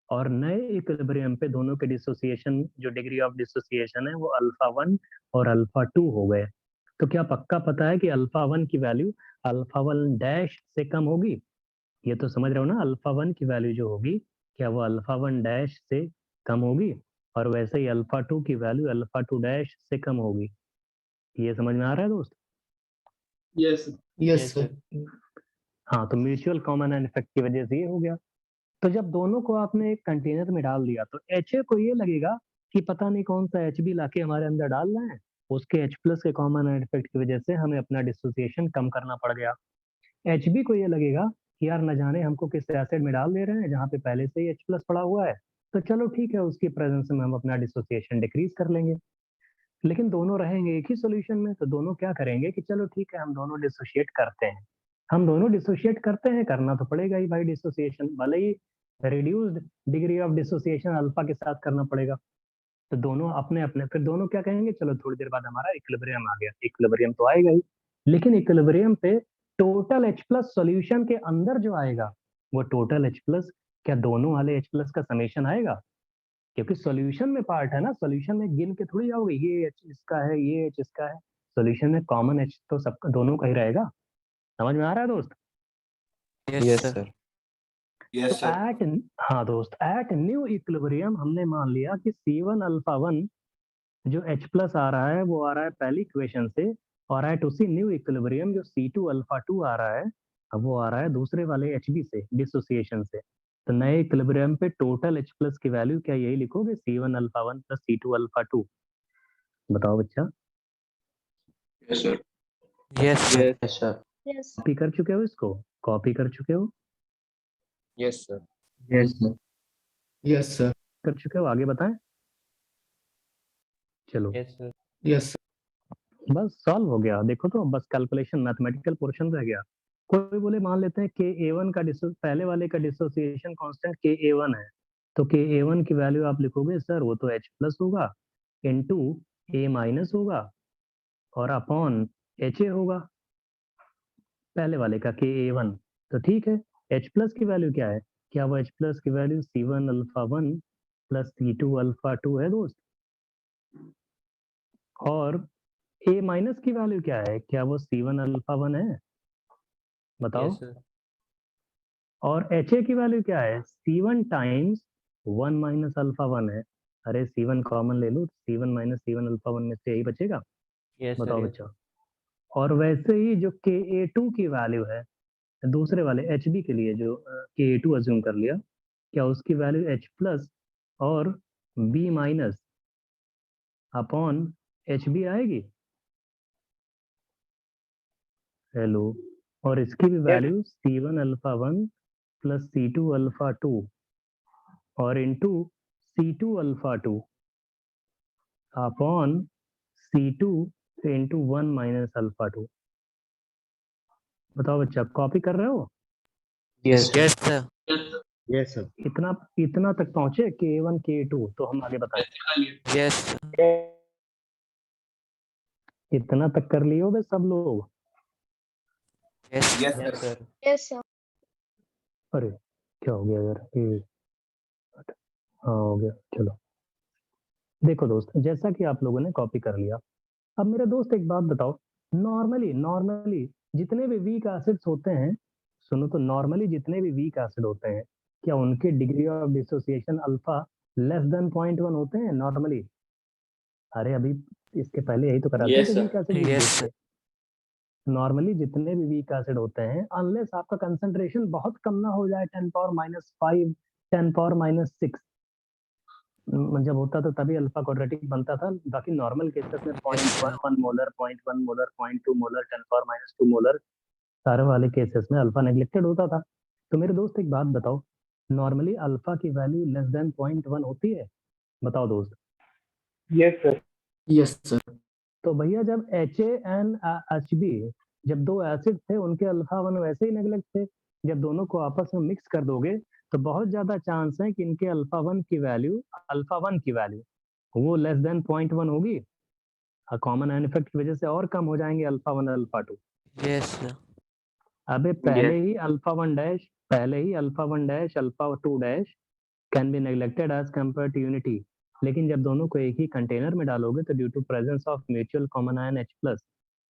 A: और नए इक्विलिब्रियम पे दोनों के डिसोसिएशन, जो डिग्री ऑफ डिसोसिएशन है वो अल्फा 1 और अल्फा 2 हो गए। तो क्या पक्का पता है कि अल्फा 1 की वैल्यू अल्फा 1 डैश से कम होगी? ये तो समझ रहे हो ना, अल्फा 1 की वैल्यू जो होगी क्या वो अल्फा 1 डैश से कम होगी, और वैसे ही अल्फा 2 की वैल्यू अल्फा 2 डैश से कम होगी। ये समझ में आ रहा है दोस्त?
C: Yes.
F: Yes, sir.
A: हाँ, तो म्यूचुअल कॉमन आयन इफेक्ट की वजह से ये हो गया। तो जब दोनों को आपने एक कंटेनर में डाल दिया, तो HA को ये लगेगा कि पता नहीं कौन सा HB लाके हमारे अंदर डाल रहे हैं, उसके H प्लस के कॉमन आयन इफेक्ट की वजह से हमें अपना डिसोसिएशन कम करना पड़ गया। HB को ये लगेगा कि यार न जाने हमको किस एसिड में डाल दे रहे हैं जहाँ पे पहले से ही H प्लस पड़ा हुआ है, तो चलो ठीक है, उसकी प्रेजेंस में हम अपना डिसोसिएशन डिक्रीज कर लेंगे। लेकिन दोनों रहेंगे एक ही सॉल्यूशन में, तो दोनों क्या करेंगे कि चलो ठीक है, हम दोनों डिसोशिएट करते हैं, हम दोनों डिसोशिएट करते हैं, करना तो पड़ेगा ही भाई डिसोसिएशन, भले ही reduced degree of dissociation alpha के साथ करना पड़ेगा। तो दोनों अपने अपने, फिर दोनों क्या कहेंगे, चलो थोड़ी देर बाद हमारा इक्विलिब्रियम आ गया। इक्विलिब्रियम तो आएगा ही, लेकिन इक्विलिब्रियम पे टोटल H प्लस सॉल्यूशन के अंदर जो आएगा, वो टोटल H प्लस क्या दोनों वाले H प्लस का समेशन आएगा? क्योंकि सॉल्यूशन में पार्ट है ना, सॉल्यूशन में गिन के थोड़ी जाओगे ये H इसका है, ये H इसका है। सॉल्यूशन में कॉमन H तो सबका, दोनों का ही रहेगा। समझ में आ रहा है दोस्त?
B: Yes
E: yes
B: sir,
E: sir.
C: Yes, sir.
A: At, हाँ दोस्त, एट न्यू इक्विलिब्रियम हमने मान लिया कि C1 अल्फा 1 जो H प्लस आ रहा है वो आ रहा है पहली इक्वेशन से, और एट उसी न्यू इक्विलिब्रियम जो C2 अल्फा 2 आ रहा है, अब वो आ रहा है दूसरे वाले HB से, डिसोसिएशन से। तो नए इक्विलिब्रियम पे टोटल H प्लस की वैल्यू क्या यही लिखोगे, C1 alpha 1 plus C2 alpha 2? बताओ बच्चा।
C: Yes, sir.
B: Yes sir,
E: yes sir.
I: Yes.
A: Copy कर चुके हो इसको? कॉपी कर चुके हो?
E: Yes sir.
C: Yes, sir.
F: Yes, sir.
A: कर चुके हो? आगे बताएं। चलो
E: यस सर।
F: Yes, sir.
A: बस सॉल्व हो गया। देखो तो बस कैलकुलेशन, मैथमेटिकल पोर्शन रह गया। कोई बोले मान लेते हैं Ka1 का पहले वाले का डिसोसिएशन कांस्टेंट Ka1 है, तो Ka1 की वैल्यू आप लिखोगे सर वो तो H प्लस होगा इनटू A माइनस होगा और अपॉन HA होगा, पहले वाले का Ka1। तो ठीक है, H प्लस की वैल्यू क्या है? क्या वो H प्लस की value C1 alpha 1 plus C2 alpha 2 है दोस्त? और A माइनस की वैल्यू क्या है? क्या वो C1 अल्फा 1 है? बताओ।
E: Yes sir.
A: और HA की वैल्यू क्या है? C1 टाइम्स 1 माइनस अल्फा 1 है। अरे C1 कॉमन ले लो, C1 माइनस C1 अल्फा 1 में से यही बचेगा।
E: Yes sir.
A: बताओ बच्चा। और वैसे ही जो Ka2 की वैल्यू है दूसरे वाले HB के लिए, जो Ka2 अज्यूम कर लिया, क्या उसकी वैल्यू H प्लस और B माइनस अपॉन HB आएगी? हेलो। और इसकी भी value C1 alpha 1 plus C2 alpha 2 और into C2 alpha 2 upon C2 into 1 minus alpha 2। बताओ बच्चा, कॉपी कर रहे हो?
E: Yes
B: yes sir,
F: Yes, sir.
A: इतना तक पहुंचे K1 K2, तो हम आगे बताएं।
B: यस
A: इतना तक कर लिए हो बे सब लोग?
B: Yes
C: Yes,
E: yes
C: sir.
E: Sir.
I: Yes, sir.
A: अरे क्या हो गया यार, ये हाँ हो गया, चलो देखो दोस्त, जैसा कि आप लोगों ने कॉपी कर लिया, अब मेरे दोस्त एक बात बताओ, नॉर्मली जितने भी वीक एसिड्स होते हैं, सुनो तो, नॉर्मली जितने भी वीक एसिड होते हैं, क्या उनके degree of dissociation alpha less than 0.1 होते हैं नॉर्मली? अरे अभी इसके पहले यही तो कराते
C: Yes,
A: थे
C: sir.
A: Weak acid use
B: Yes,
A: देख के। नॉर्मली जितने भी वीक एसिड होते हैं, अनलेस आपका कंसंट्रेशन बहुत कम ना हो जाए, 10 पावर माइनस 5, 10 पावर माइनस 6, जब होता तो तभी अल्फा क्वाड्रेटिक बनता था। बाकी नॉर्मल केसेस में
B: Yes, sir.
A: 0.1 molar, 0.1 molar, 0.2 molar, 10 power minus 2 molar, सारे वाले केसेस में अल्फा नेग्लेक्टेड होता था। तो मेरे दोस्त एक बात बताओ, नॉर्मली अल्फा की वैल्यू लेस देन 0.1 होती है? बताओ दोस्त।
D: Yes, sir.
F: Yes, sir.
A: तो भैया जब HANHB, जब दो एसिड थे उनके अल्फा 1 वैसे ही नेग्लेक्ट थे, जब दोनों को आपस में मिक्स कर दोगे तो बहुत ज्यादा चांस है कि इनके अल्फा 1 की वैल्यू वो लेस देन 0.1 होगी। कॉमन आयन इफेक्ट की वजह से और कम हो जाएंगे अल्फा 1 अल्फा 2।
B: Yes, sir.
A: अबे पहले ही alpha 1 dash, alpha 2 dash can be neglected as compare to unity. लेकिन जब दोनों को एक ही कंटेनर में डालोगे तो due to presence of mutual common ion H+,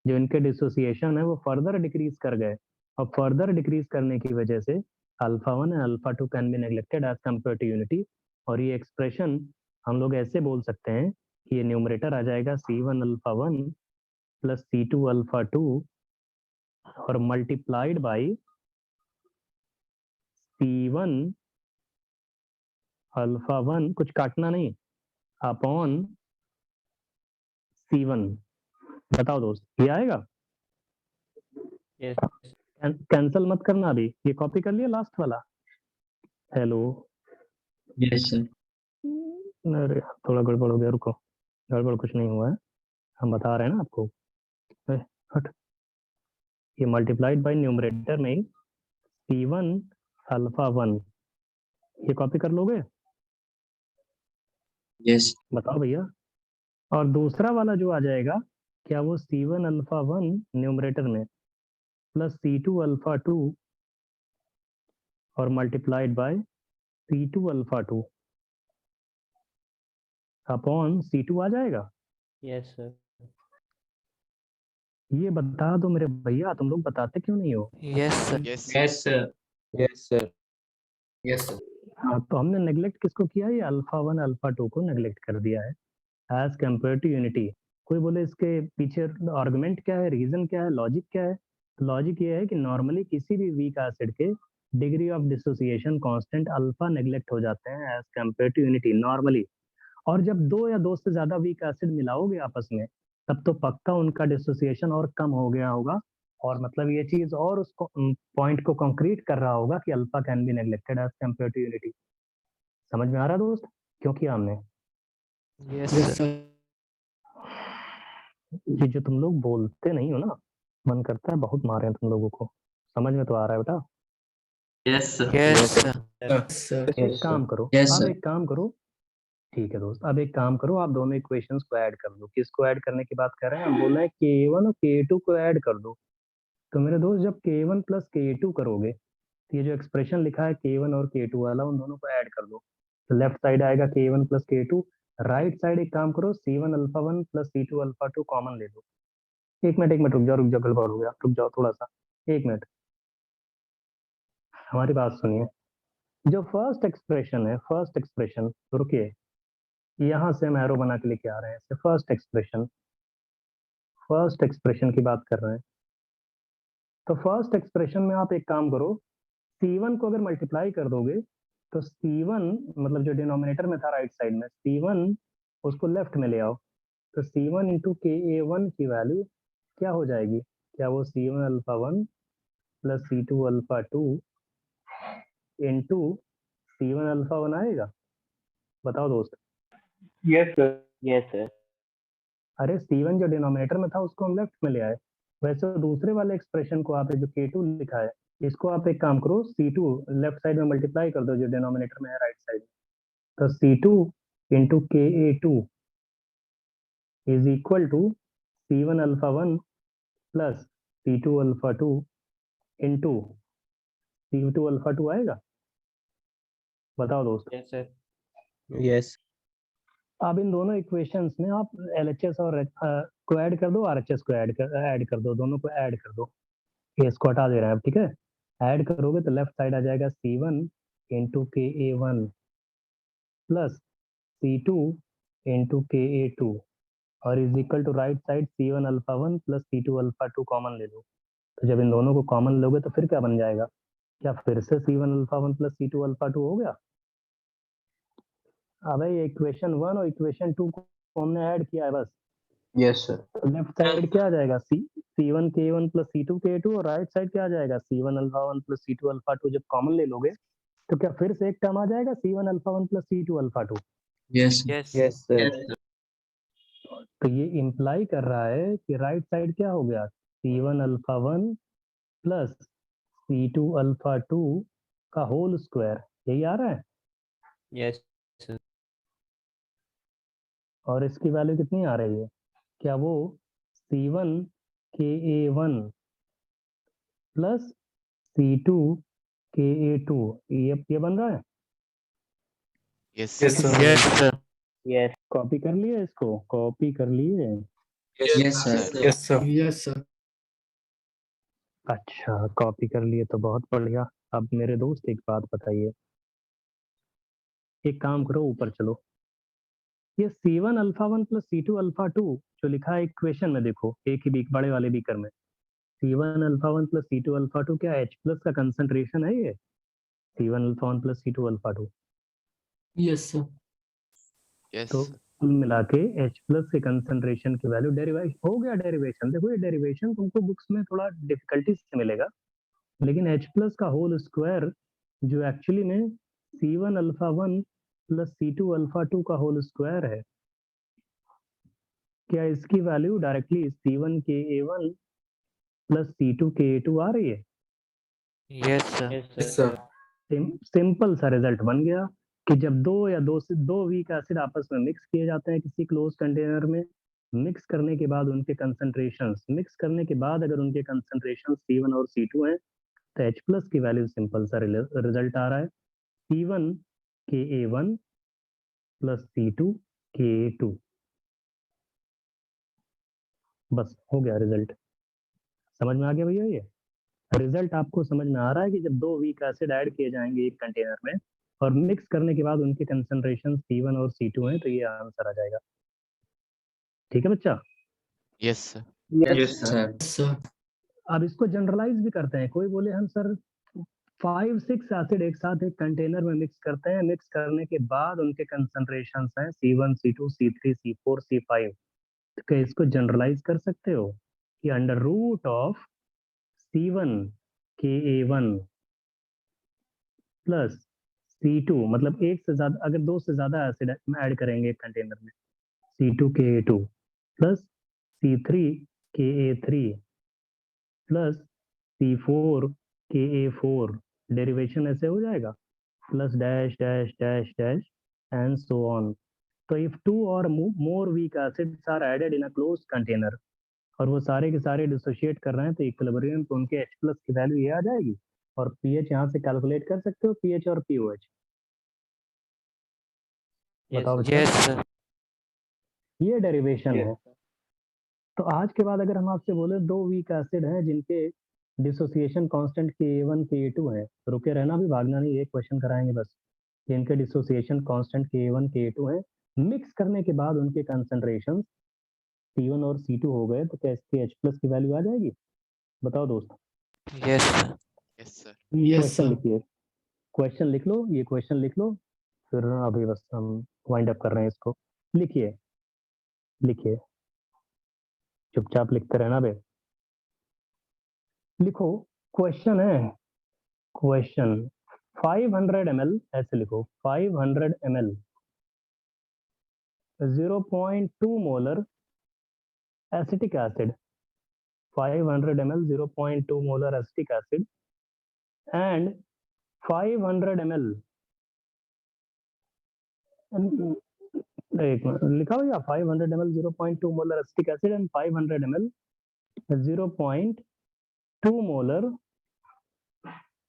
A: जो इनके डिसोसिएशन है वो फर्दर डिक्रीज कर गए, और फर्दर डिक्रीज करने की वजह से alpha 1 and alpha 2 can be neglected as compare to unity. और ये एक्सप्रेशन हम लोग ऐसे बोल सकते हैं कि ये न्यूमरेटर आ जाएगा C1 alpha 1 plus C2 alpha 2 और मल्टीप्लाइड बाई C1 अल्फा 1, कुछ काटना नहीं, अपॉन C1। बताओ दोस्त, ये आएगा? कैंसल मत करना अभी, ये कॉपी कर लिया लास्ट वाला। Hello,
C: Yes, sir.
A: अरे थोड़ा गड़बड़ हो गया, रुको, गड़बड़ कुछ नहीं हुआ है, हम बता रहे हैं ना आपको। हट, ये मल्टीप्लाइड बाय न्यूमरेटर में C1 अल्फा 1, ये कॉपी कर लोगे?
C: Yes.
A: बताओ भैया। और दूसरा वाला जो आ जाएगा, क्या वो C1 अल्फा 1 न्यूमरेटर में प्लस C2 अल्फा 2 और multiplied by C2 alpha 2 upon C2 आ जाएगा?
E: Yes sir.
A: ये बता दो मेरे भैया, तुम लोग बताते क्यों नहीं हो?
B: Yes, sir.
C: Yes, sir.
E: Yes sir.
F: Yes, sir.
A: हाँ, तो हमने नेग्लेक्ट किसको किया? ये अल्फा 1 अल्फा 2 को नेग्लेक्ट कर दिया है एज कंपेयर टू यूनिटी। कोई बोले इसके पीछे आर्गुमेंट क्या है, रीजन क्या है, लॉजिक क्या है? लॉजिक ये है कि नॉर्मली किसी भी वीक एसिड के degree of dissociation constant alpha neglect हो जाते हैं as compare to unity normally. और जब दो या दो से ज्यादा वीक एसिड मिलाओगे आपस में, तब तो पक्का उनका डिसोसिएशन और कम हो गया होगा, और मतलब ये चीज और उसको पॉइंट को कंक्रीट कर रहा होगा कि alpha can be neglected as compare to unity. समझ में आ रहा दोस्त? क्यों किया हमने
B: Yes,
F: Yes,
B: sir.
F: sir.
A: ये? जो तुम लोग बोलते नहीं हो ना, मन करता है बहुत मारे तुम लोगों को। समझ में तो आ रहा है बेटा?
C: Yes, sir.
B: Yes, sir.
F: Yes, sir.
A: एक काम करो,
C: Yes,
A: अब
C: sir.
A: एक काम करो, ठीक है दोस्त, अब एक काम करो, आप दोनों इक्वेशंस को ऐड कर दो। किसको ऐड करने की बात कर रहे हैं? हम बोल रहे हैं K1 और K2 को ऐड कर दो। तो मेरे दोस्त जब K1 प्लस K2 करोगे, तो ये जो एक्सप्रेशन लिखा है K1 और K2 वाला, उन दोनों को ऐड कर दो। तो लेफ्ट साइड आएगा K1 plus K2, right side एक काम करो, C1 alpha 1 plus C2 alpha 2 common ले लो। एक मिनट रुक जाओ, गड़बड़ हो गया, रुक जाओ थोड़ा सा, एक मिनट, हमारी बात सुनिए। जो फर्स्ट एक्सप्रेशन है, फर्स्ट एक्सप्रेशन, रुकिए, यहाँ से हम एरो बना के लेके आ रहे हैं। फर्स्ट एक्सप्रेशन की बात कर रहे हैं। तो फर्स्ट एक्सप्रेशन में आप एक काम करो, C1 को अगर मल्टीप्लाई कर दोगे तो C1 मतलब जो डिनोमिनेटर में था राइट साइड में, C1 उसको लेफ्ट में ले आओ, तो C1 इंटू KA1 की वैल्यू क्या हो जाएगी? क्या वो C1 alpha 1 plus C2 alpha 2 into C1 alpha 1 आएगा? बताओ दोस्त।
D: Yes, sir. Yes, sir.
A: अरे C1 जो डिनोमिनेटर में था उसको हम लेफ्ट में ले आए, वैसे दूसरे वाले एक्सप्रेशन को आप जो K2 लिखा है, इसको आप एक काम करो, C2 लेफ्ट साइड में मल्टीप्लाई कर दो जो डिनोमिनेटर में है राइट साइड में, तो C2 into KA2 is equal to C1 alpha 1 plus C2 alpha 2 into C2 alpha 2 आएगा? बताओ दोस्त।
E: Yes sir. Yes.
A: अब इन दोनों इक्वेशंस में आप LHS और को ऐड कर दो, RHS को ऐड कर दो, दोनों को ऐड कर दो। ये इसको हटा दे रहे हैं अब, ठीक है। ऐड करोगे तो लेफ्ट साइड आ जाएगा C1 into KA1 plus C2 into KA2 और is equal to right side C1 alpha 1 plus C2 alpha 2 common ले लो। तो जब इन दोनों को कॉमन लोगे तो फिर क्या बन जाएगा? क्या फिर से C1 alpha 1 plus C2 alpha 2 हो गया? अब ये इक्वेशन 1 और इक्वेशन 2 को हमने ऐड किया है बस।
F: Yes, sir.
A: तो लेफ्ट साइड क्या आ जाएगा? C1 K1 plus C2 K2 और राइट साइड क्या आ जाएगा? C1 alpha 1 plus C2 alpha 2 जब कॉमन ले लोगे तो क्या फिर से एक टर्म आ जाएगा C1 alpha 1 plus C2 alpha 2?
C: Yes.
B: Yes.
E: Yes, sir.
C: Yes, sir.
A: तो ये इम्प्लाई कर रहा है कि राइट साइड क्या हो गया? C1 alpha 1 plus C2 alpha 2 का होल स्क्वायर, यही आ रहा है।
E: Yes.
A: और इसकी वैल्यू कितनी आ रही है? क्या वो C1 KA1 plus C2 KA2 ये बन रहा है?
F: Yes, sir.
B: Yes, sir.
A: Yes. Copy कर लिए इसको? कॉपी कर लिए?
C: Yes, sir.
F: Yes, sir. Yes, sir.
A: अच्छा, कॉपी कर लिए तो बहुत बढ़िया। अब मेरे दोस्त एक बात बताइए, एक काम करो, ऊपर चलो। ये C1 alpha 1 plus C2 alpha 2 जो लिखा है इक्वेशन में, देखो एक ही बड़े वाले बीकर में C1 alpha 1 plus C2 alpha 2 क्या H प्लस का कंसंट्रेशन है ये? C1 alpha 1 plus C2 alpha 2।
F: Yes, sir.
A: तो कुल मिला के H प्लस के कंसंट्रेशन की वैल्यू डेरिवेशन हो गया। डेरिवेशन देखो, ये डेरिवेशन तुमको बुक्स में थोड़ा डिफिकल्टी से मिलेगा, लेकिन H प्लस का होल स्क्वायर जो एक्चुअली में C1 alpha 1 plus C2 alpha 2 का होल स्क्वायर है, क्या इसकी value directly C1 KA1 plus C2 KA2 आ रही है?
B: Yes, sir.
F: Yes, sir.
A: Simple सा रिजल्ट बन गया कि जब दो वीक एसिड आपस में मिक्स किए जाते हैं किसी क्लोज कंटेनर में, मिक्स करने के बाद उनके कंसंट्रेशंस, मिक्स करने के बाद अगर उनके कंसंट्रेशन C1 और C2 हैं तो H प्लस की वैल्यू सिंपल सा रिजल्ट आ रहा है C1 KA1 plus C2 KA2। बस हो गया रिजल्ट। समझ में आ गया भैया? ये रिजल्ट आपको समझ में आ रहा है कि जब दो वीक एसिड ऐड किए जाएंगे एक कंटेनर में और मिक्स करने के बाद उनके कंसंट्रेशन C1 और C2 हैं तो ये आंसर आ जाएगा। ठीक है बच्चा?
F: Yes, sir.
C: Yes, sir.
F: Yes, sir.
A: अब इसको जनरलाइज भी करते हैं। कोई बोले हम सर 5-6 एसिड एक साथ एक कंटेनर में मिक्स करते हैं, मिक्स करने के बाद उनके कंसंट्रेशन हैं C1 C2 C3 C4 C5, तो क्या इसको जनरलाइज कर सकते हो कि under root of C1 KA1 plus C2, मतलब एक से ज्यादा, अगर दो से ज्यादा एसिड ऐड करेंगे एक कंटेनर में, C2 KA2 plus C3 KA3 plus C4 KA4, derivation ऐसे हो जाएगा plus dash dash dash dash and so on. तो इफ 2 और more weak acids are added in a closed container और वो सारे के सारे डिसोशिएट कर रहे हैं तो इक्विलिब्रियम पे उनके H प्लस की वैल्यू ये आ जाएगी। और पीएच यहाँ से कैलकुलेट कर सकते हो, पीएच और पीओएच। बताओ बच्चा।
B: Yes, sir.
A: ये डेरिवेशन है। तो आज के बाद अगर हम आपसे बोले दो वीक एसिड हैं जिनके डिसोसिएशन कांस्टेंट Ka1 Ka2 है, रुके रहना, भी भागना नहीं, एक क्वेश्चन कराएंगे बस। जिनके डिसोसिएशन कांस्टेंट Ka1 Ka2 है, मिक्स करने के बाद उनके कंसंट्रेशन C1 और C2 हो गए तो क्या इसकी H प्लस की वैल्यू आ जाएगी? बताओ दोस्त।
B: Yes, sir.
F: Yes, sir. Yes,
A: question
F: sir.
A: लिखिए, क्वेश्चन लिख लो, ये क्वेश्चन लिख लो, फिर अभी बस हम वाइंड अप कर रहे हैं इसको। लिखिए लिखिए, चुपचाप लिखते रहना बे। लिखो, क्वेश्चन है, क्वेश्चन 500 ml, ऐसे लिखो 500 ml 0.2 molar acetic acid, 500 ml 0.2 molar acetic acid and 500 ml लिखा हो या 500 ml 0.2 molar acetic acid and 500 ml 0.2 molar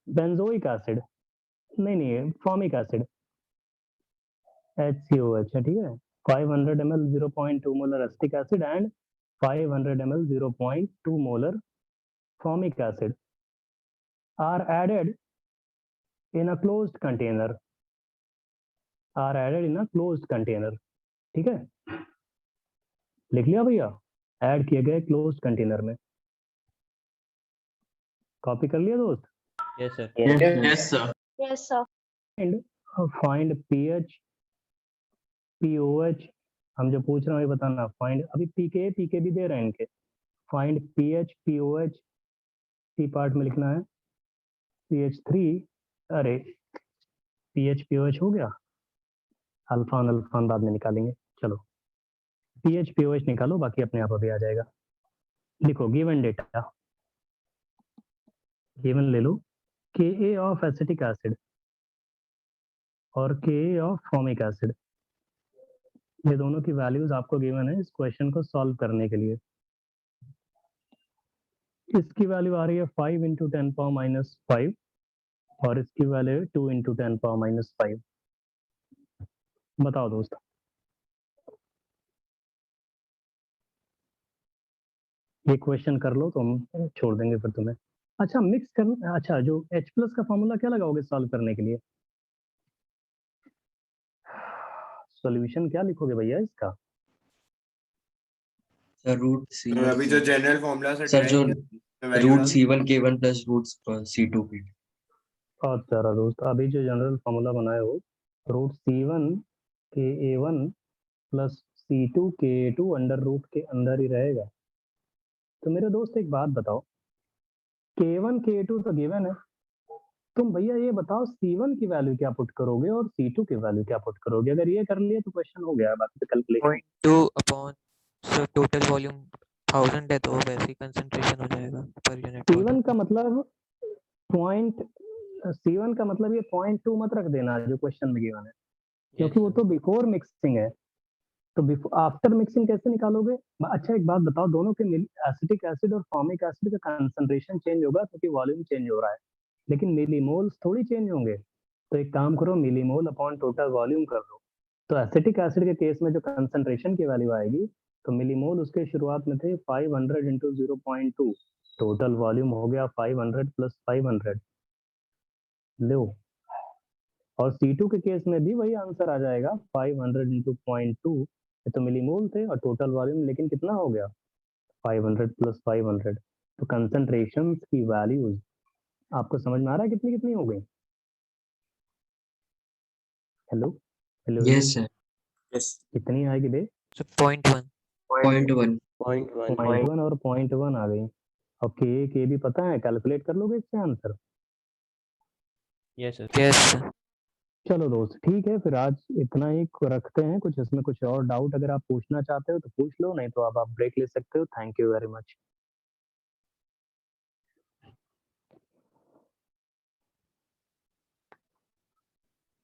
A: benzoic acid, नहीं फॉर्मिक एसिड। HCOH है, ठीक है। 500 ml 0.2 molar acetic acid and 500 ml 0.2 molar formic acid are added in a closed container. Are added in a closed container. ठीक है, लिख लिया भैया, add किए गए क्लोज्ड कंटेनर में। कॉपी कर लिया दोस्त?
E: Yes, sir.
C: Yes, sir.
I: Yes, sir.
A: And find pH pOH, हम जो पूछ रहे हैं वही बताना। फाइंड, अभी पीके पीके भी दे रहे हैं इनके। Find pH pOH, C part में लिखना है CH3, अरे पीएच पीओएच हो गया, अल्फान अल्फान बाद में निकालेंगे। चलो पीएच पीओएच निकालो, बाकी अपने आप अभी आ जाएगा। लिखो गिवन डेटा, गिवन ले लो, Ka ऑफ एसिटिक एसिड और Ka ऑफ फॉर्मिक एसिड, ये दोनों की वैल्यूज आपको गिवन है इस क्वेश्चन को सॉल्व करने के लिए। इसकी वैल्यू आ रही है 5 × 10⁻⁻5 और इसकी वैल्यू है 2 × 10⁻⁻5। बताओ दोस्त। ये क्वेश्चन कर लो तो हम छोड़ देंगे फिर तुम्हें। अच्छा मिक्स कर, अच्छा जो H+ का फॉर्मूला क्या लगाओगे सॉल्व करने के लिए? सॉल्यूशन क्या लिखोगे भैया इसका?
C: Sir, root C.
G: अभी जो जनरल फॉर्मूला से
C: Sir, जो
G: value
C: root
G: डाल-
C: C1 K1 plus root C2 K2.
A: अच्छा दोस्त, अभी जो जनरल फॉर्मूला बनाए हो root C1 KA1 plus C2 KA2 under root के अंदर ही रहेगा। तो मेरे दोस्त एक बात बताओ, K1 KA2 तो गिवन है, तुम भैया ये बताओ C1 की वैल्यू क्या पुट करोगे और C2 की वैल्यू क्या पुट करोगे? अगर ये कर लिए तो क्वेश्चन हो गया, बाकी तो कैलकुलेशन।
B: 0.2 अपॉन टोटल वॉल्यूम 1000 है, तो वैसे ही कंसंट्रेशन हो जाएगा पर यूनिट।
A: C1 का मतलब पॉइंट, C1 का मतलब ये 0.2 मत रख देना जो क्वेश्चन में गिवन है, क्योंकि वो तो बिफोर मिक्सिंग है। तो आफ्टर मिक्सिंग कैसे निकालोगे? अच्छा एक बात बताओ, दोनों के एसिटिक एसिड और फॉर्मिक एसिड का कंसंट्रेशन चेंज होगा क्योंकि वॉल्यूम चेंज हो रहा है, लेकिन मिलीमोल्स थोड़ी चेंज होंगे। तो एक काम करो, मिलीमोल अपॉन टोटल वॉल्यूम कर दो। तो एसिटिक एसिड के केस में जो कंसंट्रेशन की वैल्यू आएगी, तो मिलीमोल उसके शुरुआत में थे 500 × 0.2, टोटल वॉल्यूम हो गया 500 + 500 लो। और C2 के केस में भी वही आंसर आ जाएगा 500 × 0.2, तो मिलीमोल थे और टोटल वॉल्यूम लेकिन कितना हो गया 500 + 500। तो कंसंट्रेशन की वैल्यूज आपको समझ में आ रहा है कितनी कितनी हो गई? Hello hello,
C: Yes, sir.
A: कितनी आएगी बे?
B: 0.1
C: 0.1.
A: 0.1 और 0.1 आ गई। और के भी पता है, कैलकुलेट कर लोगे इससे आंसर?
E: Yes, sir.
B: यस।
A: चलो दोस्त ठीक है, फिर आज इतना ही रखते हैं। कुछ इसमें कुछ और डाउट अगर आप पूछना चाहते हो तो पूछ लो, नहीं तो अब आप ब्रेक ले सकते हो। Thank you very much.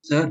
C: Sir,